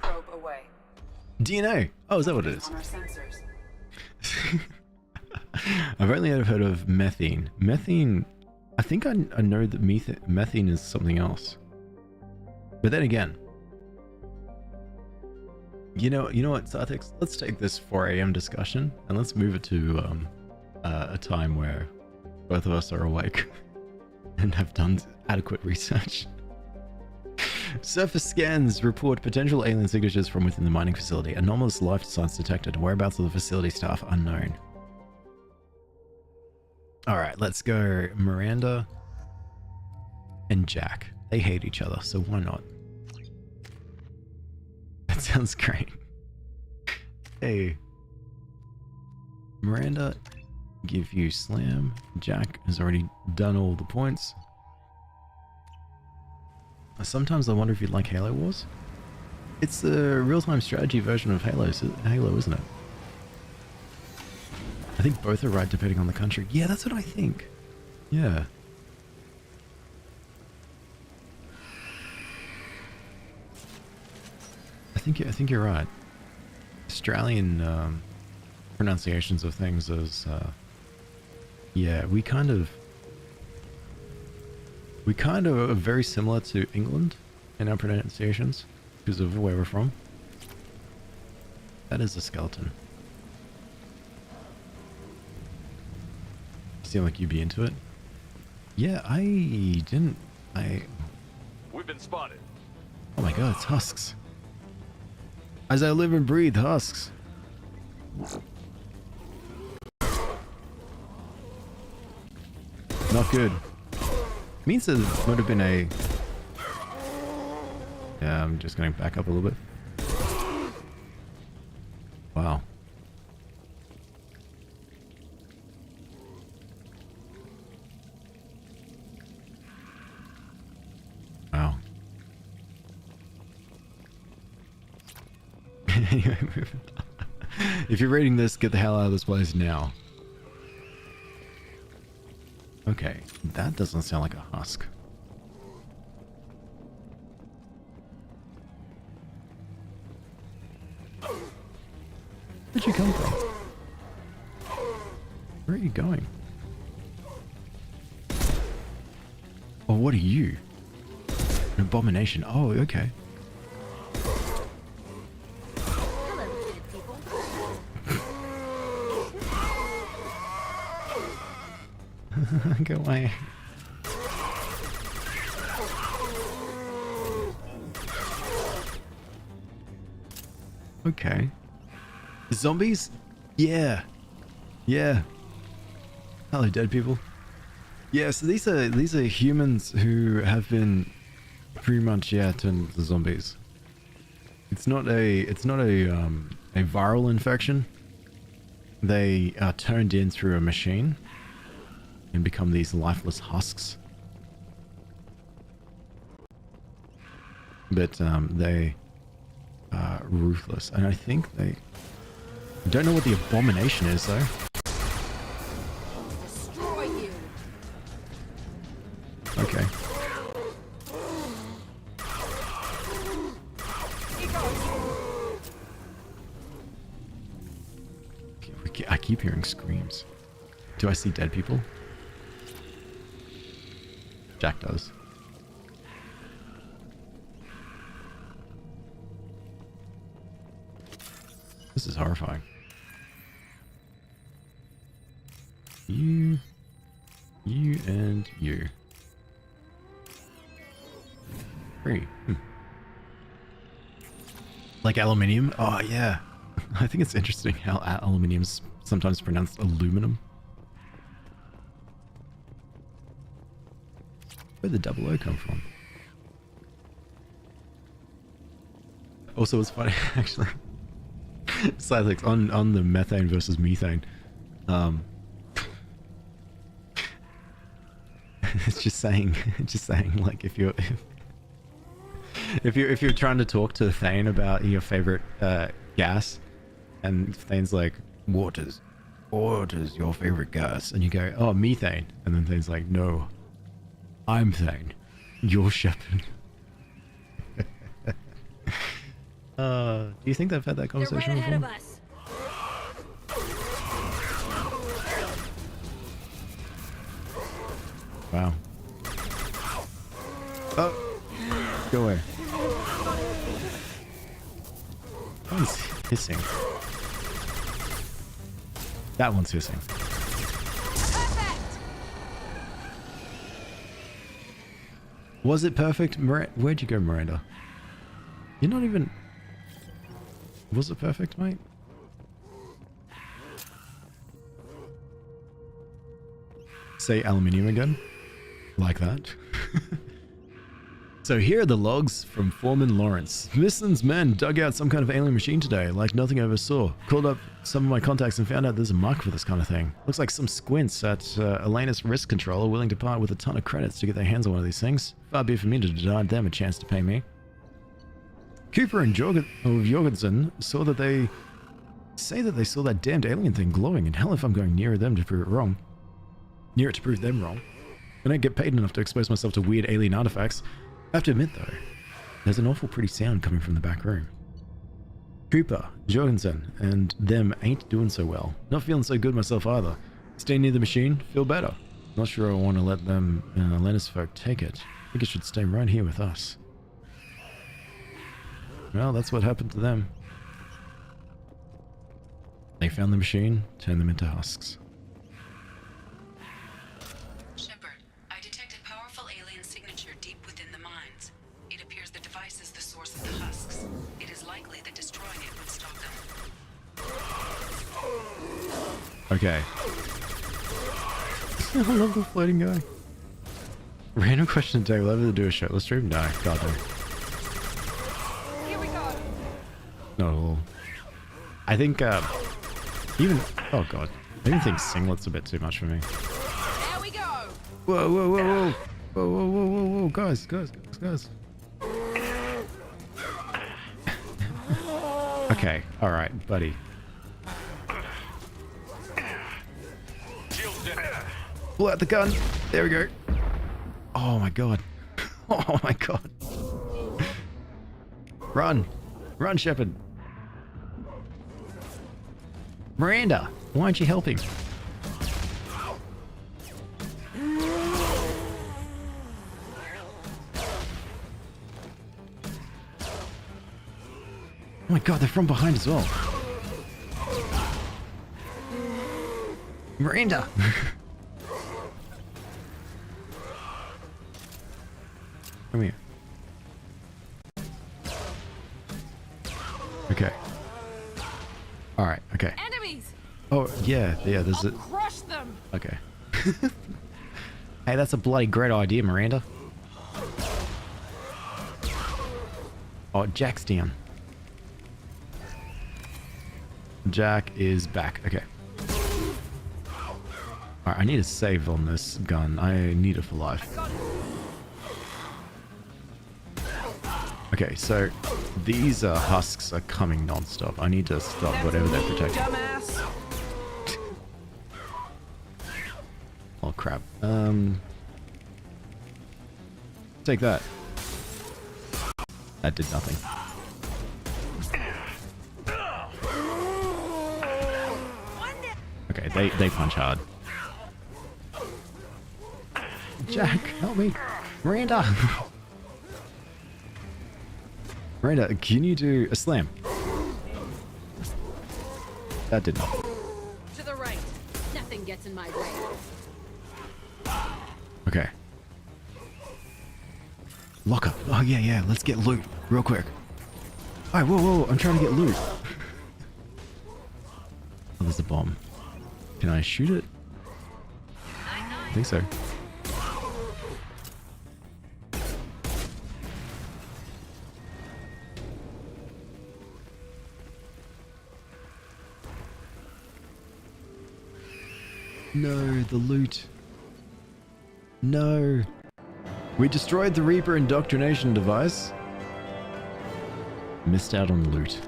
Probe away. DNA. Oh, is that what it is? On our sensors. I've only ever heard of methane. Methane, I think I know that methane is something else. But then again, you know what, Sartix? Let's take this 4 a.m. discussion and let's move it to a time where both of us are awake and have done adequate research. Surface scans report potential alien signatures from within the mining facility. Anomalous life signs detected. Whereabouts of the facility staff unknown. Alright, let's go Miranda and Jack. They hate each other, so why not? That sounds great. Hey. Miranda, give you slam. Jack has already done all the points. Sometimes I wonder if you'd like Halo Wars. It's the real-time strategy version of Halo, isn't it? I think both are right depending on the country. Yeah, that's what I think. Yeah. I think you're right. Australian pronunciations of things is yeah, we kind of are very similar to England in our pronunciations because of where we're from. That is a skeleton. Seem like you'd be into it. Yeah, We've been spotted. Oh my god, it's husks. As I live and breathe, husks. Not good. Means there would have been a... Yeah, I'm just going to back up a little bit. Wow. Wow. If you're reading this, get the hell out of this place now. Okay, that doesn't sound like a husk. Where'd you come from? Where are you going? Oh, what are you? An abomination. Oh, okay. Go away. Okay. Zombies? Yeah. Yeah. Hello, dead people. Yeah, so these are humans who have been pretty much turned into zombies. It's not a viral infection. they are turned in through a machine and become these lifeless husks. But they are ruthless, and I think they... I don't know what the abomination is though. Destroy you. Okay. I keep hearing screams. Do I see dead people? Jack does. This is horrifying. You, and you. 3. Like aluminium? Oh, yeah. I think it's interesting how aluminium's sometimes pronounced aluminum. Where'd the double O come from? Also, it's funny, actually. Silex, on the methane versus methane. It's just saying, like, if you're trying to talk to Thane about your favorite gas, and Thane's like, what is your favorite gas? And you go, oh, methane. And then Thane's like, no, I'm Thane, you're Shepard. Do you think they've had that conversation They're right ahead before? of us. Wow. Oh, go away. That one's hissing. That one's hissing. Perfect. Was it perfect? Where'd you go, Miranda? You're not even... Was it perfect, mate? Say aluminium again. Like that. So here are the logs from Foreman Lawrence. Mislin's men dug out some kind of alien machine today, like nothing I ever saw. Called up some of my contacts and found out there's a market for this kind of thing. Looks like some squints at Elena's risk control are willing to part with a ton of credits to get their hands on one of these things. Far be it for me to deny them a chance to pay me. Cooper and Jorgensen saw that they say that they saw that damned alien thing glowing, and hell if I'm going near them to prove it wrong. Near it to prove them wrong. I don't get paid enough to expose myself to weird alien artifacts. I have to admit though, there's an awful pretty sound coming from the back room. Cooper, Jorgensen, and them ain't doing so well. Not feeling so good myself either. Stay near the machine, feel better. Not sure I want to let them, Lennis folk take it. I think it should stay right here with us. Well, that's what happened to them. They found the machine, turned them into husks. Shepard, I detected powerful alien signature deep within the mines. It appears the device is the source of the husks. It is likely that destroying it would stop them. Okay. I love the floating guy. Random question today, will ever do a shirtless stream? No, God no. Here we go. Not at all. I think, even... Oh God. I even think singlet's a bit too much for me. There we go. Whoa, whoa, whoa, whoa. Whoa, whoa, whoa, whoa, whoa. Guys. Okay, alright, buddy. Pull out the gun. There we go. Oh my God. Oh my God. Run. Run, Shepard. Miranda, why aren't you helping? Oh my God, they're from behind as well. Miranda! Come here. Okay. Alright, okay. Enemies. Oh, yeah, there's I'll a... crush them. Okay. Hey, that's a bloody great idea, Miranda. Oh, Jack's down. Jack is back. Okay. Alright, I need a save on this gun. I need it for life. Okay, so these husks are coming non-stop. I need to stop whatever they're protecting. Oh crap. Take that. That did nothing. Okay, they punch hard. Jack, help me. Miranda! Miranda, can you do a slam? That did not. To the right. Nothing gets in my way. Okay. Locker. Oh, yeah. Let's get loot real quick. Alright, whoa. I'm trying to get loot. Oh, there's a bomb. Can I shoot it? I think so. No, the loot. No. We destroyed the Reaper indoctrination device. Missed out on loot.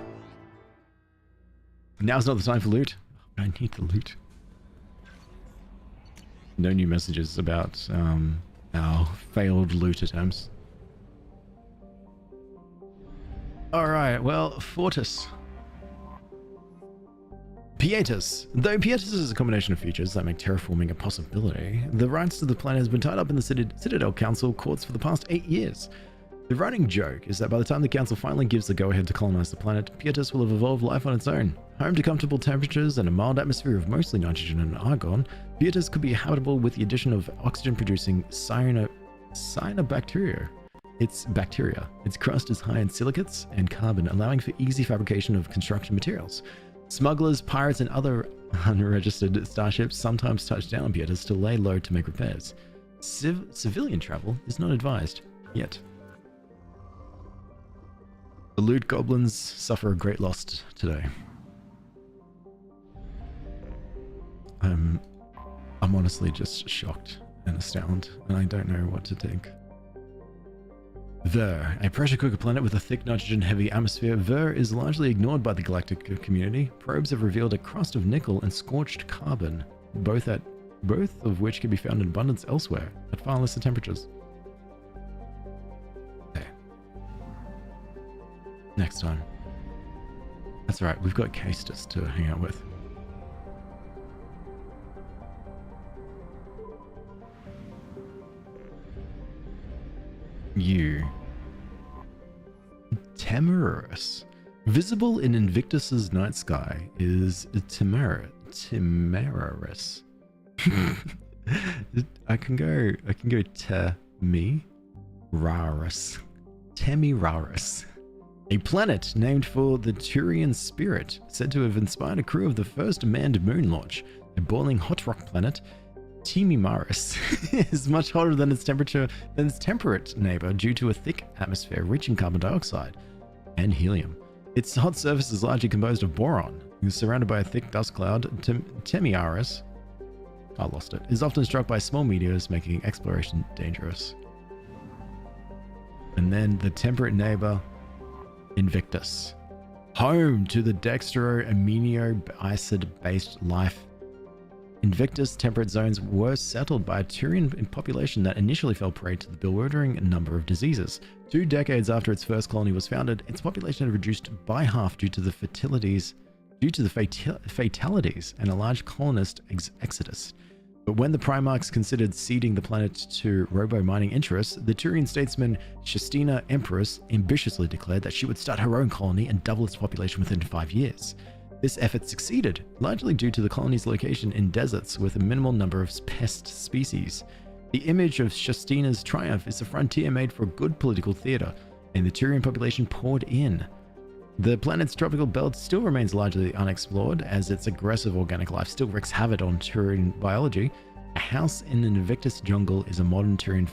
Now's not the time for loot. I need the loot. No new messages about our failed loot attempts. Alright, well, Fortis. Pietas. Though Pietas is a combination of features that make terraforming a possibility, the rights to the planet has been tied up in the Citadel Council courts for the past 8 years. The running joke is that by the time the Council finally gives the go-ahead to colonize the planet, Pietas will have evolved life on its own. Home to comfortable temperatures and a mild atmosphere of mostly nitrogen and argon, Pietas could be habitable with the addition of oxygen-producing cyanobacteria. Its crust is high in silicates and carbon, allowing for easy fabrication of construction materials. Smugglers, pirates, and other unregistered starships sometimes touch down on Pietas to lay low to make repairs. Civilian travel is not advised, yet. The loot goblins suffer a great loss today. I'm honestly just shocked and astounded, and I don't know what to think. Ver, a pressure cooker planet with a thick nitrogen-heavy atmosphere, Ver is largely ignored by the galactic community. Probes have revealed a crust of nickel and scorched carbon, both of which can be found in abundance elsewhere at far lesser temperatures. Okay. Next time. That's right, we've got Castus to hang out with. You. Temerarius. Visible in Invictus's night sky is Temerarius. I can go Temerarius. A planet named for the Turian spirit, said to have inspired a crew of the first manned moon launch. A boiling hot rock planet, Temimaris is much hotter than its temperate neighbor due to a thick atmosphere rich in carbon dioxide and helium. Its hot surface is largely composed of boron. It is surrounded by a thick dust cloud. Temimaris, I lost it, is often struck by small meteors, making exploration dangerous. And then the temperate neighbor, Invictus, home to the dextroamino-acid-based life. Invictus temperate zones were settled by a Turian population that initially fell prey to the bewildering number of diseases. 2 decades after its first colony was founded, its population had reduced by half due to the fatalities and a large colonist exodus. But when the Primarchs considered ceding the planet to robo-mining interests, the Turian statesman Shastina Empress ambitiously declared that she would start her own colony and double its population within 5 years. This effort succeeded, largely due to the colony's location in deserts with a minimal number of pest species. The image of Shastina's triumph is a frontier made for good political theater, and the Turian population poured in. The planet's tropical belt still remains largely unexplored, as its aggressive organic life still wreaks havoc on Turian biology. A house in an Invictus jungle is a modern Turian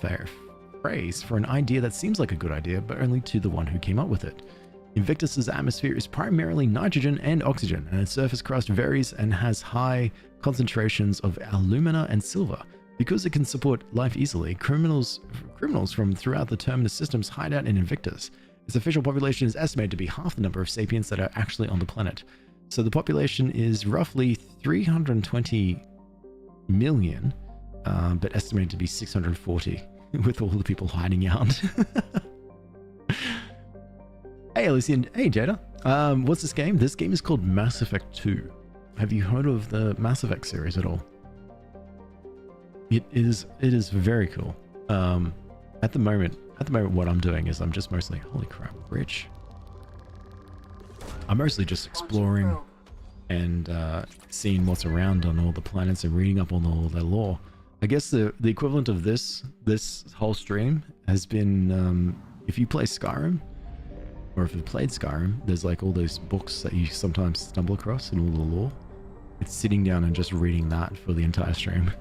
phrase for an idea that seems like a good idea, but only to the one who came up with it. Invictus's atmosphere is primarily nitrogen and oxygen, and its surface crust varies and has high concentrations of alumina and silver. Because it can support life easily, criminals from throughout the Terminus systems hide out in Invictus. Its official population is estimated to be half the number of sapiens that are actually on the planet. So the population is roughly 320 million, but estimated to be 640 with all the people hiding out. Hey, Elysian. Hey, Jada. What's this game? This game is called Mass Effect 2. Have you heard of the Mass Effect series at all? It is very cool. At the moment what I'm doing is I'm just mostly, holy crap, rich. I'm mostly just exploring and seeing what's around on all the planets and reading up on all their lore. I guess the equivalent of this whole stream has been if you play Skyrim, or if you've played Skyrim, there's like all those books that you sometimes stumble across and all the lore. It's sitting down and just reading that for the entire stream.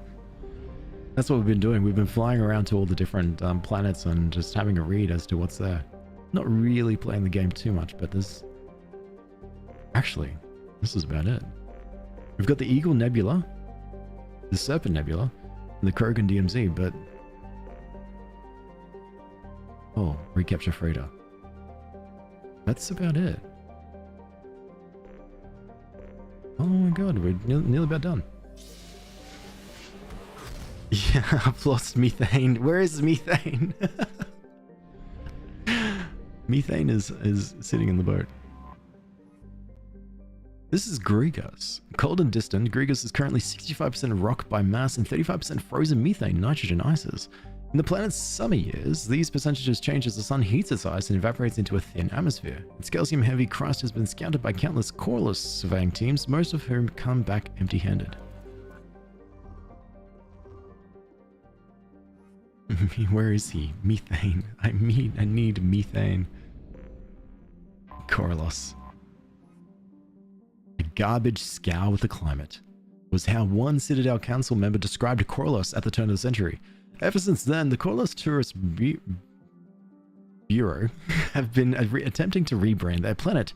That's what we've been doing. We've been flying around to all the different planets and just having a read as to what's there. Not really playing the game too much, but this is about it. We've got the Eagle Nebula, the Serpent Nebula, and the Krogan DMZ, but... Oh, recapture freighter. That's about it. Oh my god, we're nearly about done. Yeah, I've lost methane. Where is methane? Methane is sitting in the boat. This is Grigas. Cold and distant, Grigas is currently 65% rock by mass and 35% frozen methane nitrogen ices. In the planet's summer years, these percentages change as the sun heats its ice and evaporates into a thin atmosphere. Its calcium-heavy crust has been scouted by countless coreless surveying teams, most of whom come back empty-handed. Where is he? Methane. I need methane. Corellos. A garbage scour with the climate was how one Citadel Council member described Corellos at the turn of the century. Ever since then, the Corellos Tourist Bureau have been attempting to rebrand their planet.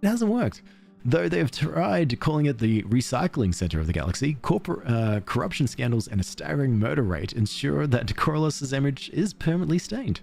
It hasn't worked. Though they have tried calling it the recycling center of the galaxy, corruption scandals and a staggering murder rate ensure that Corellos' image is permanently stained.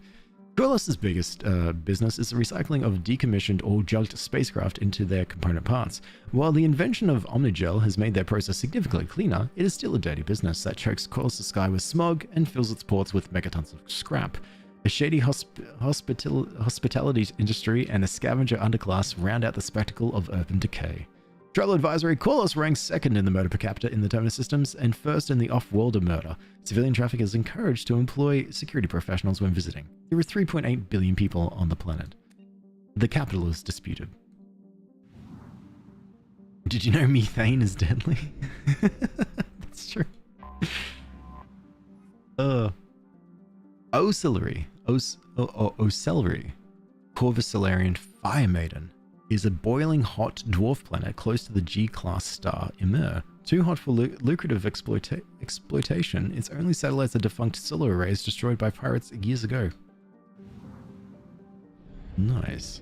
Corellos' biggest business is the recycling of decommissioned or junked spacecraft into their component parts. While the invention of Omnigel has made their process significantly cleaner, it is still a dirty business that chokes Corellos' sky with smog and fills its ports with megatons of scrap. A shady hospitality industry and a scavenger underclass round out the spectacle of urban decay. Travel advisory: Corellos ranks second in the murder per capita in the Terminus systems and first in the off-worlder murder. Civilian traffic is encouraged to employ security professionals when visiting. There are 3.8 billion people on the planet. The capital is disputed. Did you know methane is deadly? That's true. Ocellary, Corvus Solarian Fire Maiden, is a boiling hot dwarf planet close to the G-class star Ymir. Too hot for lucrative exploitation, its only satellites are defunct solar arrays destroyed by pirates years ago. Nice.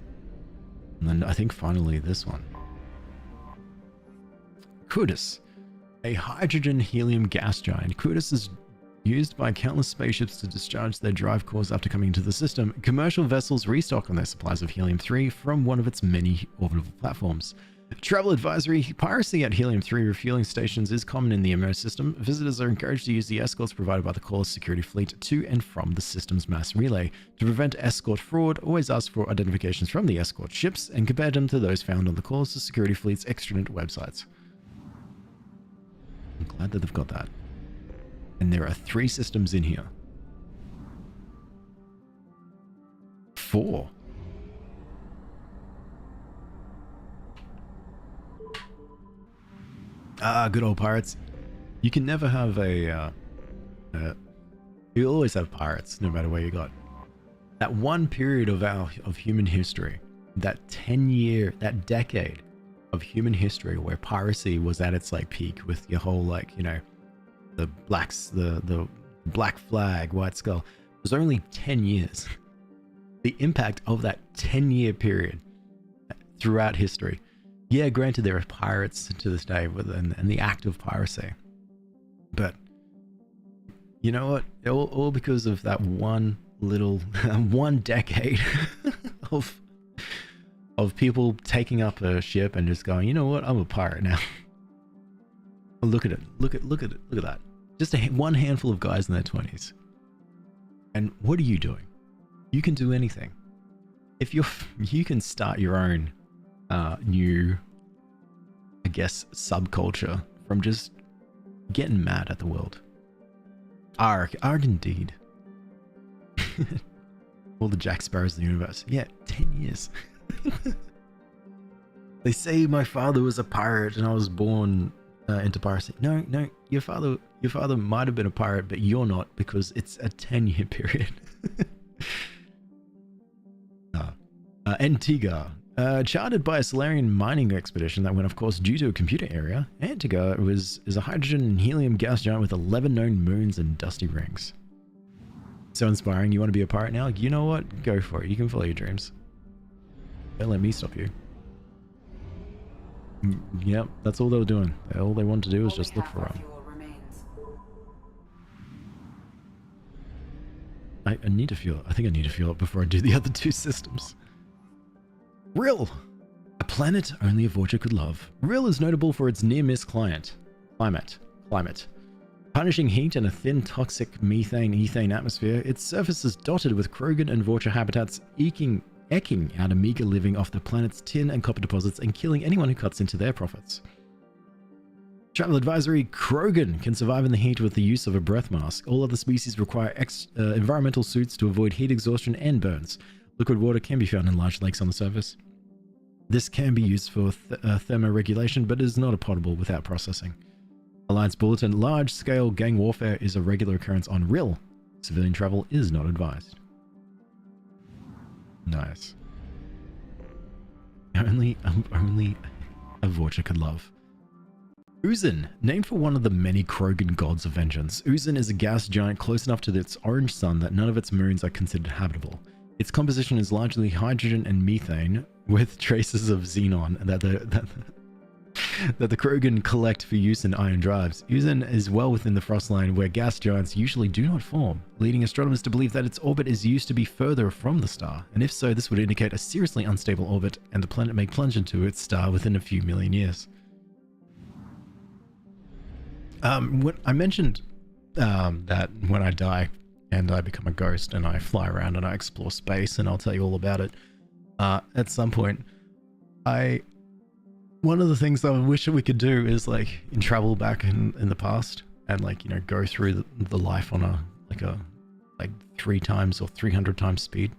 And then I think finally this one. Kudus, a hydrogen helium gas giant. Kudus is used by countless spaceships to discharge their drive cores after coming into the system. Commercial vessels restock on their supplies of helium-3 from one of its many orbital platforms. Travel advisory: piracy at helium-3 refueling stations is common in the Ymir system. Visitors are encouraged to use the escorts provided by the Corellos security fleet to and from the system's mass relay. To prevent escort fraud, always ask for identifications from the escort ships and compare them to those found on the Corellos security fleet's extranet websites. I'm glad that they've got that. And there are 3 systems in here. 4. Ah, good old pirates. You can never have you always have pirates, no matter where you got. That one period of human history, that decade of human history where piracy was at its like peak with your whole the black flag, white skull, was only 10 years. The impact of that 10-year period throughout history. Yeah, granted, there are pirates to this day and the act of piracy. But you know what? All because of that one little, one decade of people taking up a ship and just going, you know what? I'm a pirate now. Look at it. Look at that. Just one handful of guys in their 20s. And what are you doing? You can do anything. If you can start your own new, I guess, subculture from just getting mad at the world. Arg indeed. All the Jack Sparrows of the universe. Yeah, 10 years. They say my father was a pirate and I was born into piracy. No, your father might have been a pirate, but you're not, because it's a 10-year period. Antigua, chartered by a Solarian mining expedition that went off course due to a computer error. Antigua is a hydrogen and helium gas giant with 11 known moons and dusty rings. So inspiring. You want to be a pirate now? You know what? Go for it. You can follow your dreams. Don't let me stop you. Yep, that's all they were doing. All they wanted to do was just look for them. I need to feel it. I think I need to feel it before I do the other two systems. Rill! A planet only a Vorcha could love. Rill is notable for its near-miss climate. Punishing heat and a thin, toxic methane-ethane atmosphere, its surface is dotted with Krogan and Vorcha habitats eking out a meager living off the planet's tin and copper deposits and killing anyone who cuts into their profits. Travel advisory: Krogan can survive in the heat with the use of a breath mask. All other species require environmental suits to avoid heat exhaustion and burns. Liquid water can be found in large lakes on the surface. This can be used for thermoregulation, but is not potable without processing. Alliance Bulletin: large-scale gang warfare is a regular occurrence on Rill. Civilian travel is not advised. Nice. Only a Vorcha could love. Uzin, named for one of the many Krogan gods of vengeance. Uzin is a gas giant close enough to its orange sun that none of its moons are considered habitable. Its composition is largely hydrogen and methane, with traces of xenon that the Krogan collect for use in ion drives. Uzin is well within the frost line where gas giants usually do not form, leading astronomers to believe that its orbit is used to be further from the star, and if so, this would indicate a seriously unstable orbit and the planet may plunge into its star within a few million years. When I mentioned that when I die and I become a ghost and I fly around and I explore space, and I'll tell you all about it at some point, one of the things I wish that we could do is like travel back in the past and like, you know, go through the life on a 3 times or 300 times speed.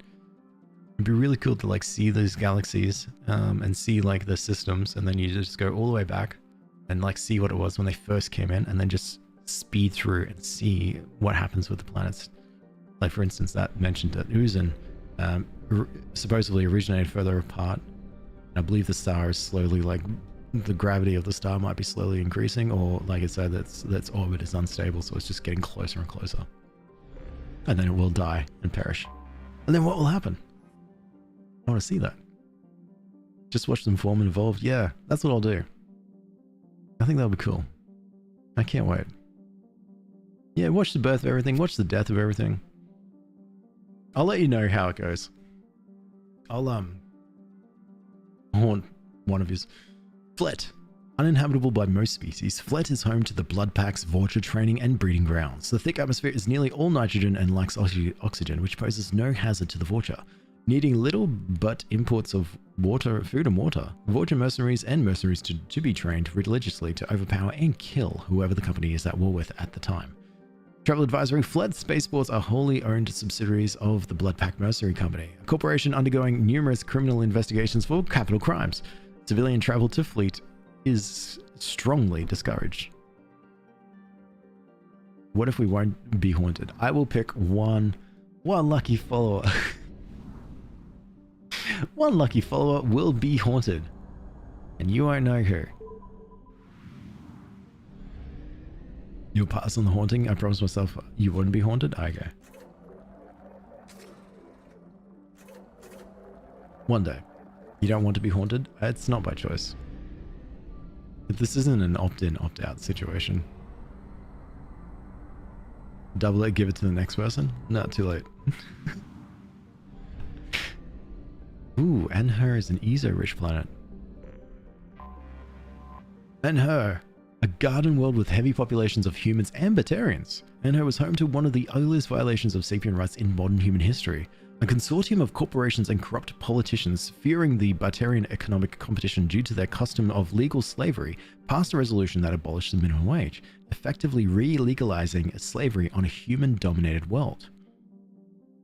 It'd be really cool to like see these galaxies and see like the systems, and then you just go all the way back and like see what it was when they first came in, and then just speed through and see what happens with the planets. Like for instance, that mentioned that Uzin supposedly originated further apart. I believe the star is slowly, like, the gravity of the star might be slowly increasing, or like I said, its orbit is unstable, so it's just getting closer and closer. And then it will die and perish. And then what will happen? I want to see that. Just watch them form and evolve. Yeah, that's what I'll do. I think that'll be cool. I can't wait. Yeah, watch the birth of everything, watch the death of everything. I'll let you know how it goes. I'll haunt one of his. Flet. Uninhabitable by most species, Flet is home to the blood pack's Vorcha training and breeding grounds. The thick atmosphere is nearly all nitrogen and lacks oxygen, which poses no hazard to the Vorcha. Needing little but imports of water, food and water, Vorcha mercenaries and mercenaries to be trained religiously to overpower and kill whoever the company is at war with at the time. Travel advisory: Flet spaceports are wholly owned subsidiaries of the Bloodpack Mercenary Company, a corporation undergoing numerous criminal investigations for capital crimes. Civilian travel to Fleet is strongly discouraged. What if we won't be haunted? I will pick one lucky follower. One lucky follower will be haunted, and you won't know who. You'll pass on the haunting. I promised myself you wouldn't be haunted. Okay. One day. You don't want to be haunted? It's not by choice. This isn't an opt-in, opt-out situation. Double it, give it to the next person? No, too late. Ooh, Anher is an ESO-rich planet. Anher, a garden world with heavy populations of humans and Batarians. Anher was home to one of the earliest violations of sapient rights in modern human history. A consortium of corporations and corrupt politicians, fearing the Batarian economic competition due to their custom of legal slavery, passed a resolution that abolished the minimum wage, effectively re-legalizing slavery on a human-dominated world.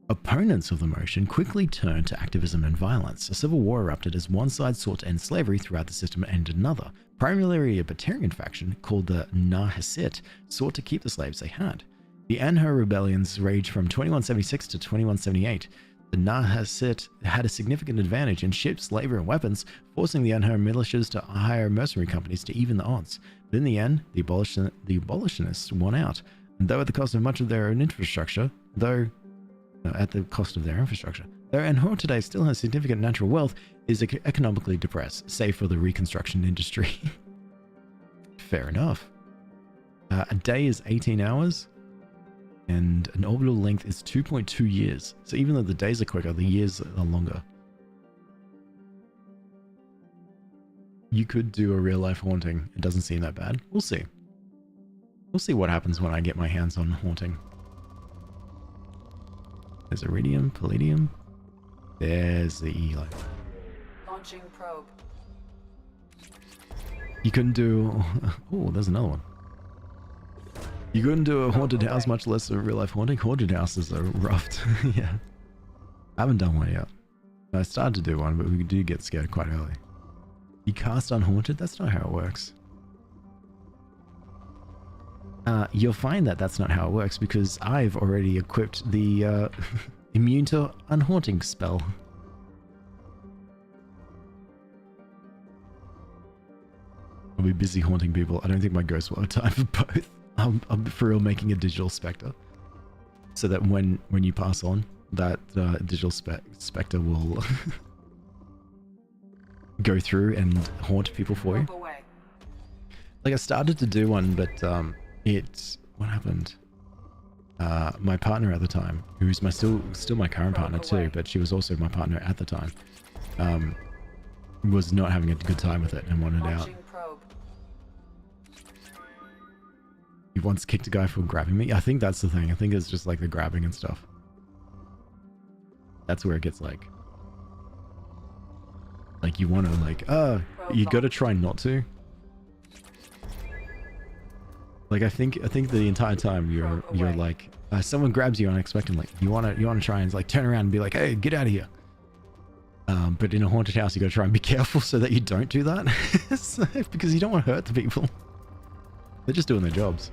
Opponents of the motion quickly turned to activism and violence. A civil war erupted as one side sought to end slavery throughout the system and another. Primarily a Batarian faction called the Nahasit sought to keep the slaves they had. The Anher rebellions raged from 2176 to 2178. The Nahasit had a significant advantage in ships, labor, and weapons, forcing the Anher militias to hire mercenary companies to even the odds. But in the end, the abolitionists won out, and though at the cost of much of their own infrastructure, though Anhor today still has significant natural wealth, is economically depressed, save for the reconstruction industry. Fair enough. A day is 18 hours, and an orbital length is 2.2 years. So even though the days are quicker, the years are longer. You could do a real-life haunting. It doesn't seem that bad. We'll see. We'll see what happens when I get my hands on haunting. There's iridium, palladium. There's the Eli. Launching probe. You couldn't do... Oh, there's another one. You couldn't do a haunted house, much less a real-life haunting. Haunted houses are rough. Yeah. I haven't done one yet. I started to do one, but we do get scared quite early. You cast unhaunted? That's not how it works. You'll find that that's not how it works because I've already equipped the immune to unhaunting spell. I'll be busy haunting people. I don't think my ghost will have time for both. I'm for real making a digital spectre so that when you pass on, that digital spectre will go through and haunt people for you. Like I started to do one, but what happened? My partner at the time, who's still my current partner too, but she was also my partner at the time, was not having a good time with it and wanted out. He once kicked a guy for grabbing me. I think that's the thing. I think it's just like the grabbing and stuff. That's where it gets like you want to you got to try not to. Like I think the entire time you're like someone grabs you unexpectedly. You want to try and like turn around and be like, hey, get out of here. But in a haunted house, you got to try and be careful so that you don't do that, because you don't want to hurt the people. They're just doing their jobs.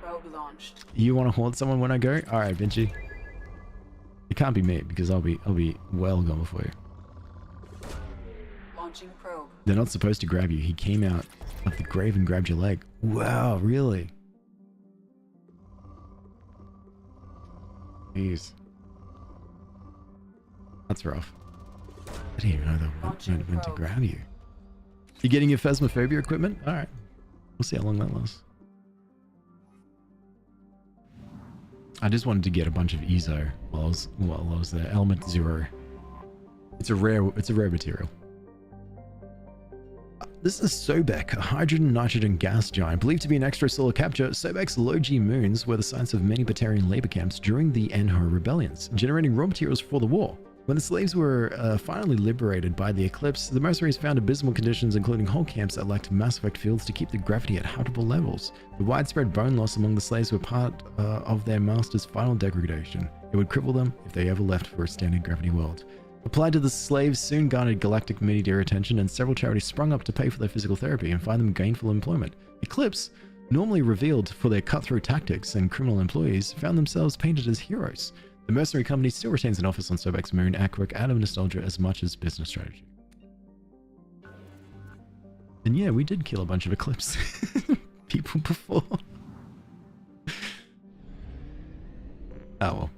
Probe launched. You want to haunt someone when I go? All right, Vinci. It can't be me because I'll be well gone before you. Launching probe. They're not supposed to grab you. He came out of the grave and grabbed your leg. Wow, really? Jeez. That's rough. I didn't even know they meant to grab you. You getting your phasmophobia equipment? Alright. We'll see how long that lasts. I just wanted to get a bunch of ESO while I was there. Element 0. It's a rare material. This is Sobek, a hydrogen-nitrogen gas giant. Believed to be an extrasolar capture, Sobek's low-G moons were the sites of many Batarian labor camps during the Anhor rebellions, generating raw materials for the war. When the slaves were finally liberated by the eclipse, the mercenaries found abysmal conditions, including whole camps that lacked mass effect fields to keep the gravity at habitable levels. The widespread bone loss among the slaves were part of their master's final degradation. It would cripple them if they ever left for a standard gravity world. Applied to the slaves soon garnered galactic media attention, and several charities sprung up to pay for their physical therapy and find them gainful employment. Eclipse, normally revealed for their cutthroat tactics and criminal employees, found themselves painted as heroes. The mercenary company still retains an office on Sobek's moon, Aquark, out of nostalgia as much as business strategy. And yeah, we did kill a bunch of Eclipse people before. Oh well.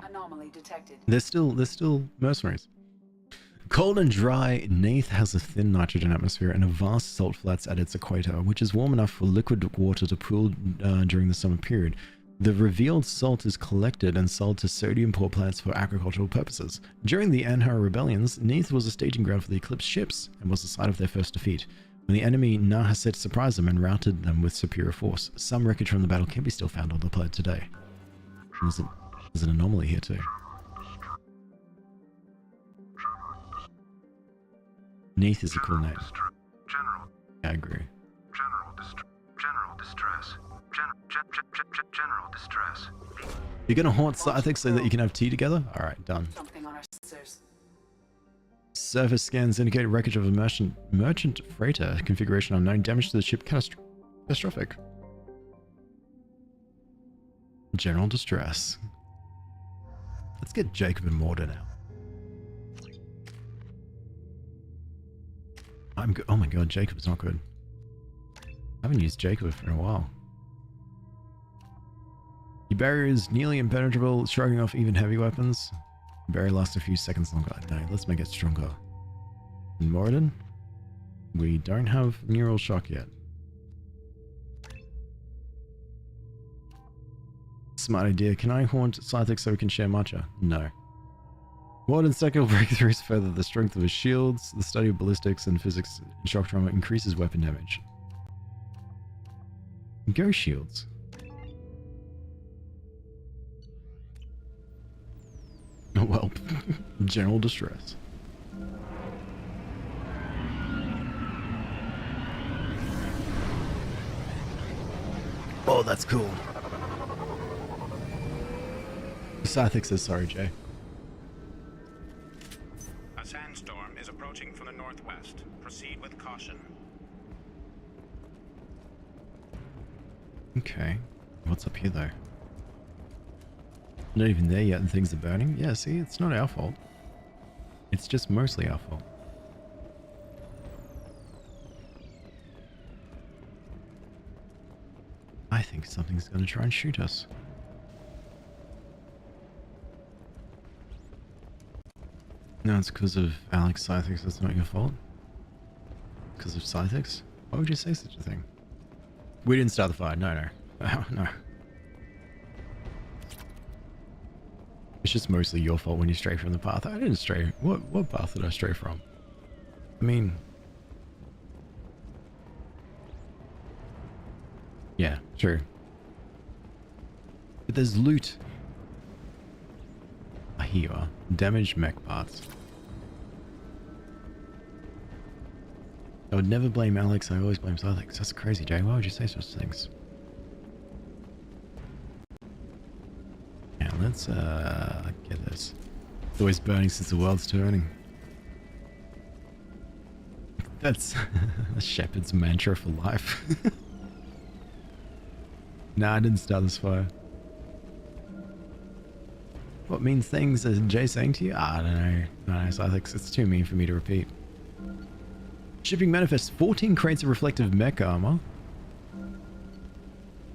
Anomaly detected. They're still mercenaries. Cold and dry, Neath has a thin nitrogen atmosphere and a vast salt flats at its equator, which is warm enough for liquid water to pool during the summer period. The revealed salt is collected and sold to sodium poor plants for agricultural purposes. During the Anhar rebellions, Neath was a staging ground for the Eclipse ships and was the site of their first defeat, when the enemy Nahaset surprised them and routed them with superior force. Some wreckage from the battle can be still found on the planet today. There's an anomaly here too. Neath is a cool name. General. I agree. General distress. General distress. You're gonna haunt Scythic so that you can have tea together? Alright, done. Something on our sensors. Surface scans indicate wreckage of a merchant freighter. Configuration unknown. Damage to the ship catastrophic. General distress. Let's get Jacob and Morda now. I'm good. Oh my god, Jacob's not good. I haven't used Jacob for a while. Your barrier is nearly impenetrable, shrugging off even heavy weapons. The barrier lasts a few seconds longer. No, let's make it stronger. And Moradin? We don't have neural shock yet. Smart idea. Can I haunt Scythic so we can share matcha? No. Modern second breakthroughs further the strength of his shields. The study of ballistics and physics and shock trauma increases weapon damage. Go shields. Oh well. General distress. Oh, that's cool. Scythic says sorry, Jay. A sandstorm is approaching from the northwest. Proceed with caution. Okay. What's up here though? Not even there yet and things are burning? Yeah, see, it's not our fault. It's just mostly our fault. I think something's gonna try and shoot us. No, it's because of Alex Scythix, that's not your fault. Because of Scythix? Why would you say such a thing? We didn't start the fire, no. Oh, no. It's just mostly your fault when you stray from the path. I didn't stray. What path did I stray from? I mean... Yeah, true. But there's loot. Here you are. Damaged mech parts. I would never blame Alex, I always blame Scythix. That's crazy, Jay. Why would you say such things? Now let's get this. It's always burning since the world's turning. That's a shepherd's mantra for life. Nah, I didn't start this fire. What means things is Jay saying to you? I don't know. No, Scythix, it's too mean for me to repeat. Shipping manifest 14 crates of reflective mech armor.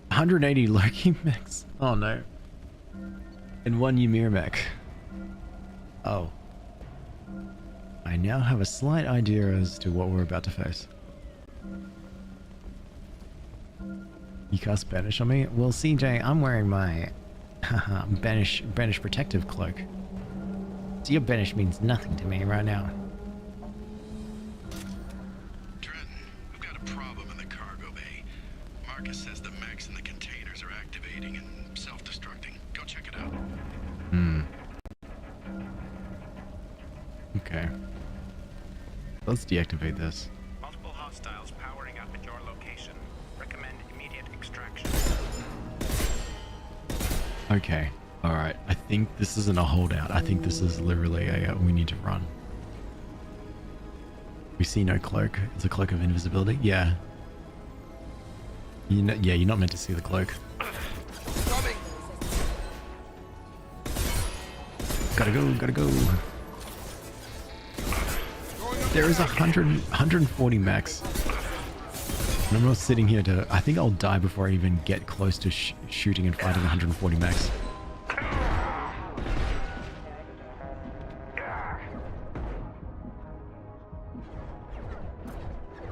180 Loki mechs. Oh no. And 1 Ymir mech. Oh. I now have a slight idea as to what we're about to face. You cast Banish on me? Well, CJ, I'm wearing my Banish protective cloak. So your Banish means nothing to me right now. Trenton, we've got a problem in the cargo bay. Marcus says the mechs in the containers are activating and self-destructing. Go check it out. Okay. Let's deactivate this. Multiple hostiles powering up at your location. Recommend immediate extraction. Okay. Alright. I think this isn't a holdout. I think this is literally a we need to run. We see no cloak. It's a cloak of invisibility. Yeah. Yeah, you're not meant to see the cloak. Gotta go. There is 140 max. And I'm not sitting here to... I think I'll die before I even get close to shooting and fighting 140 max.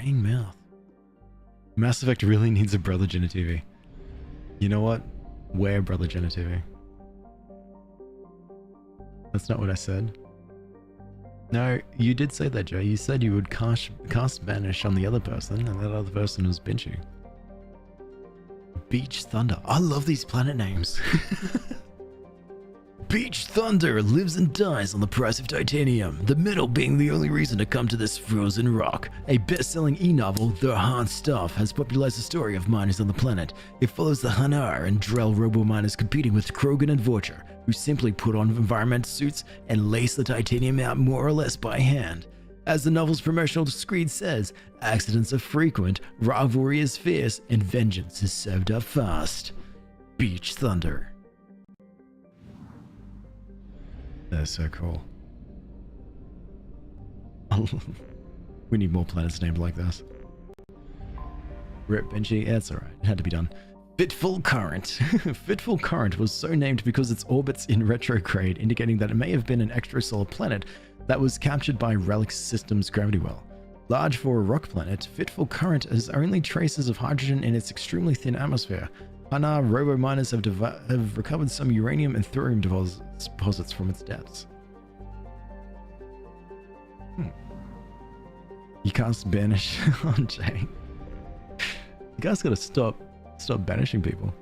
Draining mouth. Mass Effect really needs a Brother Jenna TV. You know what? Where Brother Jenna TV? That's not what I said. No, you did say that, Joe. You said you would cast Banish on the other person, and that other person was Binchy. Beach Thunder. I love these planet names. Beach Thunder lives and dies on the price of titanium, the metal being the only reason to come to this frozen rock. A best-selling e-novel, The Hard Stuff, has popularized the story of miners on the planet. It follows the Hanar and Drell robo-miners competing with Krogan and Vorcher, who simply put on environment suits and lace the titanium out more or less by hand. As the novel's promotional screed says, accidents are frequent, rivalry is fierce, and vengeance is served up fast. Beach Thunder. That's so cool. We need more planets named like this. Rip Benji, yeah, it's alright. It had to be done. Fitful Current. Fitful Current was so named because its orbits in retrograde, indicating that it may have been an extrasolar planet that was captured by Relic Systems' gravity well. Large for a rock planet, Fitful Current has only traces of hydrogen in its extremely thin atmosphere. Hanar robo-miners have recovered some uranium and thorium deposits from its depths. You can't banish on Jay. You guys gotta stop banishing people.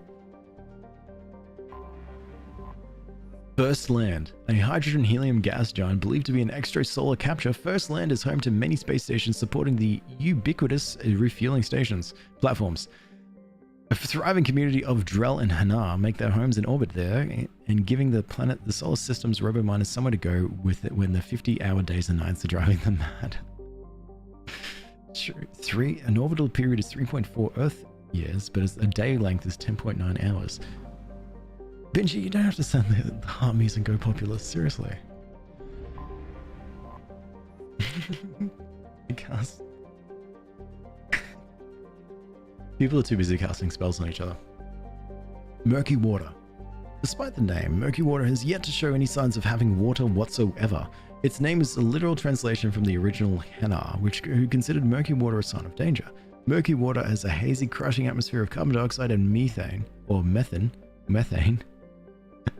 First Land, a hydrogen-helium gas giant believed to be an extrasolar capture. First Land is home to many space stations supporting the ubiquitous refueling stations platforms. A thriving community of Drell and Hanar make their homes in orbit there, and giving the planet, the solar system's robo-miners somewhere to go with it when the 50-hour days and nights are driving them mad. An orbital period is 3.4 Earth years, but a day length is 10.9 hours. Benji, you don't have to send the armies and go popular, seriously. Because people are too busy casting spells on each other. Murky Water. Despite the name, Murky Water has yet to show any signs of having water whatsoever. Its name is a literal translation from the original Hanar, who considered murky water a sign of danger. Murky water has a hazy, crushing atmosphere of carbon dioxide and methane,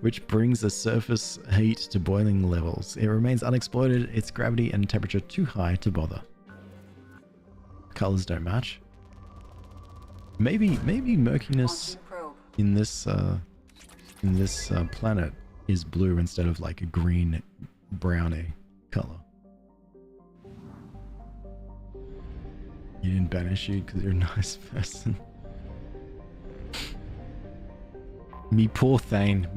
which brings the surface heat to boiling levels. It remains unexploited, its gravity and temperature too high to bother. Colors don't match. Maybe murkiness in this planet is blue instead of like a green brownie color. You didn't banish you because you're a nice person. Me poor Thane.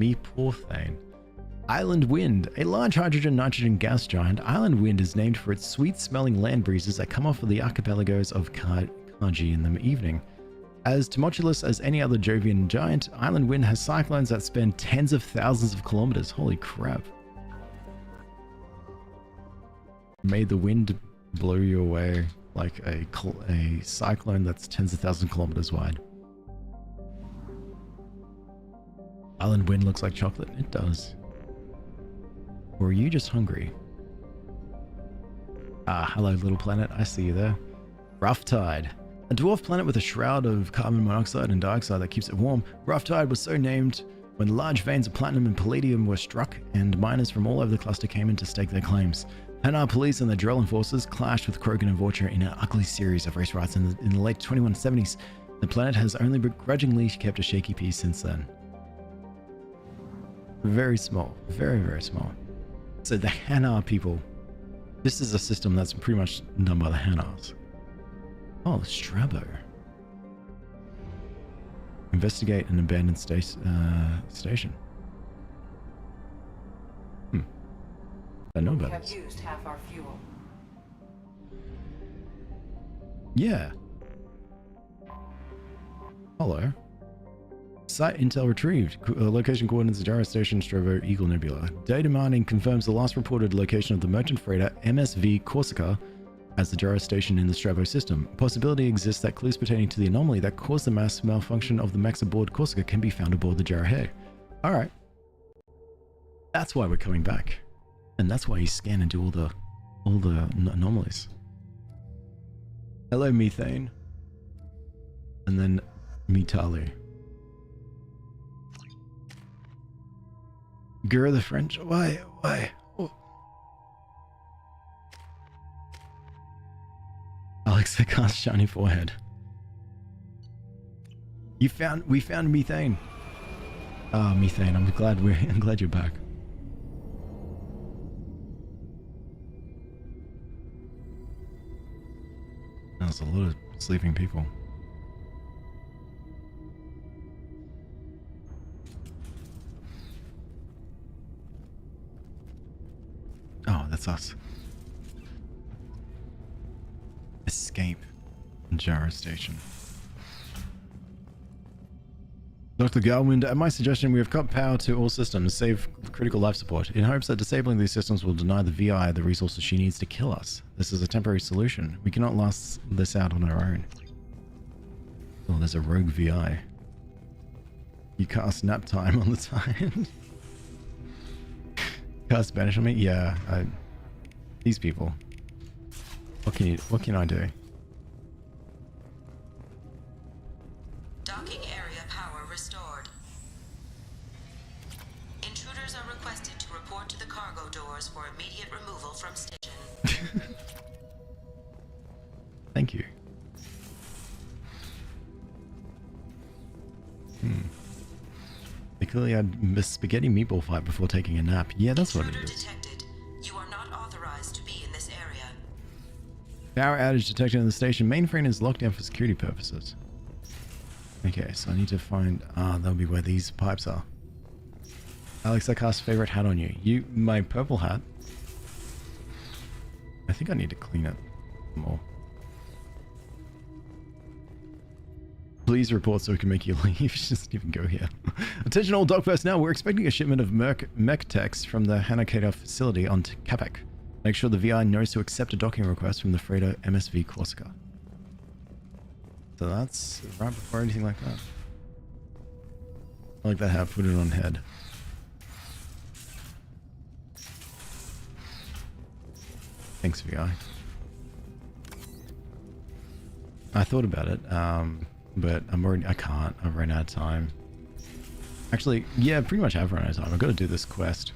Island Wind. A large hydrogen-nitrogen gas giant, Island Wind is named for its sweet-smelling land breezes that come off of the archipelagos of Kaji in the evening. As tumultuous as any other Jovian giant, Island Wind has cyclones that span tens of thousands of kilometers. Holy crap. May the wind blow you away like a cyclone that's tens of thousands of kilometers wide. Island Wind looks like chocolate. It does. Or are you just hungry? Ah, hello little planet. I see you there. Rough Tide. A dwarf planet with a shroud of carbon monoxide and dioxide that keeps it warm. Rough Tide was so named when large veins of platinum and palladium were struck, and miners from all over the cluster came in to stake their claims. Hanar police and the Drell forces clashed with Krogan and Vorcher in an ugly series of race riots in the late 2170s. The planet has only begrudgingly kept a shaky peace since then. Very small. Very, very small. So the Hanar people, this is a system that's pretty much done by the Hanars. Oh, Strabo. Investigate an abandoned station. I know about this. Used half our fuel. Yeah. Hello. Site intel retrieved. Location coordinates Gyro Station, Strovo, Eagle Nebula. Data mining confirms the last reported location of the merchant freighter MSV Corsica as the gyro station in the Strabo system. Possibility exists that clues pertaining to the anomaly that caused the mass malfunction of the mechs aboard Corsica can be found aboard the gyro head. Alright. That's why we're coming back. And that's why you scan and do all the anomalies. Hello, methane. And then Mitali. Gura the French? Why? Oh. Alex, I can't shiny forehead. We found methane. Ah, methane. I'm glad you're back. There's a lot of sleeping people. Oh, that's us. Escape Jara Station. Dr. Garwind, at my suggestion, we have cut power to all systems, save critical life support, in hopes that disabling these systems will deny the VI the resources she needs to kill us. This is a temporary solution. We cannot last this out on our own. Oh, there's a rogue VI. You cast nap time on the time. Cast Spanish on me? Yeah, these people. What can I do? Docking area power restored. Intruders are requested to report to the cargo doors for immediate removal from station. Thank you. They clearly had a spaghetti meatball fight before taking a nap. Yeah, that's what it is. Detected. You are not authorized to be in this area. Power outage detected in the station. Mainframe is locked down for security purposes. Okay, so I need to find... that'll be where these pipes are. Alex, I cast favorite hat on you. My purple hat. I think I need to clean it more. Please report so we can make you leave. Just even go here. Attention all dock personnel. We're expecting a shipment of mech techs from the Hanakata facility on Capac. Make sure the VI knows to accept a docking request from the freighter MSV Corsica. So that's right before anything like that. I like that hat. Put it on head. Thanks, VI. I thought about it, but I can't. I've run out of time. Actually, yeah, pretty much have run out of time. I've got to do this quest.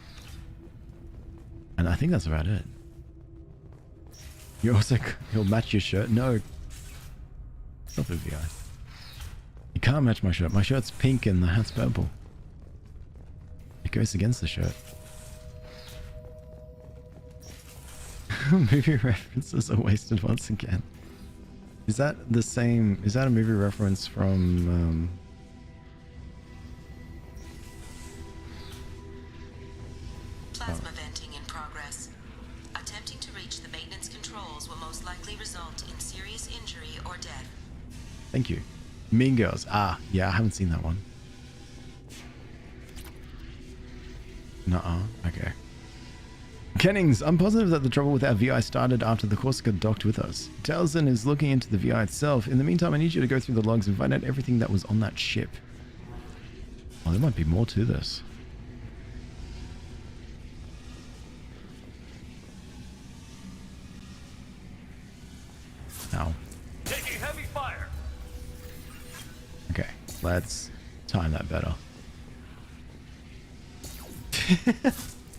And I think that's about it. He'll match your shirt. No. Stop it, VI. You can't match my shirt. My shirt's pink and the hat's purple. It goes against the shirt. Movie references are wasted once again. Is that the same? Is that a movie reference from... Plasma venting in progress. Attempting to reach the maintenance controls will most likely result in serious injury or death. Thank you. Mean Girls. Ah, yeah, I haven't seen that one. Nuh-uh. Okay. Kennings, I'm positive that the trouble with our VI started after the Corsica docked with us. Towson is looking into the VI itself. In the meantime, I need you to go through the logs and find out everything that was on that ship. Oh, there might be more to this. Ow. Taking heavy fire. Okay, let's time that better.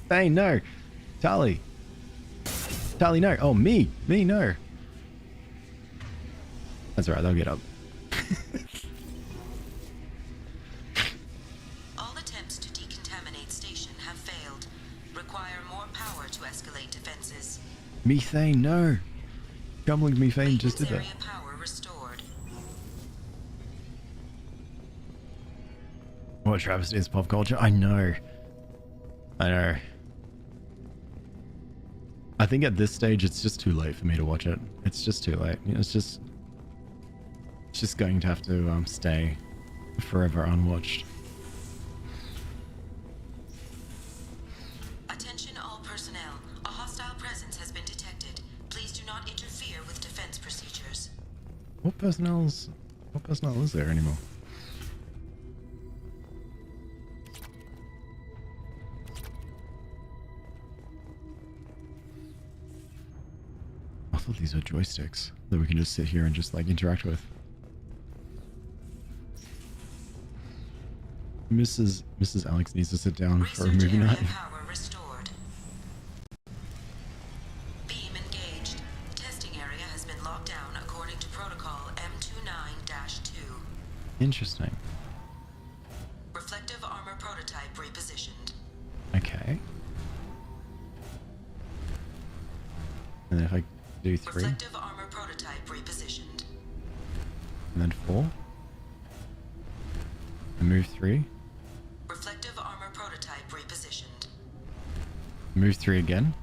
Hey, no. Tali, no. Oh, me, no. That's alright, they'll get up. All attempts to decontaminate station have failed. Require more power to escalate defenses. Methane, no. Jumbling methane just did that. Area power restored. What travesty is pop culture? I know. I think at this stage it's just too late for me to watch it. It's just too late. It's just going to have to stay forever unwatched. Attention all personnel. A hostile presence has been detected. Please do not interfere with defense procedures. What personnel is there anymore? I thought these were joysticks that we can just sit here and just like interact with. Mrs. Alex needs to sit down for a movie night. Power restored. Beam engaged. Testing area has been locked down according to protocol M29-2. Interesting. Reflective armor prototype repositioned. Okay. And then if I do 3, and Reflective armor prototype repositioned. then 4, and move 3, Reflective armor prototype repositioned. move 3 again.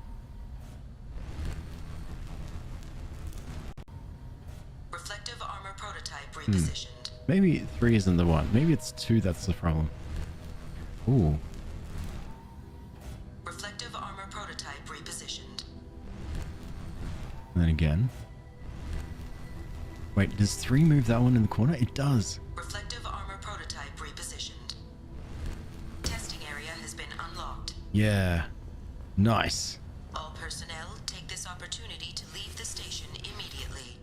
Reflective armor prototype repositioned. Maybe 3 isn't the one. Maybe it's 2 that's the problem. Ooh. Reflective armor prototype repositioned. And then again. Wait, does 3 move that one in the corner? It does. Reflective armor prototype repositioned. Testing area has been unlocked. Yeah. Nice. All personnel take this opportunity to leave the station immediately.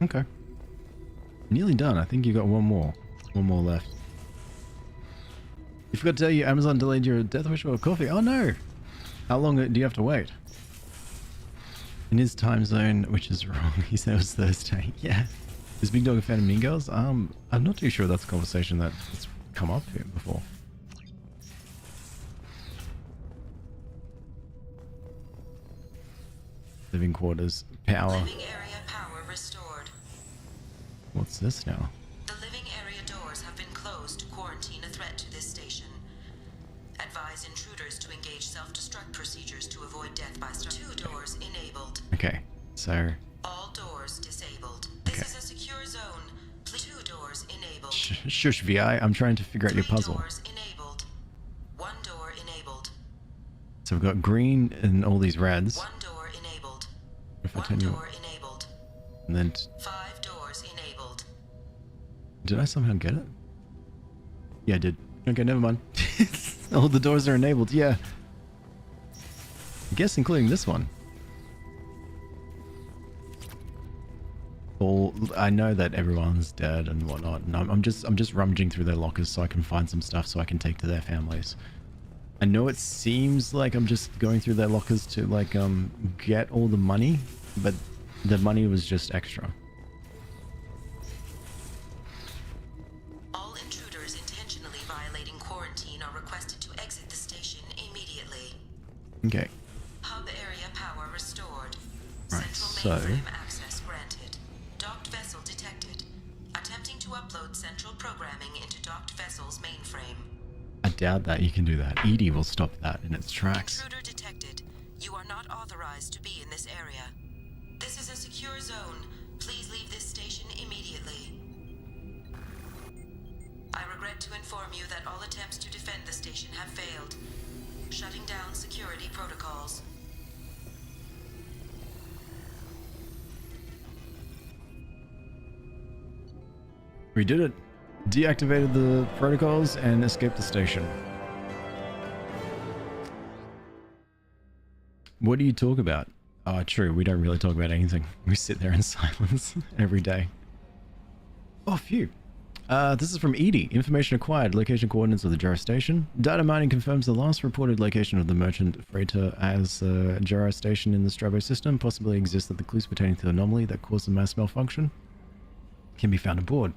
Okay. Nearly done. I think you got one more. One more left. You forgot to tell you Amazon delayed your death wish for coffee. Oh no! How long do you have to wait? In his time zone, which is wrong, he said it was Thursday. Yeah. Is Big Dog a fan of Mean Girls? I'm not too sure that's a conversation that's come up here before. Living quarters. Power. Living area power restored. What's this now? The living area doors have been closed to quarantine a threat to this station. Advise intruders to engage self-destruct procedures to avoid death by starvation. 2 doors enabled. Okay, so... All doors disabled. This is a secure zone. 2 doors enabled. Shush, VI. I'm trying to figure out your 3 puzzle. doors enabled. 1 door enabled. So we've got green and all these reds. 1 door enabled. If I 1 turn you... door enabled. And then... 5 doors enabled. Did I somehow get it? Yeah, I did. Okay, never mind. All the doors are enabled, yeah. I guess including this one. All I know that everyone's dead and whatnot, and I'm just rummaging through their lockers so I can find some stuff so I can take to their families. I know it seems like I'm just going through their lockers to like get all the money, but the money was just extra. All intruders intentionally violating quarantine are requested to exit the station immediately. Okay. Hub area power restored. Right, Central so... mainframe access granted. Docked vessel detected. Attempting to upload central programming into docked vessel's mainframe. I doubt that you can do that. Edie will stop that in its tracks. Intruder detected. You are not authorized to be in this area. This is a secure zone. Please leave this station immediately. I regret to inform you that all attempts to defend the station have failed. Shutting down security protocols. We did it. Deactivated the protocols and escaped the station. What do you talk about? Oh, true. We don't really talk about anything. We sit there in silence every day. Oh, phew. This is from Edie. Information acquired. Location coordinates of the Jara station. Data mining confirms the last reported location of the merchant freighter as a Jara station in the Strabo system possibly exists that the clues pertaining to the anomaly that caused the mass malfunction can be found aboard.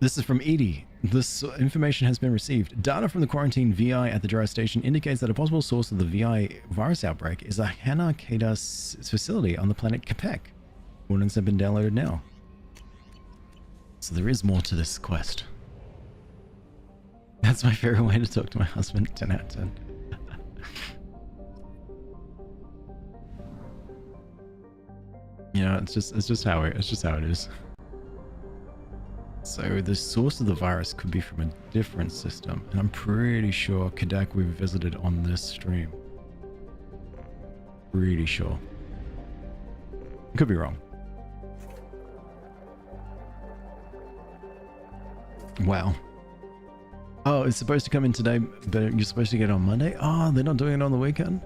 This is from Edie. This information has been received. Data from the quarantine VI at the Jara station indicates that a possible source of the VI virus outbreak is a Hana Kedas facility on the planet Capek. Coordinates have been downloaded now. So there is more to this quest. That's my favorite way to talk to my husband. 10 out of 10. You know, it's just how it is. So the source of the virus could be from a different system, and I'm pretty sure Kadak we've visited on this stream. Pretty sure. Could be wrong. Wow. Oh, it's supposed to come in today, but you're supposed to get it on Monday? Oh, they're not doing it on the weekend?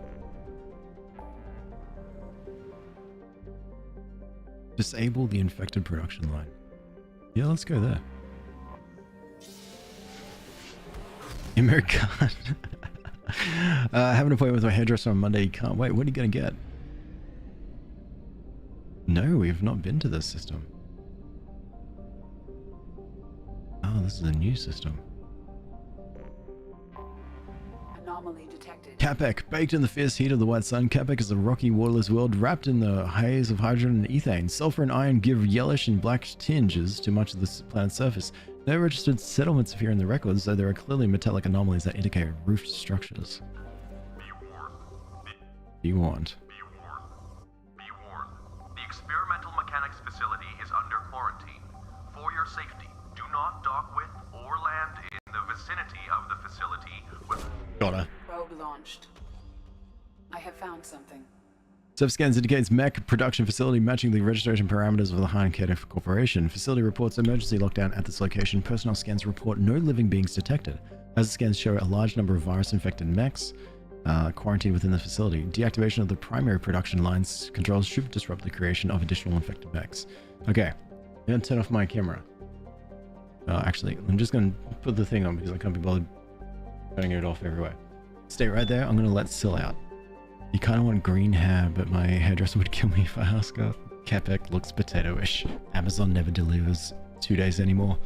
Disable the infected production line. Yeah, let's go there. American. I have an appointment with my hairdresser on Monday. You can't wait. What are you going to get? No, we've not been to this system. Oh, this is a new system. Anomaly detected. Capek, baked in the fierce heat of the white sun, Capek is a rocky, waterless world wrapped in the haze of hydrogen and ethane. Sulfur and iron give yellowish and black tinges to much of the planet's surface. No registered settlements appear in the records, though there are clearly metallic anomalies that indicate roofed structures. Be warned. Be warned. The experimental mechanics facility is under quarantine. For your safety, do not dock with or land in the vicinity of the facility with... Got her. Probe launched. I have found something. Surf scans indicates mech production facility matching the registration parameters of the Heineken Corporation. Facility reports emergency lockdown at this location. Personnel scans report no living beings detected. As the scans show a large number of virus-infected mechs quarantined within the facility. Deactivation of the primary production lines controls should disrupt the creation of additional infected mechs. Okay, I'm gonna turn off my camera. Actually, I'm just gonna put the thing on because I can't be bothered turning it off everywhere. Stay right there. I'm gonna let Syl out. You kind of want green hair, but my hairdresser would kill me if I ask her. Capek looks potato-ish. Amazon never delivers 2 days anymore.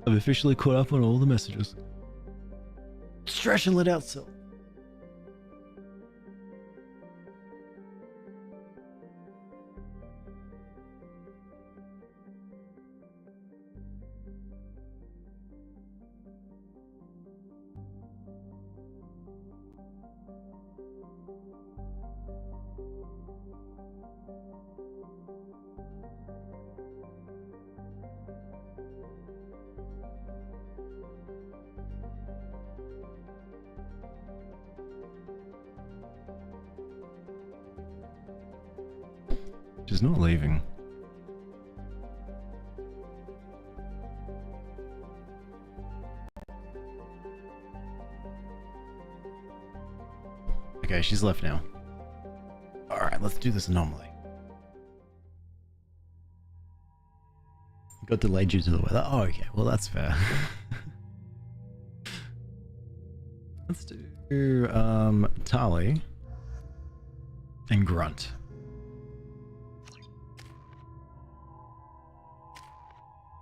I've officially caught up on all the messages. Stretch and let out, Syl. She's not leaving. Okay, she's left now. Alright, let's do this anomaly. Got delayed due to the weather. Oh, okay. Well, that's fair. Let's do, Tali and Grunt.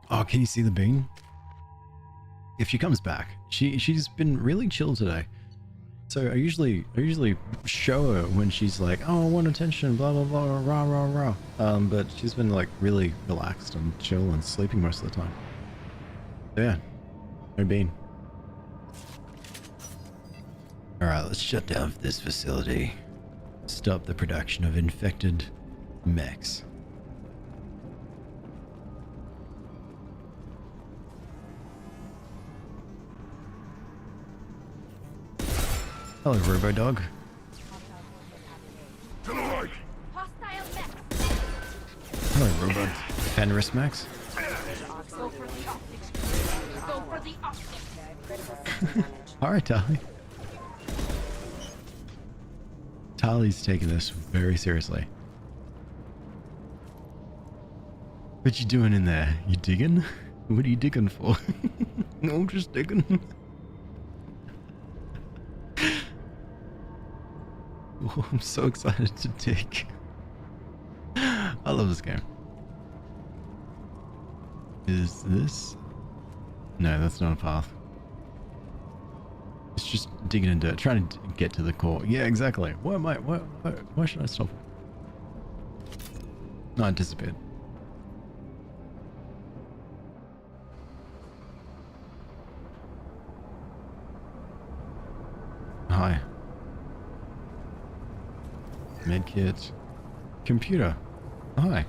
Oh, can you see the bean? If she comes back, she's been really chill today. So I usually show her when she's like, oh, I want attention, blah blah blah, rah rah rah. But she's been like really relaxed and chill and sleeping most of the time. So yeah, no bean. All right, let's shut down this facility. Stop the production of infected mechs. Hello, Robo-Dog. Hostile mech. Hello, Robo. Fenris Max. Go for the optics. Go for the optics. Alright, Tali. Tali's taking this very seriously. What you doing in there? You digging? What are you digging for? No, I'm just digging. Oh, I'm so excited to dig. I love this game. Is this? No, that's not a path. It's just digging in dirt, trying to get to the core. Yeah, exactly. Why should I stop? No, I disappeared. Hi. Medkit. Computer. Hi.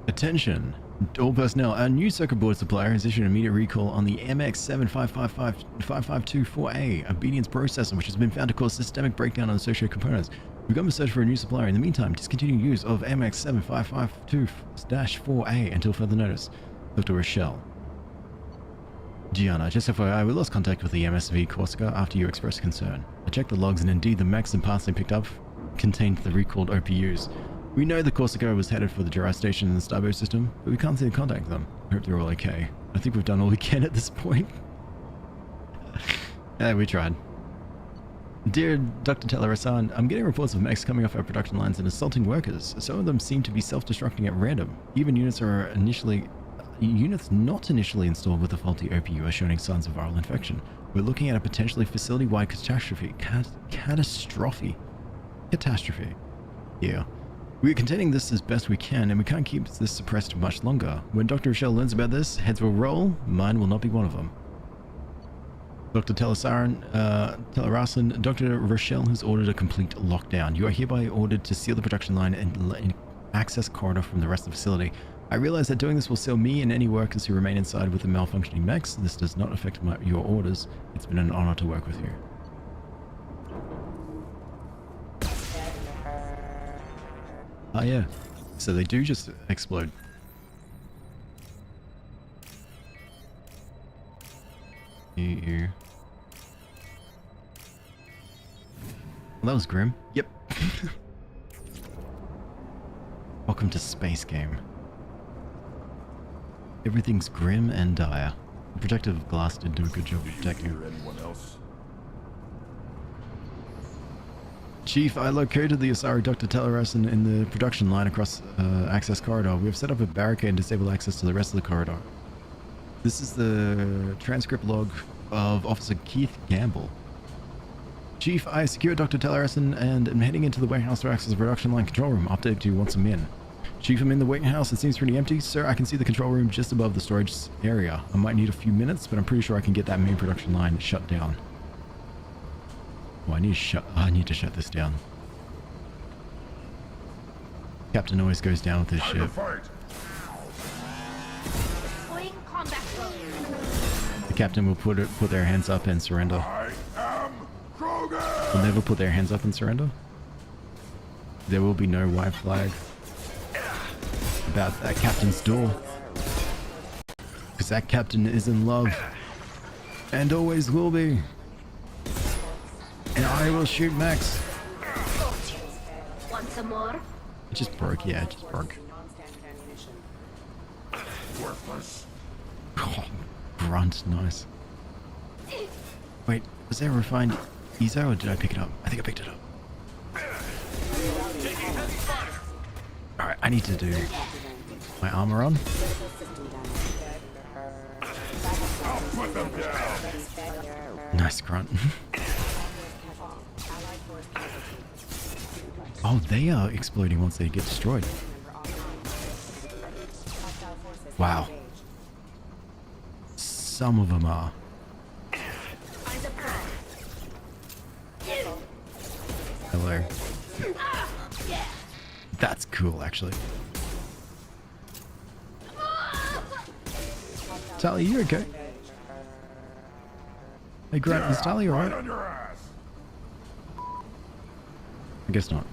Attention. All personnel. Our new circuit board supplier has issued an immediate recall on the MX75552524A obedience processor, which has been found to cause systemic breakdown on associated components. We've begun to search for a new supplier. In the meantime, discontinue use of MX7552-4A until further notice. Dr. Rochelle. Gianna, just FYI, we lost contact with the MSV Corsica after you expressed concern. I checked the logs and indeed the mechs and parts they picked up contained the recalled OPUs. We know the Corsica was headed for the Jura station in the starboat system, but we can't seem to contact them. I hope they're all okay. I think we've done all we can at this point. Yeah, we tried. Dear Dr. Telerasan, I'm getting reports of mechs coming off our production lines and assaulting workers. Some of them seem to be self-destructing at random. Even units not initially installed with a faulty OPU are showing signs of viral infection. We're looking at a potentially facility-wide catastrophe. Catastrophe. Yeah. We're containing this as best we can, and we can't keep this suppressed much longer. When Dr. Rochelle learns about this, heads will roll. Mine will not be one of them. Dr. Telerasan, Dr. Rochelle has ordered a complete lockdown. You are hereby ordered to seal the production line and access corridor from the rest of the facility. I realize that doing this will seal me and any workers who remain inside with the malfunctioning mechs. This does not affect your orders. It's been an honor to work with you. Ah, yeah. So they do just explode. You. Well, that was grim. Yep. Welcome to Space Game. Everything's grim and dire. The protective glass did do a good job of protecting. Chief, I located the Asari Dr. Telerasan in the production line across access corridor. We have set up a barricade and disabled access to the rest of the corridor. This is the transcript log of Officer Keith Gamble. Chief, I secured Dr. Telerasan and am heading into the warehouse to access the production line control room. Update you once I'm in. Chief, I'm in the warehouse. It seems pretty empty. Sir, I can see the control room just above the storage area. I might need a few minutes, but I'm pretty sure I can get that main production line shut down. Oh, I need to shut this down. Captain always goes down with his ship. The captain will put their hands up and surrender. Will never put their hands up and surrender. There will be no white flag about that captain's door. Because that captain is in love. And always will be. And I will shoot Max. Want some more? It just broke, yeah, it just broke. Oh, grunt, nice. Wait, was there a refined Ezo or did I pick it up? I think I picked it up. Alright, I need to do my armor on. Nice grunt. Oh, they are exploding once they get destroyed. Wow. Some of them are. Hello. That's cool, actually. Tally, you okay? Hey, Grant, is Tally alright? I guess not.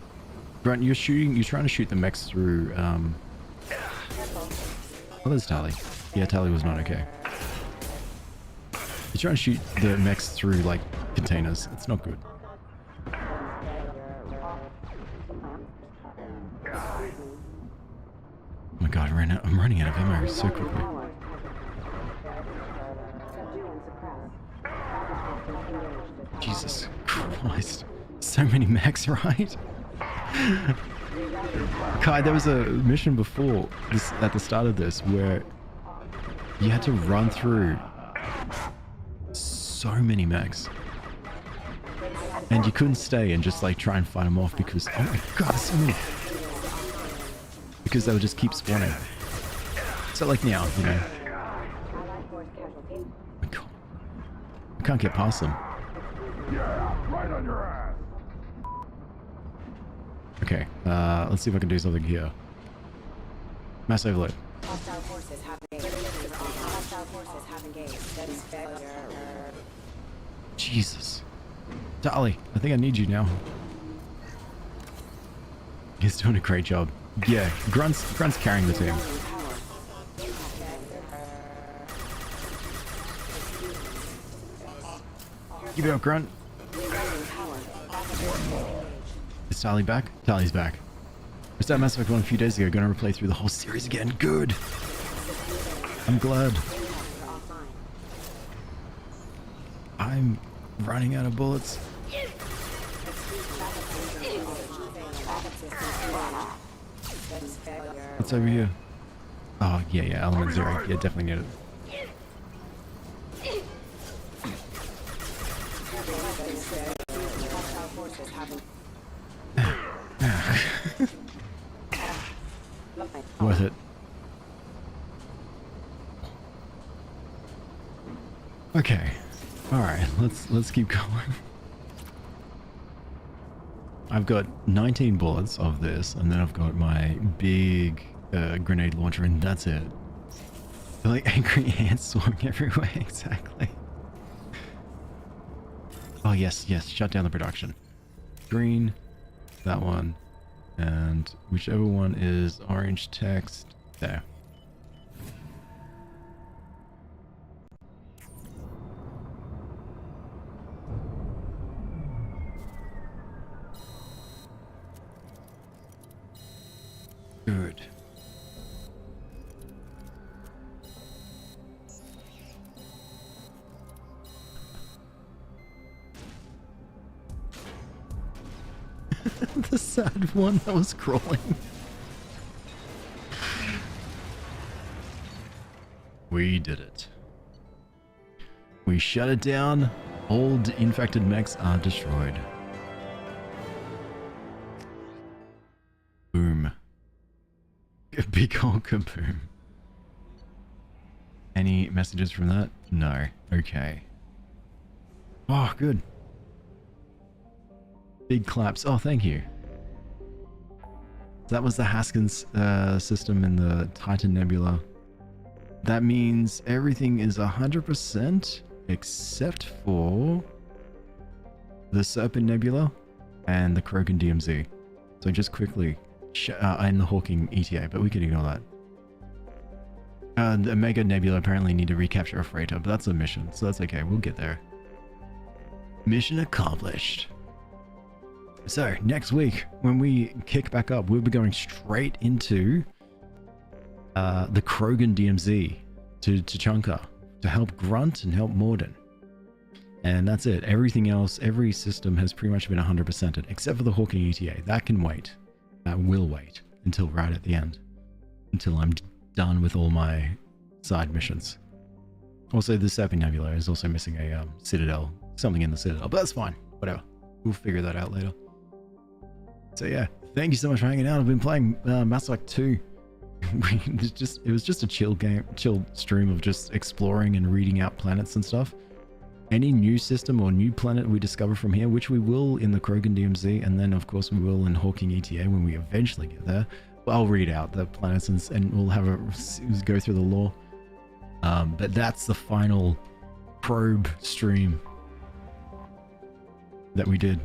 Grant, you're trying to shoot the mechs through, oh, there's Tally. Yeah, Tally was not okay. You're trying to shoot the mechs through, like, containers. It's not good. Oh my god, I'm running out of ammo so quickly. Jesus Christ. So many mechs, right? Kai, there was a mission before this at the start of this where you had to run through so many mechs. And you couldn't stay and just like try and fight them off because, oh my god, so many. Because they would just keep spawning. So like now, you know. Oh my god. I can't get past them. Okay, let's see if I can do something here. Mass overload. Jesus. Dolly, I think I need you now. He's doing a great job. Yeah, Grunt's carrying the team. Give it up, Grunt. Is Tally back? Tally's back. I started Mass Effect 1 a few days ago, gonna replay through the whole series again. Good! I'm glad. I'm running out of bullets. What's over here? Oh, yeah, element 0. Yeah, definitely need it. Worth it. Okay. Alright, let's keep going. I've got 19 bullets of this, and then I've got my big grenade launcher, and that's it. They're like angry ants swarming everywhere, exactly. Oh yes, shut down the production. Green, that one, and whichever one is orange text, there. Good. The sad one that was crawling. We did it. We shut it down. All infected mechs are destroyed. Boom. A big old kaboom. Any messages from that? No. Okay. Oh, good. Big claps. Oh, thank you. That was the Haskins system in the Titan Nebula. That means everything is 100% except for the Serpent Nebula and the Krogan DMZ. So just quickly, and the Hawking ETA, but we can ignore that. The Mega Nebula apparently need to recapture a freighter, but that's a mission, so that's okay. We'll get there. Mission accomplished. So, next week, when we kick back up, we'll be going straight into the Krogan DMZ to Chunka to help Grunt and help Morden. And that's it. Everything else, every system has pretty much been 100%ed, except for the Hawking ETA. That can wait. That will wait until right at the end. Until I'm done with all my side missions. Also, the Serpent Nebula is also missing a Citadel. Something in the Citadel, but that's fine. Whatever. We'll figure that out later. So yeah, thank you so much for hanging out. I've been playing Mass Effect 2. It was just a chill stream of just exploring and reading out planets and stuff. Any new system or new planet we discover from here, which we will in the Krogan DMZ, and then of course we will in Hawking ETA when we eventually get there. Well, I'll read out the planets and we'll have go through the lore. But that's the final probe stream that we did.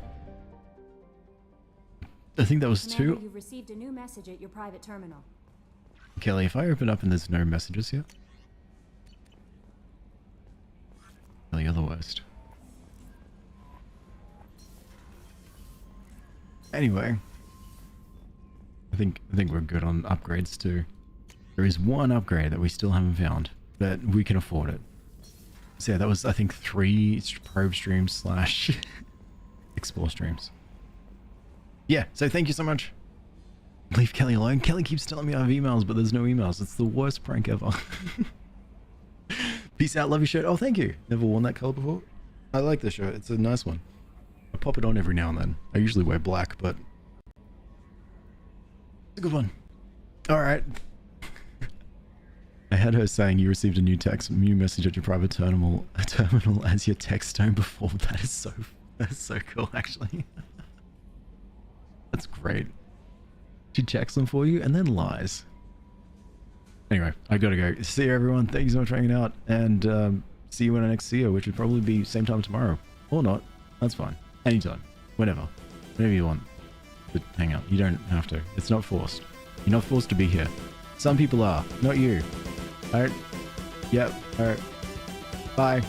I think that was two. You've received a new message at your private terminal. Kelly, if I open up and there's no messages here. Kelly, you're the worst. Anyway, I think we're good on upgrades too. There is one upgrade that we still haven't found, but we can afford it. So yeah, that was I think 3 probe streams / explore streams. Yeah, so thank you so much. Leave Kelly alone. Kelly keeps telling me I have emails, but there's no emails. It's the worst prank ever. Peace out, love your shirt. Oh, thank you. Never worn that color before. I like this shirt. It's a nice one. I pop it on every now and then. I usually wear black, but it's a good one. All right. I had her saying you received a new message at your private terminal as your text tone before. That is so cool, actually. That's great. She checks them for you and then lies. Anyway, I gotta go. See you, everyone. Thank you so much for hanging out, and see you when I next see you, which would probably be same time tomorrow, or not. That's fine. Anytime, whenever you want. But hang out. You don't have to. It's not forced. You're not forced to be here. Some people are, not you. All right. Yep. All right. Bye.